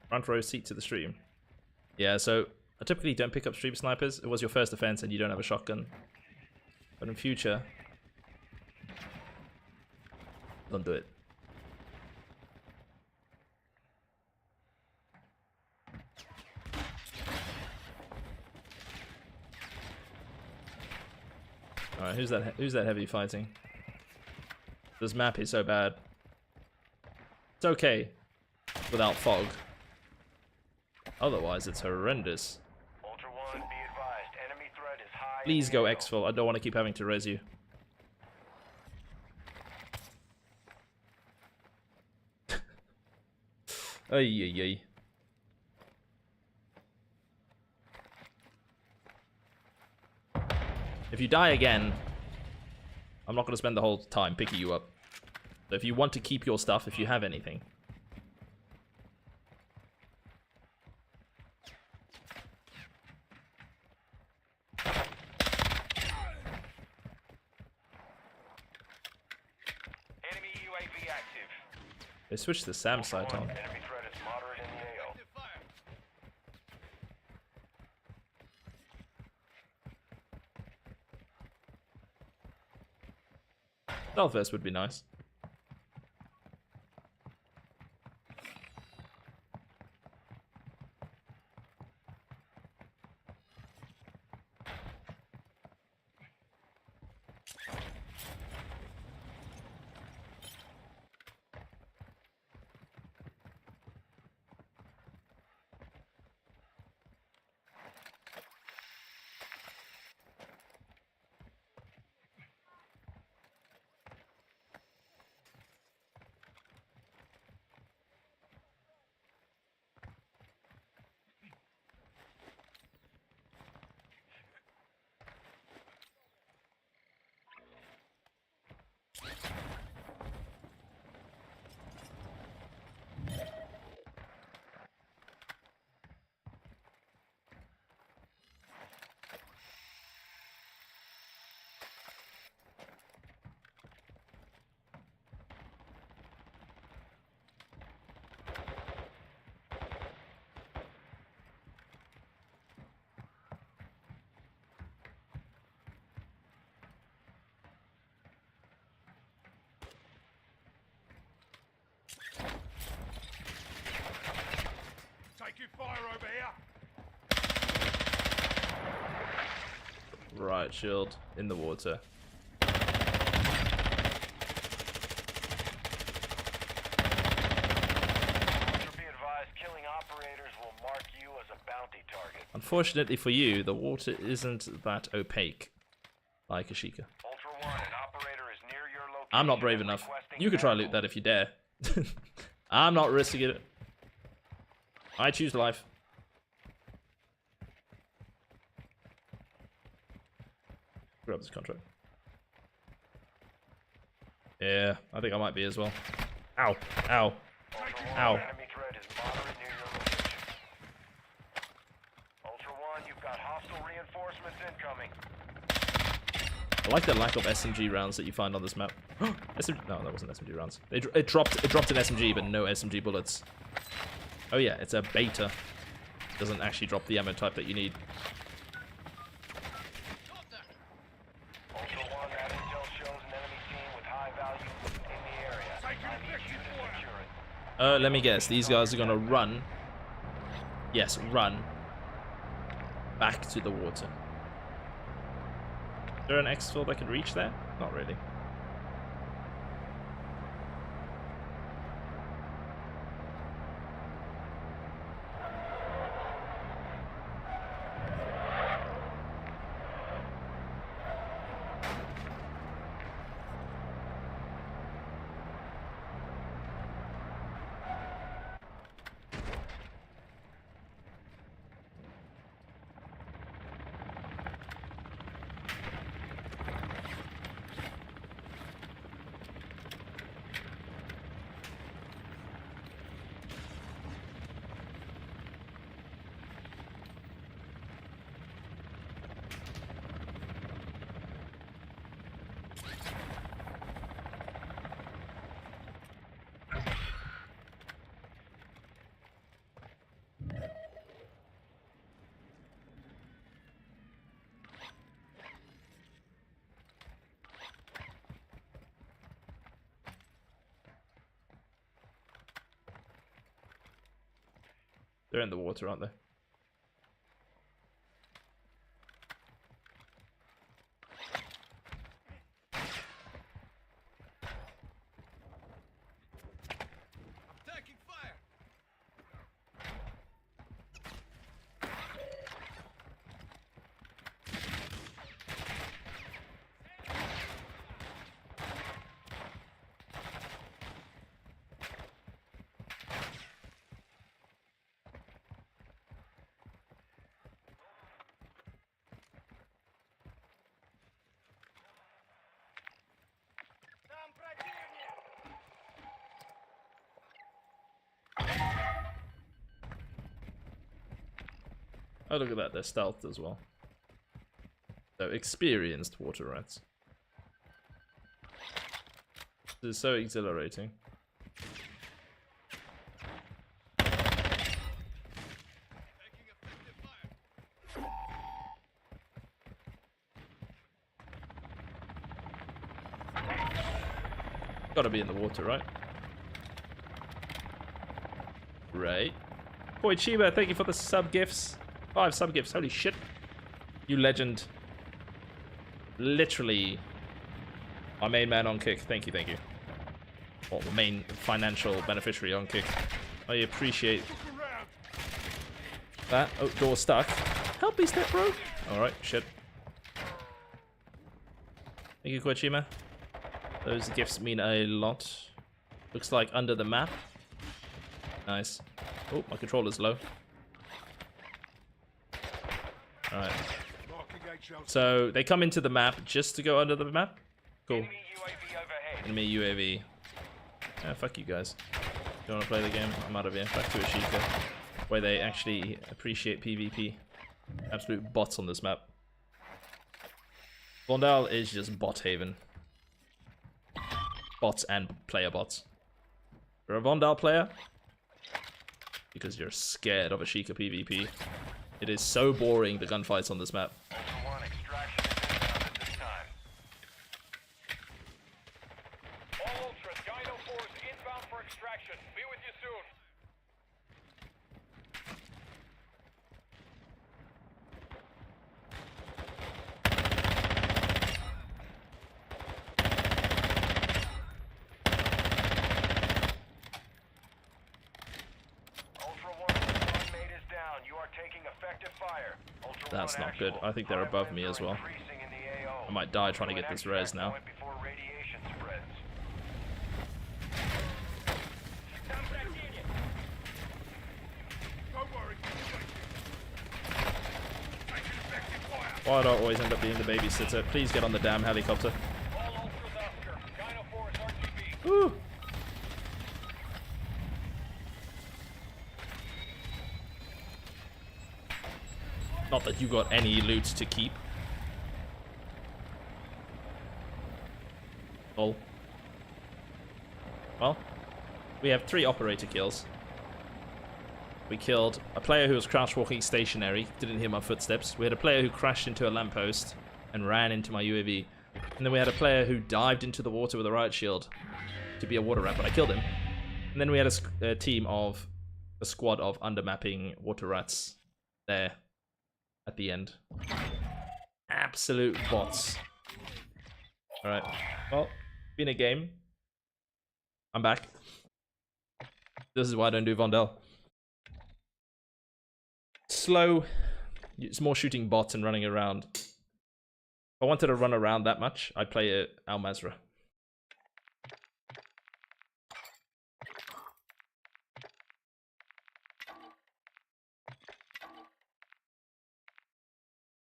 Front row seat to the stream. Yeah, so I typically don't pick up stream snipers. It was your first offense and you don't have a shotgun. But in future, don't do it. Alright, who's that heavy fighting? This map is so bad. It's okay without fog. Otherwise, it's horrendous. Ultra One, be advised, enemy threat is high. Please go exfil. I don't want to keep having to res you. Ay, ay, ay. If you die again, I'm not going to spend the whole time picking you up. So if you want to keep your stuff, if you have anything. Enemy UAV active. They switched the SAM site on. Enemy threat is moderate in the AO. Stealth vest would be nice. Taking fire over here. Right, shield in the water. Be advised, killing operators will mark you as a bounty target. Unfortunately for you, the water isn't that opaque like a Sheikah. Ultra One, an operator is near your location. I'm not brave enough. You could try and loot that if you dare. I'm not risking it. I choose life. Grab this contract. Yeah, I think I might be as well. Ow. Ow. Ow. Enemy threat is moderate near your location. Ultra One, you've got hostile reinforcements incoming. I like the lack of SMG rounds that you find on this map. SMG, no, that wasn't SMG rounds. It dropped an SMG, but no SMG bullets. Oh yeah, it's a beta. Doesn't actually drop the ammo type that you need. Ultra One, that intel shows an enemy team with high value in the area. I need you to secure it. Let me guess. These guys are gonna run. Yes, run back to the water. Is there an exfil that can reach there? Not really. They're in the water, aren't they? Taking fire. Там противник. Oh, look at that. They're stealthed as well. So, experienced water rats. This is so exhilarating. Taking effective fire. Gotta be in the water, right? Right. Boy, Chiba, thank you for the sub gifts. 5 sub gifts. Holy shit. You legend. Literally my main man on Kick. Thank you, thank you. Well, the main financial beneficiary on Kick. I appreciate that. Oh, door stuck. Help me, step bro. Alright, shit. Thank you, Koichima. Those gifts mean a lot. Looks like under the map. Nice. Oh, my controller's low. Alright. So, they come into the map just to go under the map? Cool. Enemy UAV overhead. Enemy UAV. Yeah, fuck you guys. You wanna play the game? I'm out of here. Back to Ashika. Where they actually appreciate PvP. Absolute bots on this map. Vondal is just bot haven. Bots and player bots. You're a Vondal player? Because you're scared of Ashika PvP. It is so boring, the gunfights on this map. Ultra One, extraction is inbound at this time. All Ultras, Gyno 4 is inbound for extraction. Be with you soon. Ultra One, the squad mate is down. You are taking effective fire. That's not good. I think they're above me as well. I might die trying to get this res now. Why do I always end up being the babysitter? Please get on the damn helicopter. Woo! Not that you got any loot to keep. Oh. Well, we have 3 operator kills. We killed a player who was crouch walking stationary, didn't hear my footsteps. We had a player who crashed into a lamppost and ran into my UAV. And then we had a player who dived into the water with a riot shield to be a water rat, but I killed him. And then we had a team of a squad of undermapping water rats there at the end. Absolute bots. Alright, well, been a game. I'm back. This is why I don't do Vondel. Slow. It's more shooting bots and running around. If I wanted to run around that much, I'd play Al Mazrah.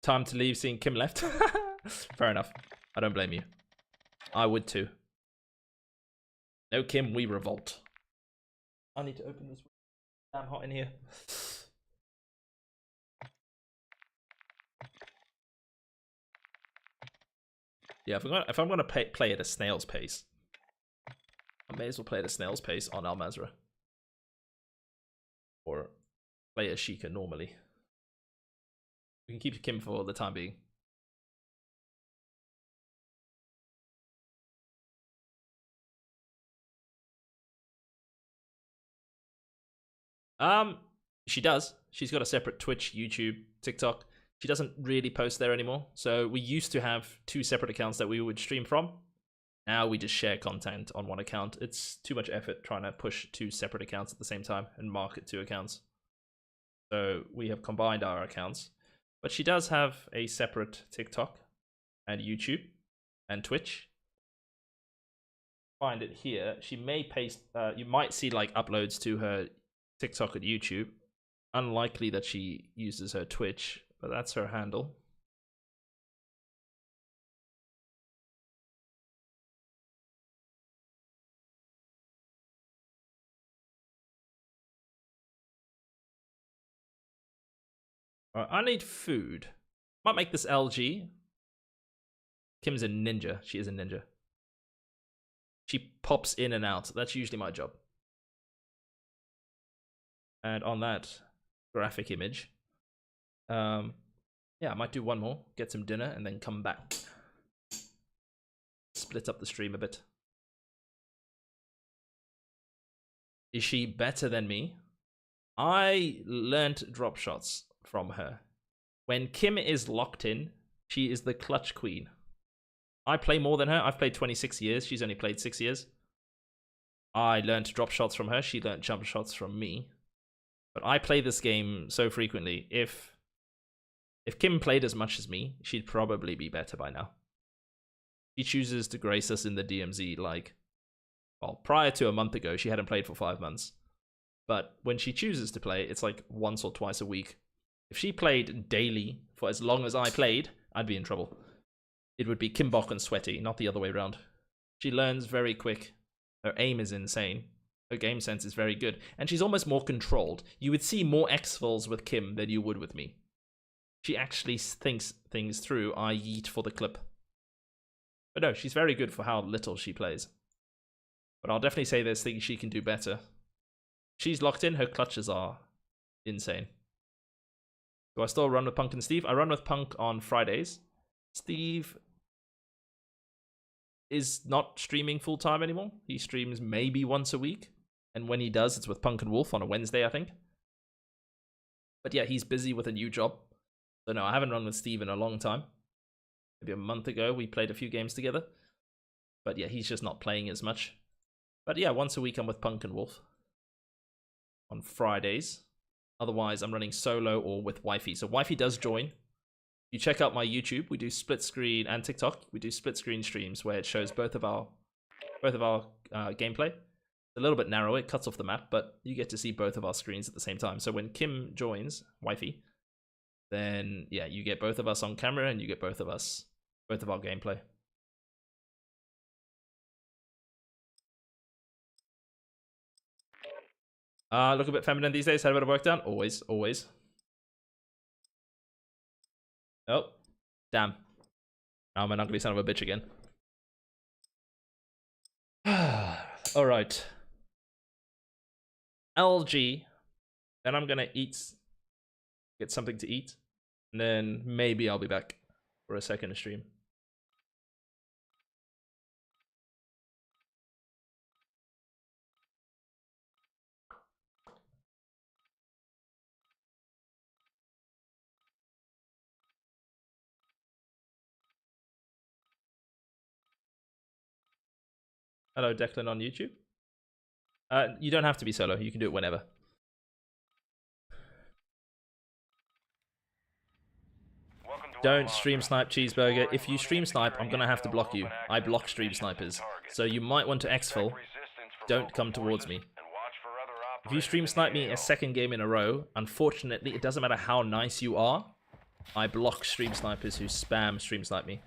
Time to leave, seeing Kim left. Fair enough. I don't blame you. I would too. No Kim, we revolt. I need to open this. Damn hot in here. Yeah, if I'm gonna play at a snail's pace, I may as well play at a snail's pace on Al Mazrah. Or play as Sheikah normally. We can keep Kim for the time being. She does. She's got a separate Twitch, YouTube, TikTok. She doesn't really post there anymore. So we used to have 2 separate accounts that we would stream from. Now we just share content on one account. It's too much effort trying to push 2 separate accounts at the same time and market 2 accounts. So we have combined our accounts. But she does have a separate TikTok and YouTube and Twitch. Find it here. She may paste, you might see like uploads to her TikTok and YouTube. Unlikely that she uses her Twitch, but that's her handle. Alright, I need food. Might make this LG. Kim's a ninja. She is a ninja. She pops in and out. That's usually my job. And on that graphic image, yeah, I might do one more, get some dinner, and then come back. Split up the stream a bit. Is she better than me? I learned drop shots from her. When Kim is locked in, she is the clutch queen. I play more than her. I've played 26 years. She's only played 6 years. I learned drop shots from her. She learned jump shots from me. But I play this game so frequently. If Kim played as much as me, she'd probably be better by now. She chooses to grace us in the DMZ like, well, prior to a month ago, she hadn't played for 5 months. But when she chooses to play, it's like once or twice a week. If she played daily for as long as I played, I'd be in trouble. It would be Kimbok and Sweaty, not the other way around. She learns very quick. Her aim is insane. Her game sense is very good. And she's almost more controlled. You would see more exfils with Kim than you would with me. She actually thinks things through. I yeet for the clip. But no, she's very good for how little she plays. But I'll definitely say there's things she can do better. She's locked in. Her clutches are insane. Do I still run with Punk and Steve? I run with Punk on Fridays. Steve is not streaming full-time anymore. He streams maybe once a week. And when he does, it's with Punk and Wolf on a Wednesday, I think. But yeah, he's busy with a new job. So no, I haven't run with Steve in a long time. Maybe a month ago, we played a few games together. But yeah, he's just not playing as much. But yeah, once a week I'm with Punk and Wolf. On Fridays. Otherwise, I'm running solo or with Wifey. So Wifey does join. You check out my YouTube. We do split screen, and TikTok. We do split screen streams where it shows both of our gameplay. It's a little bit narrow. It cuts off the map, but you get to see both of our screens at the same time. So when Kim joins, wifey, then yeah, you get both of us on camera and you get both of our gameplay. Look a bit feminine these days. Had a bit of work done. Always, always. Oh, damn. I'm an ugly son of a bitch again. All right. LG. Then I'm gonna get something to eat, and then maybe I'll be back for a second stream. Hello, Declan on YouTube. You don't have to be solo. You can do it whenever. Don't stream snipe Cheeseburger. If you stream snipe, I'm gonna have to block you. I block stream snipers. So you might want to exfil. Don't come towards me. If you stream snipe me a second game in a row, unfortunately, it doesn't matter how nice you are. I block stream snipers who spam stream snipe me.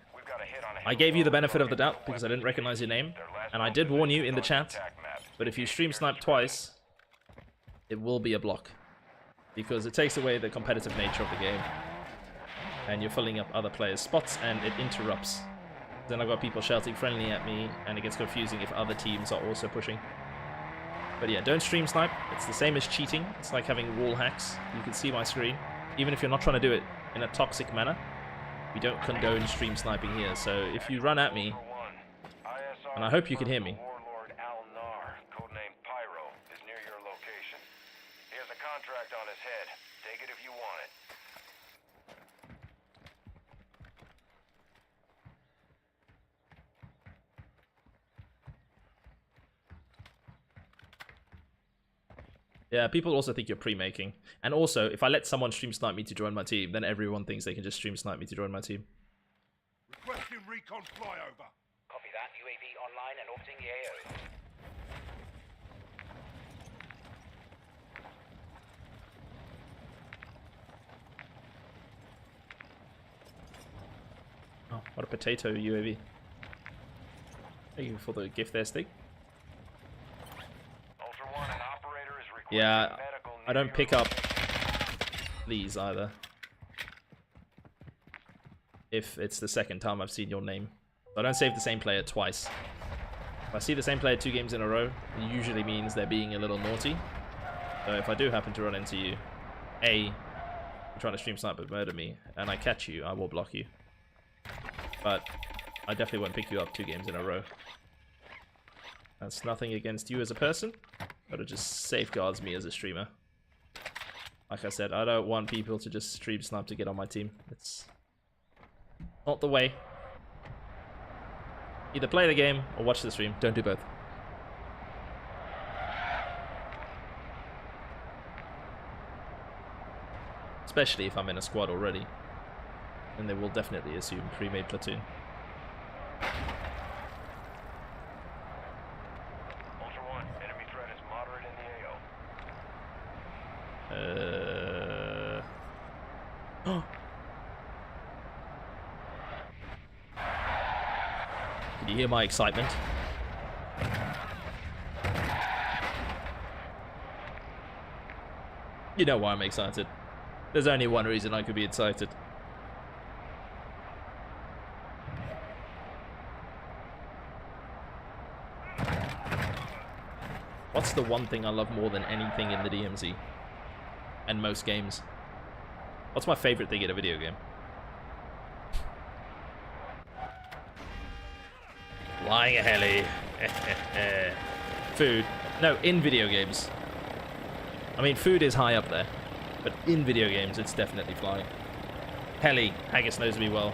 I gave you the benefit of the doubt because I didn't recognize your name, and I did warn you in the chat, but if you stream snipe twice, it will be a block, because it takes away the competitive nature of the game, and you're filling up other players' spots, and it interrupts. Then I've got people shouting friendly at me, and it gets confusing if other teams are also pushing. But yeah, don't stream snipe. It's the same as cheating. It's like having wall hacks. You can see my screen, even if you're not trying to do it in a toxic manner. We don't condone stream sniping here, so if you run at me, and I hope you can hear me. Warlord Al-Nar, codename Pyro, is near your location. He has a contract on his head. Take it if you want it. Yeah, people also think you're pre-making. And also, if I let someone stream snipe me to join my team, then everyone thinks they can just stream snipe me to join my team. Requesting recon flyover. Copy that. UAV online and orbiting the AO. Oh, what a potato UAV. Thank you for the gift there, Stig. Ultra One, an operator is requesting Yeah, medical I don't pick up these either. If it's the second time I've seen your name. I don't save the same player twice. If I see the same player 2 games in a row, it usually means they're being a little naughty. So if I do happen to run into you, you're trying to stream snipe and murder me, and I catch you, I will block you. But I definitely won't pick you up 2 games in a row. That's nothing against you as a person, but it just safeguards me as a streamer. Like I said, I don't want people to just stream snipe to get on my team. It's not the way. Either play the game or watch the stream. Don't do both. Especially if I'm in a squad already. Then they will definitely assume pre-made platoon. Ultra One, enemy threat is moderate in the AO. Can you hear my excitement? You know why I'm excited. There's only one reason I could be excited. What's the one thing I love more than anything in the DMZ? And most games? What's my favorite thing in a video game? Flying a heli. Food. No, in video games. I mean, food is high up there. But in video games, it's definitely flying. Heli. Haggis knows me well.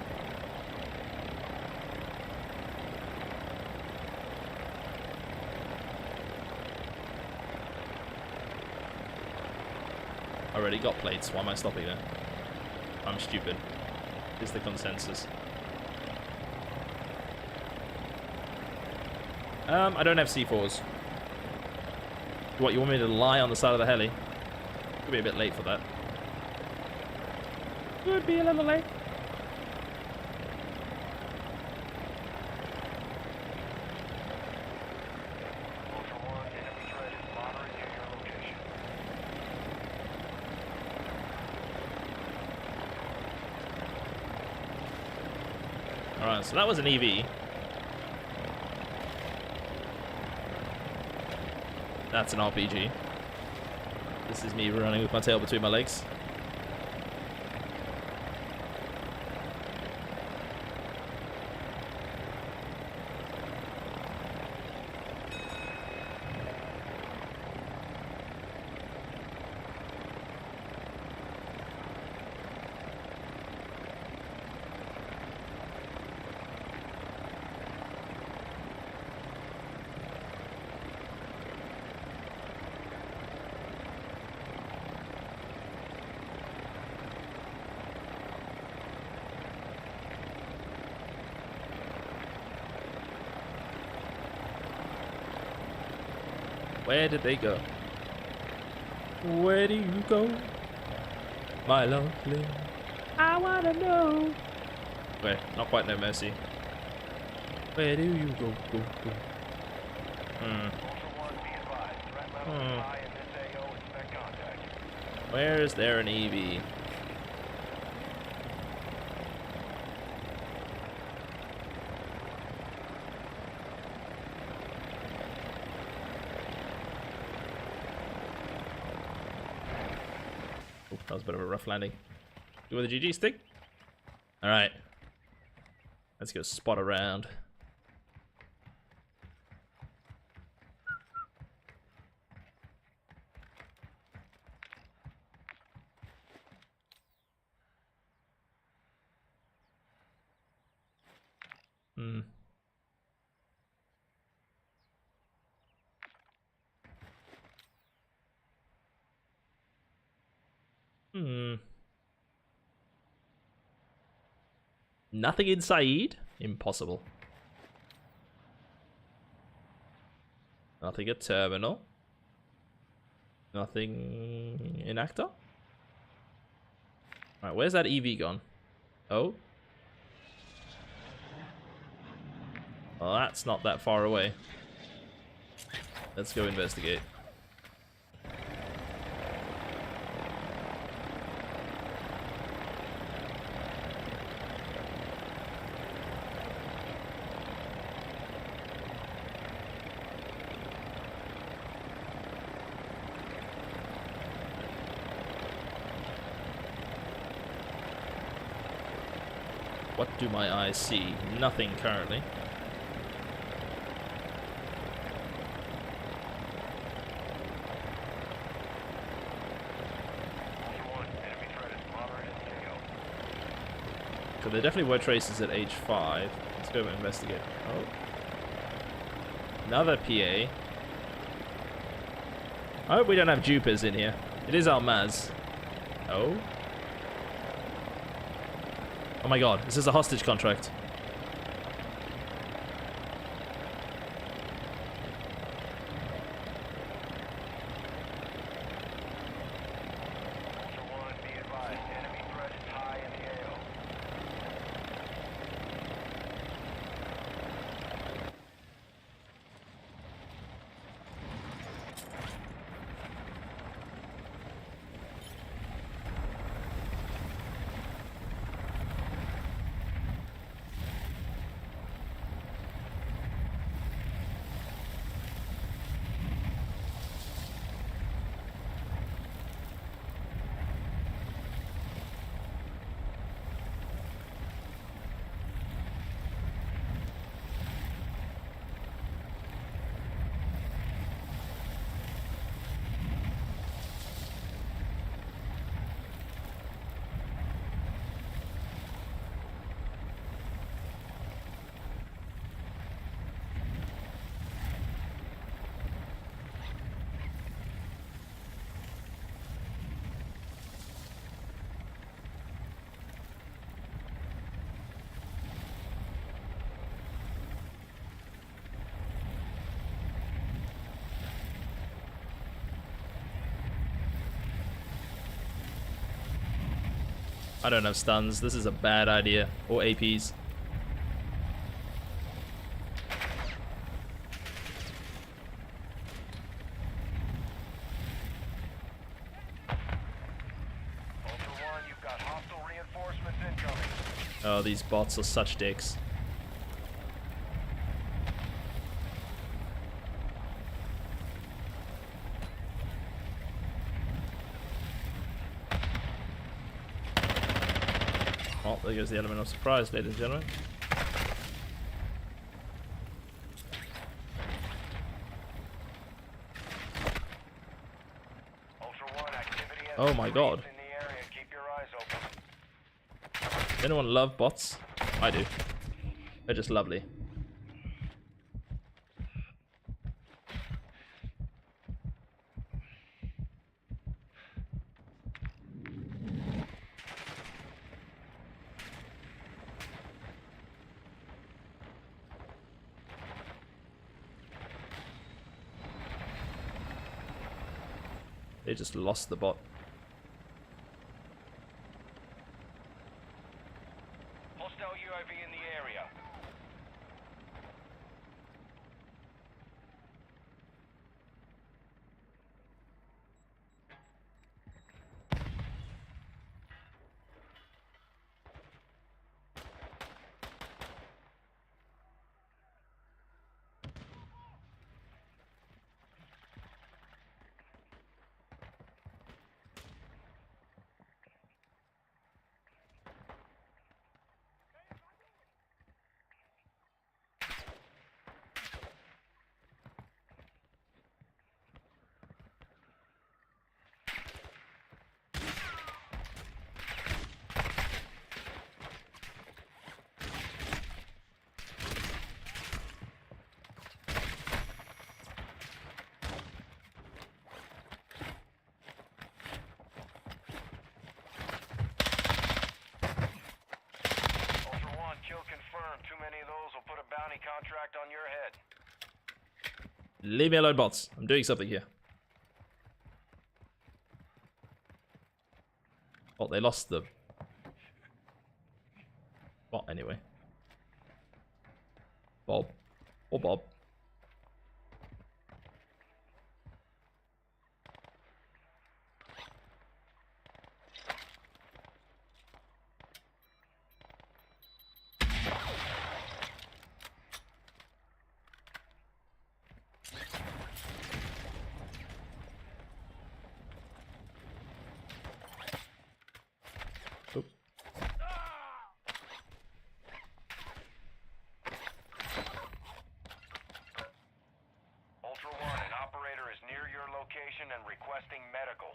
Already got plates. Why am I stopping there? I'm stupid. is the consensus. I don't have C4s. What, you want me to lie on the side of the heli? Could be a bit late for that. Could be a little late. Ultra One, enemy threat is moderate near your location. Alright, so that was an EV. That's an RPG. This is me running with my tail between my legs. Where did they go? Where do you go? My lovely, I wanna know. Wait, not quite No Mercy. Where do you go, go, go? Ultra One, be advised. Threat level is high in this AO. Expect contact. Where is there an EV? Oh, that was a bit of a rough landing. You with a GG stick? Alright. Let's go spot around. Nothing inside? Impossible. Nothing at terminal. Nothing in actor. Alright, where's that EV gone? Oh. Well, that's not that far away. Let's go investigate. What do my eyes see? Nothing currently. Ultra One, enemy threat is moderate in the AO. So there definitely were traces at H5. Let's go investigate. Oh. Another PA. I hope we don't have dupers in here. It is Almaz. Oh. Oh my god, this is a hostage contract. Ultra One, be advised. Enemy threat is high in the AO. I don't have stuns. This is a bad idea. Or APs. Ultra One, you've got hostile reinforcements incoming. Oh, these bots are such dicks. Oh, there goes the element of surprise, ladies and gentlemen. Ultra One, activity has Oh my god. increased in the area. Keep your eyes open. Does anyone love bots? I do. They're just lovely. They just lost the bot. Hostile UAV in the area. Ultra One, kill confirmed. Too many of those will put a bounty contract on your head. Leave me alone, bots. I'm doing something here. Oh, they lost the bot anyway. Bob. Or Bob. Oop. Ultra One, an operator is near your location and requesting medical.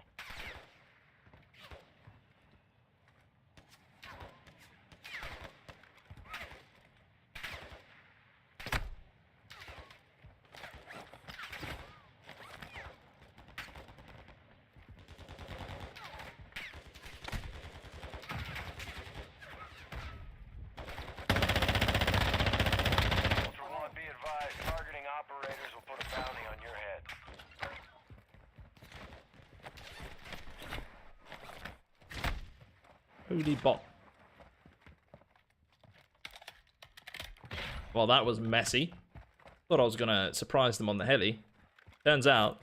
Ultra One, be advised, targeting operators will put a bounty on your head. Holy bot. Well, that was messy. Thought I was gonna surprise them on the heli. Turns out,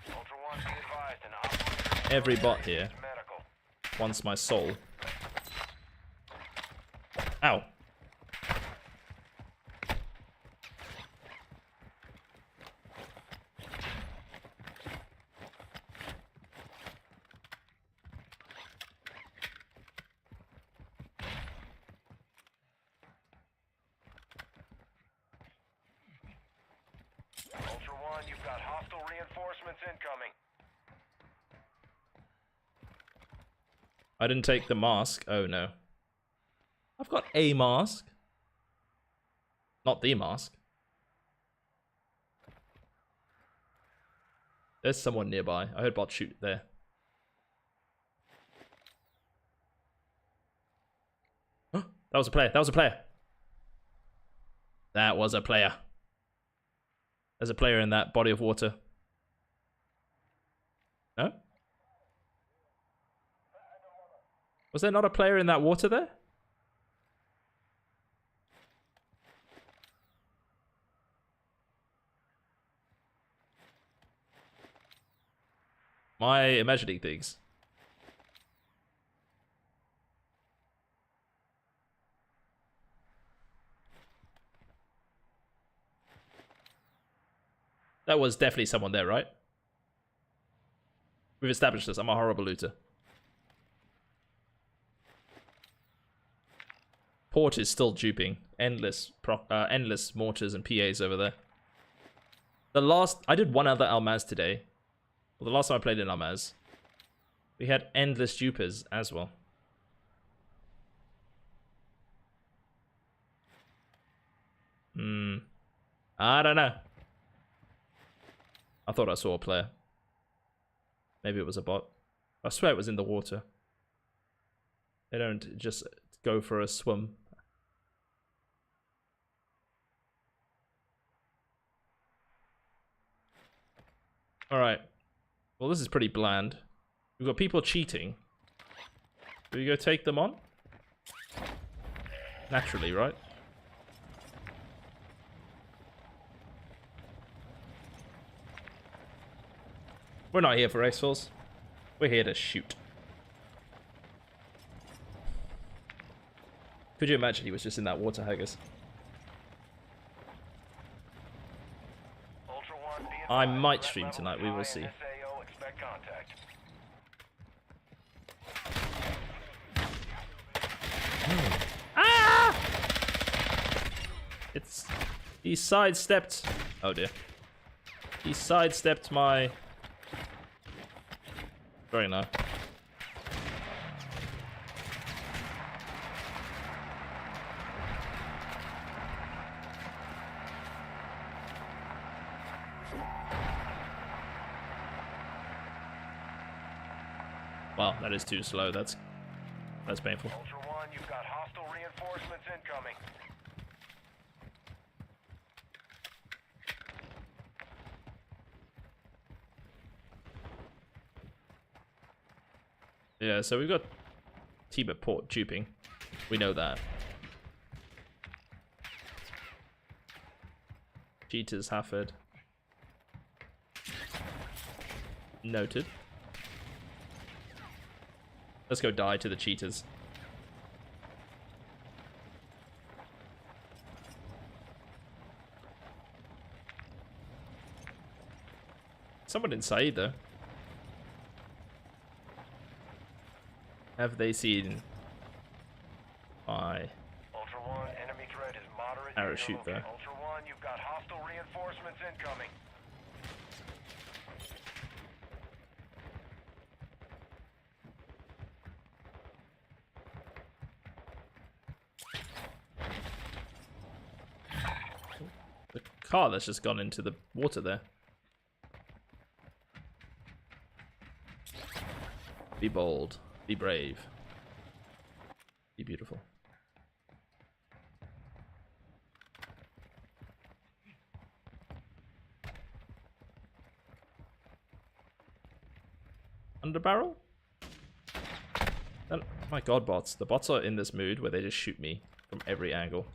Ultra One, be advised, an operator every bot here needs medical. wants my soul. Ow. Ultra One, you've got hostile reinforcements incoming. I didn't take the mask. Oh no. I've got a mask. Not the mask. There's someone nearby. I heard bot shoot there. That was a player. That was a player. That was a player. There's a player in that body of water. No? Was there not a player in that water there? Am I imagining things? That was definitely someone there, right? We've established this. I'm a horrible looter. Port is still duping. Endless mortars and PAs over there. I did one other Almaz today. Well, the last time I played in Almaz, we had endless dupers as well. I don't know. I thought I saw a player. Maybe it was a bot. I swear it was in the water. They don't just go for a swim. Alright. Well, this is pretty bland. We've got people cheating. Do we go take them on? Naturally, right? We're not here for exfils. We're here to shoot. Could you imagine he was just in that water, Haggis? Ultra One, be I advised, might threat stream levels tonight, we high will in see. this AO, expect contact. It's... He sidestepped... Oh dear. He sidestepped my... Very nice. Wow, that is too slow. That's painful. Ultra One, you've got hostile reinforcements incoming. Yeah, so we've got team at port duping. We know that. Cheaters, Hafford. Noted. Let's go die to the cheaters. Someone inside though. Have they seen my Ultra One, enemy threat is moderate. arrow near shoot your there? Ultra One, you've got hostile reinforcements incoming. The car that's just gone into the water there. Be bold. Be brave. Be beautiful. Under barrel? My god, bots. The bots are in this mood where they just shoot me from every angle.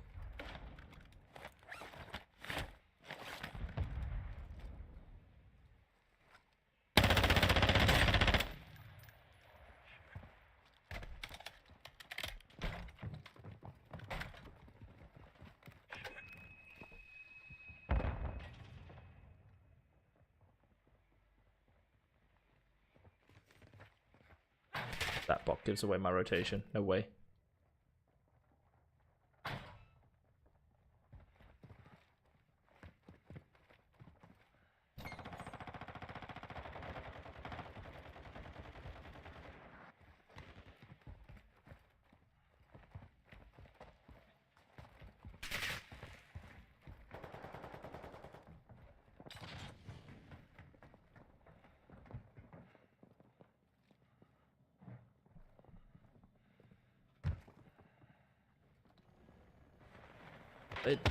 That bot gives away my rotation. No way.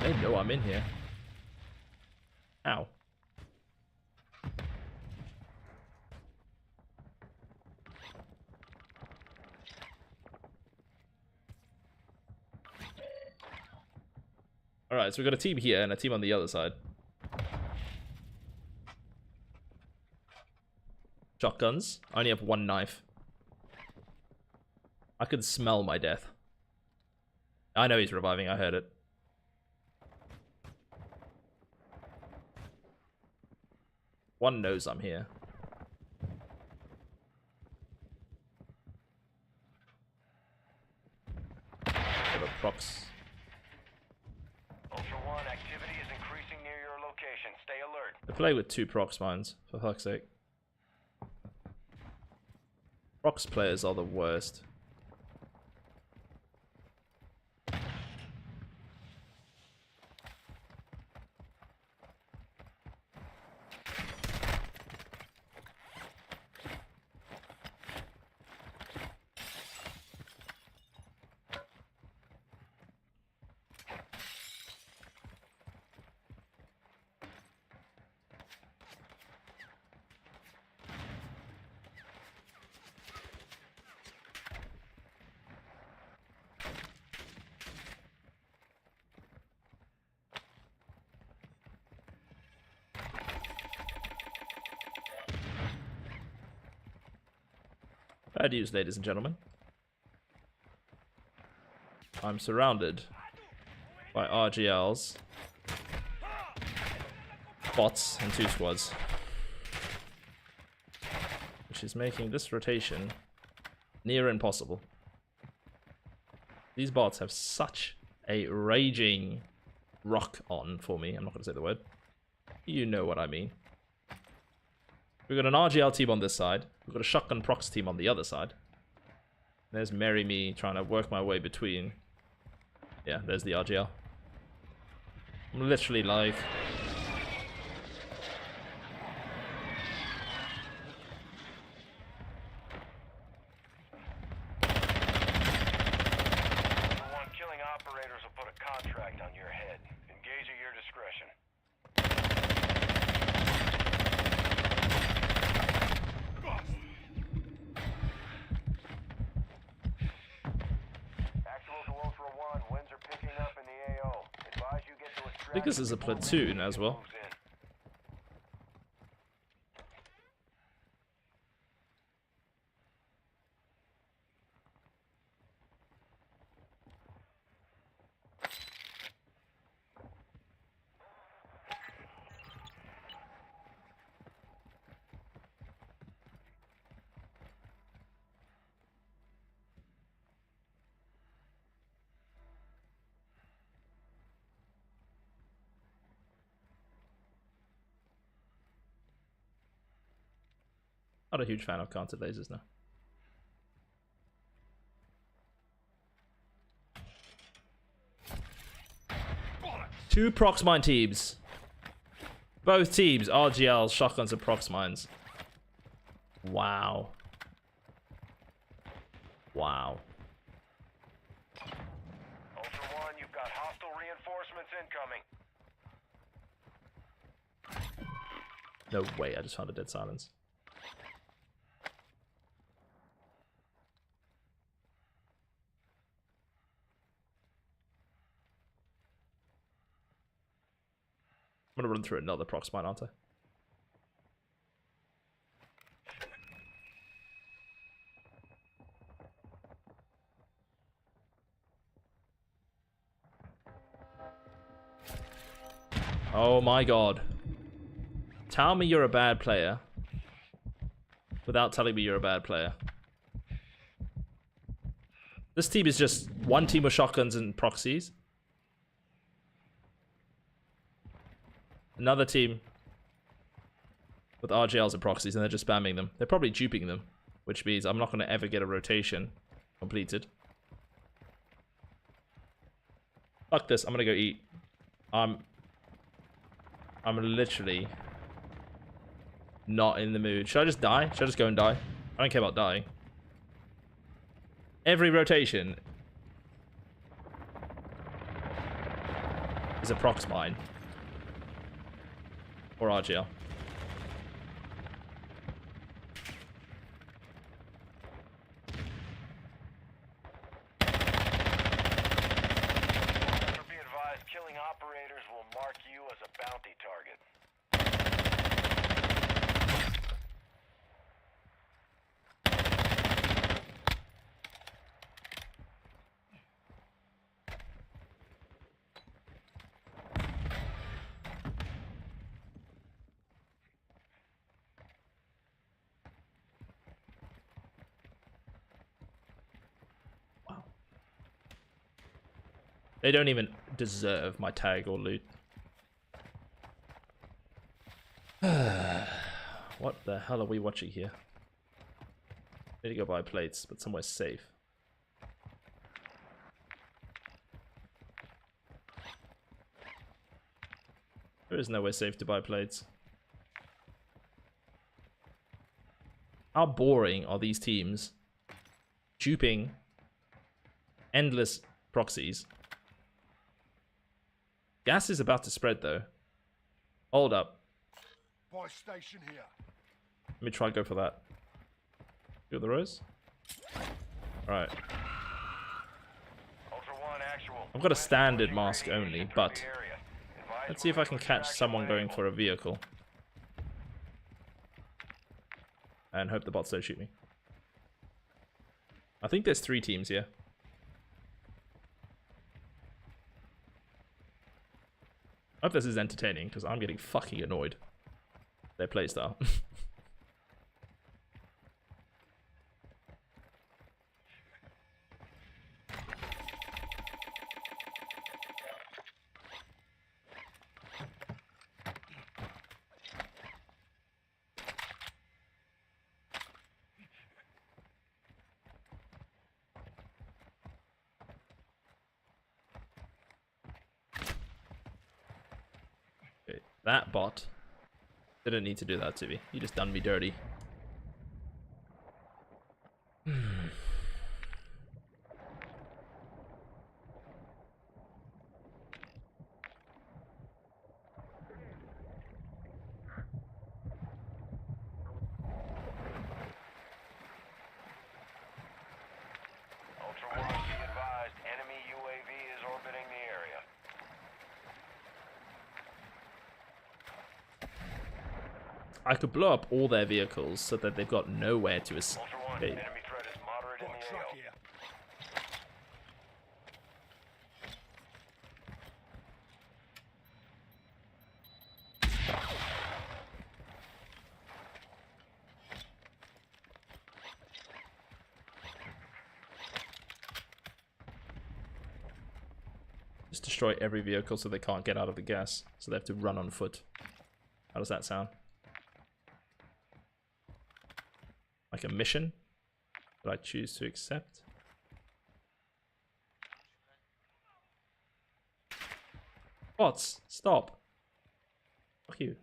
They know I'm in here. Ow. Alright, so we've got a team here and a team on the other side. Shotguns. I only have one knife. I could smell my death. I know he's reviving, I heard it. One knows I'm here. Have a prox. Ultra One, activity is increasing near your location. Stay alert. They play with 2 prox mines, for fuck's sake. Prox players are the worst. Bad news, ladies and gentlemen. I'm surrounded by RGLs, bots, and 2 squads. Which is making this rotation near impossible. These bots have such a raging rock on for me. I'm not going to say the word. You know what I mean. We've got an RGL team on this side. We've got a shotgun prox team on the other side. There's Mary Me trying to work my way between. Yeah, there's the RGL. I'm literally like... Ultra One, killing operators will put a contract on your head. Engage at your discretion. I think this is a platoon as well. Not a huge fan of counted lasers now. Two prox mine teams. Both teams, RGLs, shotguns, and prox mines. Wow. Wow. Ultra One, you've got hostile reinforcements incoming. No way, I just found a dead silence. I'm gonna run through another prox mine, aren't I? Oh my god. Tell me you're a bad player without telling me you're a bad player. This team is just one team of shotguns and proxies. Another team with RGLs and proxies, and they're just spamming them. They're probably duping them, which means I'm not going to ever get a rotation completed. Fuck this, I'm going to go eat. I'm literally not in the mood. Should I just die? Should I just go and die? I don't care about dying. Every rotation is a prox mine. Or RGL. Be advised, killing operators bounty target. They don't even deserve my tag or loot. What the hell are we watching here? Need to go buy plates, but somewhere safe. There is nowhere safe to buy plates. How boring are these teams? Duping endless proxies. Gas is about to spread though. Hold up. Buy station here. Let me try and go for that. Go the rose. Alright. Ultra One, actual. I've got a standard mask only, but let's see if I can catch someone going for a vehicle. And hope the bots don't shoot me. I think there's 3 teams here. I hope this is entertaining, because I'm getting fucking annoyed. Their playstyle. Okay, that bot didn't need to do that to me. He just done me dirty. Ultra One, be advised, enemy UAV is orbiting the area. I could blow up all their vehicles so that they've got nowhere to escape. Ultra One, enemy threat is moderate in Got a the truck AO. here. Just destroy every vehicle so they can't get out of the gas. So they have to run on foot. How does that sound? Like a mission that I choose to accept? Bots, stop. Fuck you.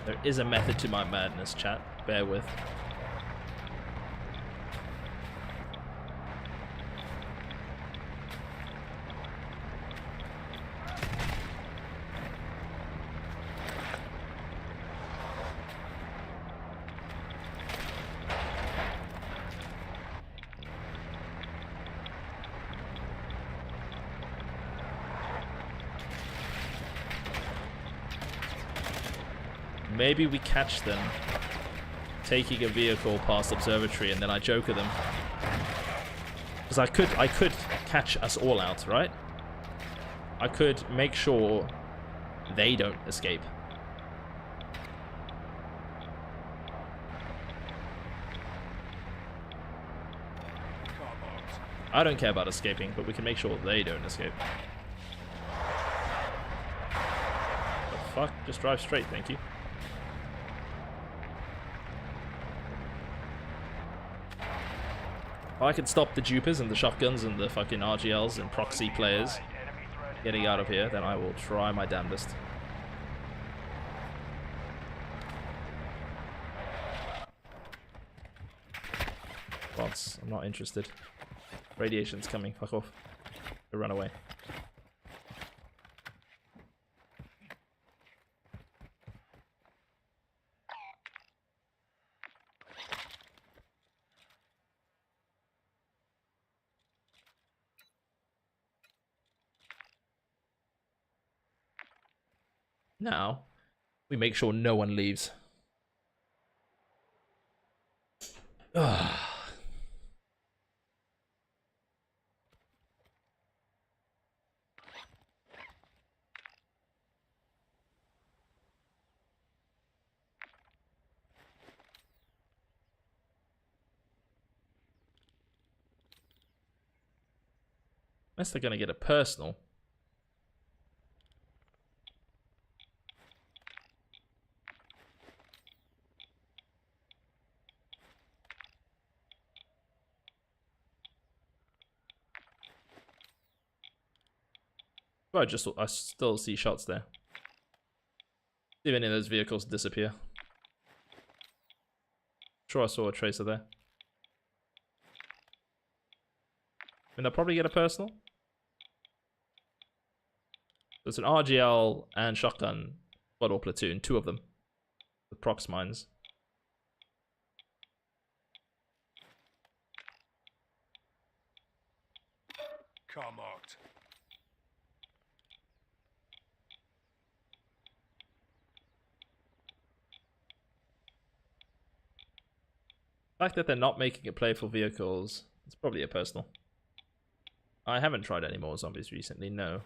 There is a method to my madness, chat. Bear with. Maybe we catch them taking a vehicle past observatory and then I joker them. Because I could catch us all out, right? I could make sure they don't escape. I don't care about escaping, but we can make sure they don't escape. The fuck? Just drive straight, thank you. If I could stop the dupers and the shotguns and the fucking RGLs and proxy players getting out of here, then I will try my damnedest. Bots, I'm not interested. Radiation's coming. Fuck off. Run away. Now, we make sure no one leaves. Ugh. Unless they're going to get a personal. But I still see shots there. See if any of those vehicles disappear. Sure, I saw a tracer there. I mean, they'll probably get a personal. There's an RGL and shotgun squad or platoon, 2 of them, with prox mines. Car marked. The fact that they're not making it playful vehicles, it's probably a personal. I haven't tried any more zombies recently, no.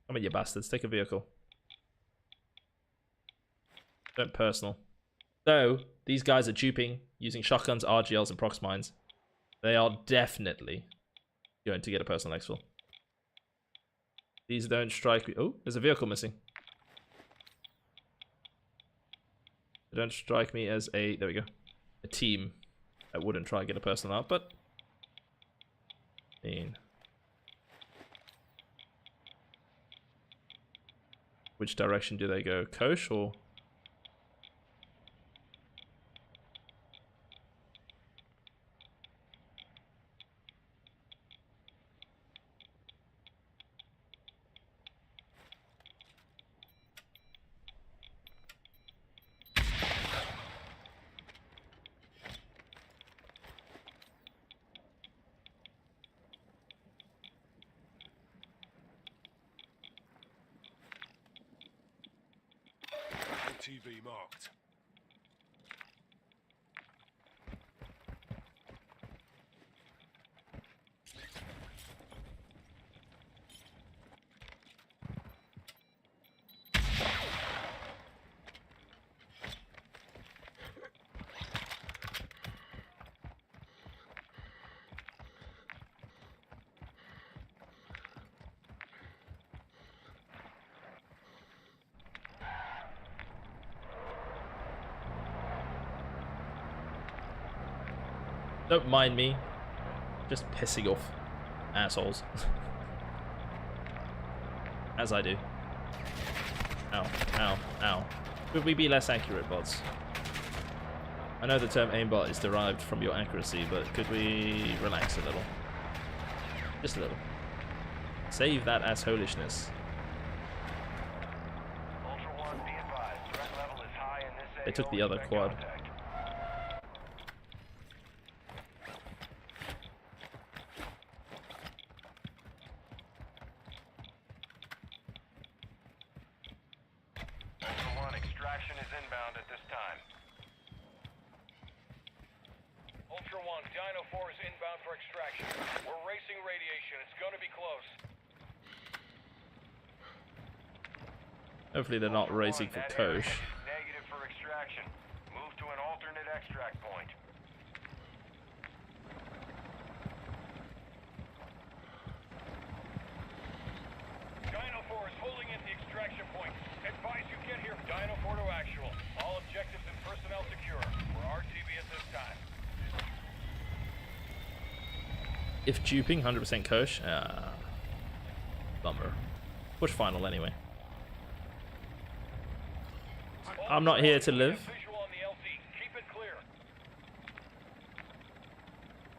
Come on, you bastards, take a vehicle. Don't personal. So, these guys are duping, using shotguns, RGLs, and prox mines. They are definitely going to get a personal exfil. These don't strike me. Oh, there's a vehicle missing. They don't strike me as a, there we go, a team that wouldn't try and get a personal out, but I mean, which direction do they go? Kosh or? TV marked. Don't mind me. Just pissing off assholes. As I do. Ow, ow, ow. Could we be less accurate, bots? I know the term aimbot is derived from your accuracy, but could we relax a little? Just a little. Save that assholishness. Ultra One, be advised. Threat level is high in this They took AO. the other Expect quad. contact. Ultra One, extraction is inbound at this time. Ultra One, Dino 4 is inbound for extraction. We're racing radiation. It's gonna be close. Hopefully they're not Ultra racing One, for that area Kosh. is negative for extraction. Move to an alternate extract point. Dino 4 is holding at the extraction point. Advise you get here. Dino 4 to actual. All objectives and personnel secure. We're RTB at this time. If duping, 100% Kosh. Bummer. Push final anyway. I'm not here to live. Visual on the LZ. Keep it clear.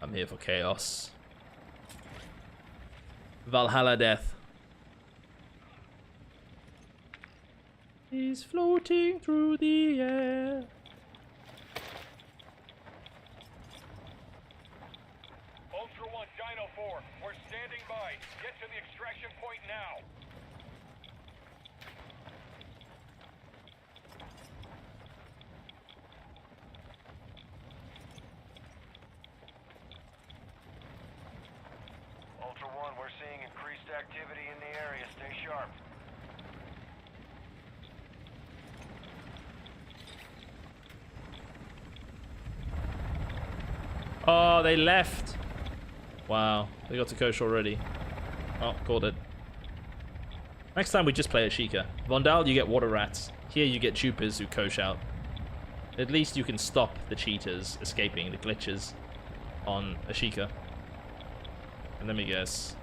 I'm here for chaos. Valhalla death. He's floating through the air. Ultra One, Dino 4, we're standing by. Get to the extraction point now. Ultra One, we're seeing increased activity in the area. Stay sharp. Oh, they left. Wow, they got to Kosh already. Oh, called it. Next time we just play a Sheikah. Vondal, you get water rats. Here you get troopers who Kosh out. At least you can stop the cheaters escaping the glitches on a Sheikah. And let me guess.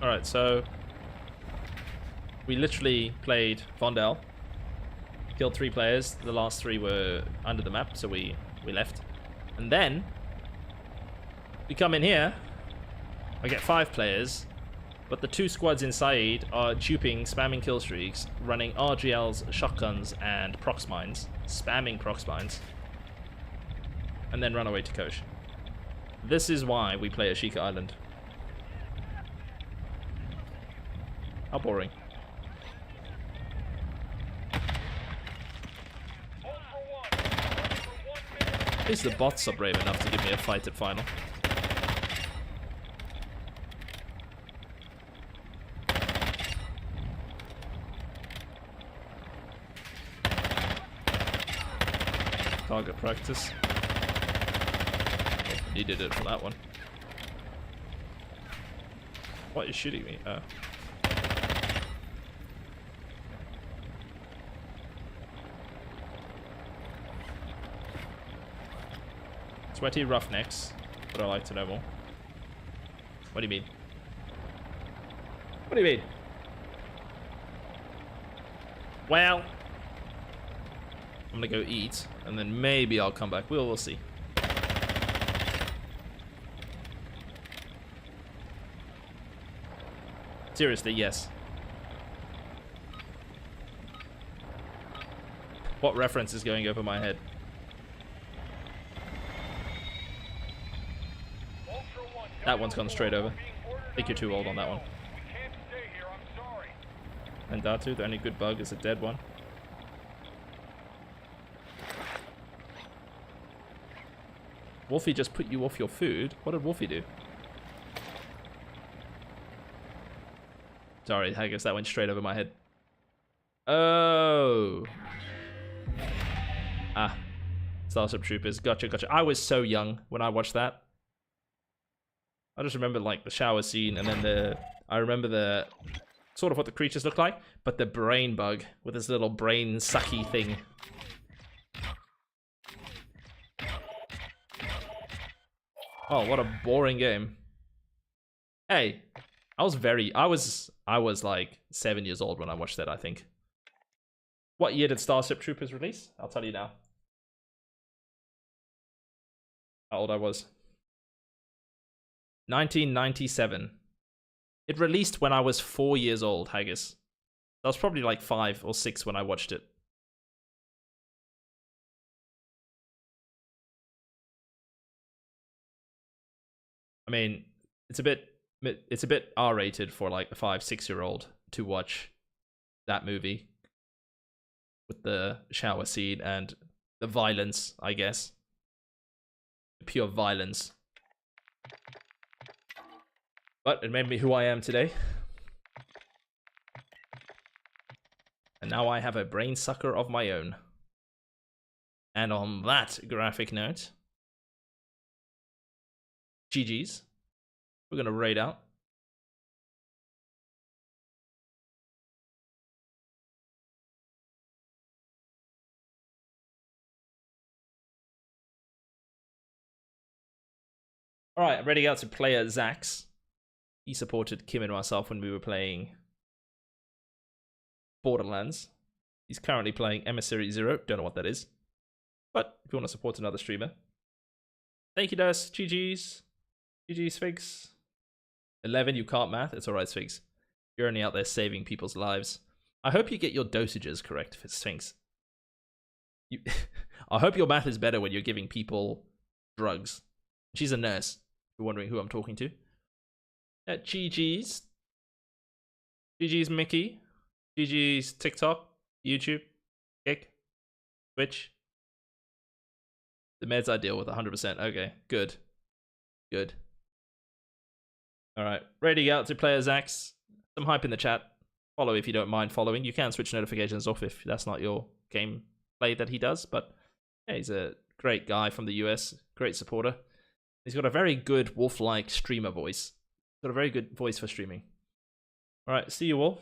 Alright, so we literally played Vondel. Killed 3 players. The last 3 were under the map, so we left. And then we come in here. I get 5 players, but the 2 squads inside are duping, spamming kill streaks, running RGLs, shotguns, and prox mines, spamming prox mines, and then run away to Kosh. This is why we play at Sheikah Island. How boring. At least the bots are brave enough to give me a fight at final. Target practice. Oh, needed it for that one. What is shooting me? Oh. Sweaty roughnecks. Would I like to know more? What do you mean? What do you mean? Well, I'm gonna go eat, and then maybe I'll come back. We'll see. Seriously, yes. What reference is going over my head? That one's gone straight over. I think you're too old on that one. And Datu, the only good bug is a dead one. Wolfie just put you off your food? What did Wolfie do? Sorry, I guess that went straight over my head. Oh. Ah. Starship Troopers. Gotcha, gotcha. I was so young when I watched that. I just remember like the shower scene, and then I remember the sort of what the creatures look like, but the brain bug with this little brain sucky thing. Oh, what a boring game. Hey, I was like 7 years old when I watched that, I think. What year did Starship Troopers release? I'll tell you now. How old I was. 1997. It released when I was 4 years old, Haggis. I was probably like 5 or 6 when I watched it. I mean, it's a bit R-rated for like a 5-6-year-old to watch that movie with the shower scene and the violence, I guess. Pure violence. But it made me who I am today. And now I have a brain sucker of my own. And on that graphic note, GG's. We're gonna raid out. Alright, I'm ready out to player Zax. He supported Kim and myself when we were playing Borderlands. He's currently playing Emissary Zero. Don't know what that is. But if you want to support another streamer, thank you, Das. GG's. GG's, Figs. 11, you can't math. It's alright, Figs. You're only out there saving people's lives. I hope you get your dosages correct, Sphinx. I hope your math is better when you're giving people drugs. She's a nurse, if you're wondering who I'm talking to. GG's. GG's Mickey. GG's TikTok, YouTube, Kick, Twitch. The meds I deal with 100%. Okay, good. Good. Alright, ready to get out to player Zax. Some hype in the chat. Follow if you don't mind following. You can switch notifications off if that's not your gameplay that he does, but yeah, he's a great guy from the US, great supporter. He's got a very good wolf-like streamer voice. He's got a very good voice for streaming. Alright, see you all.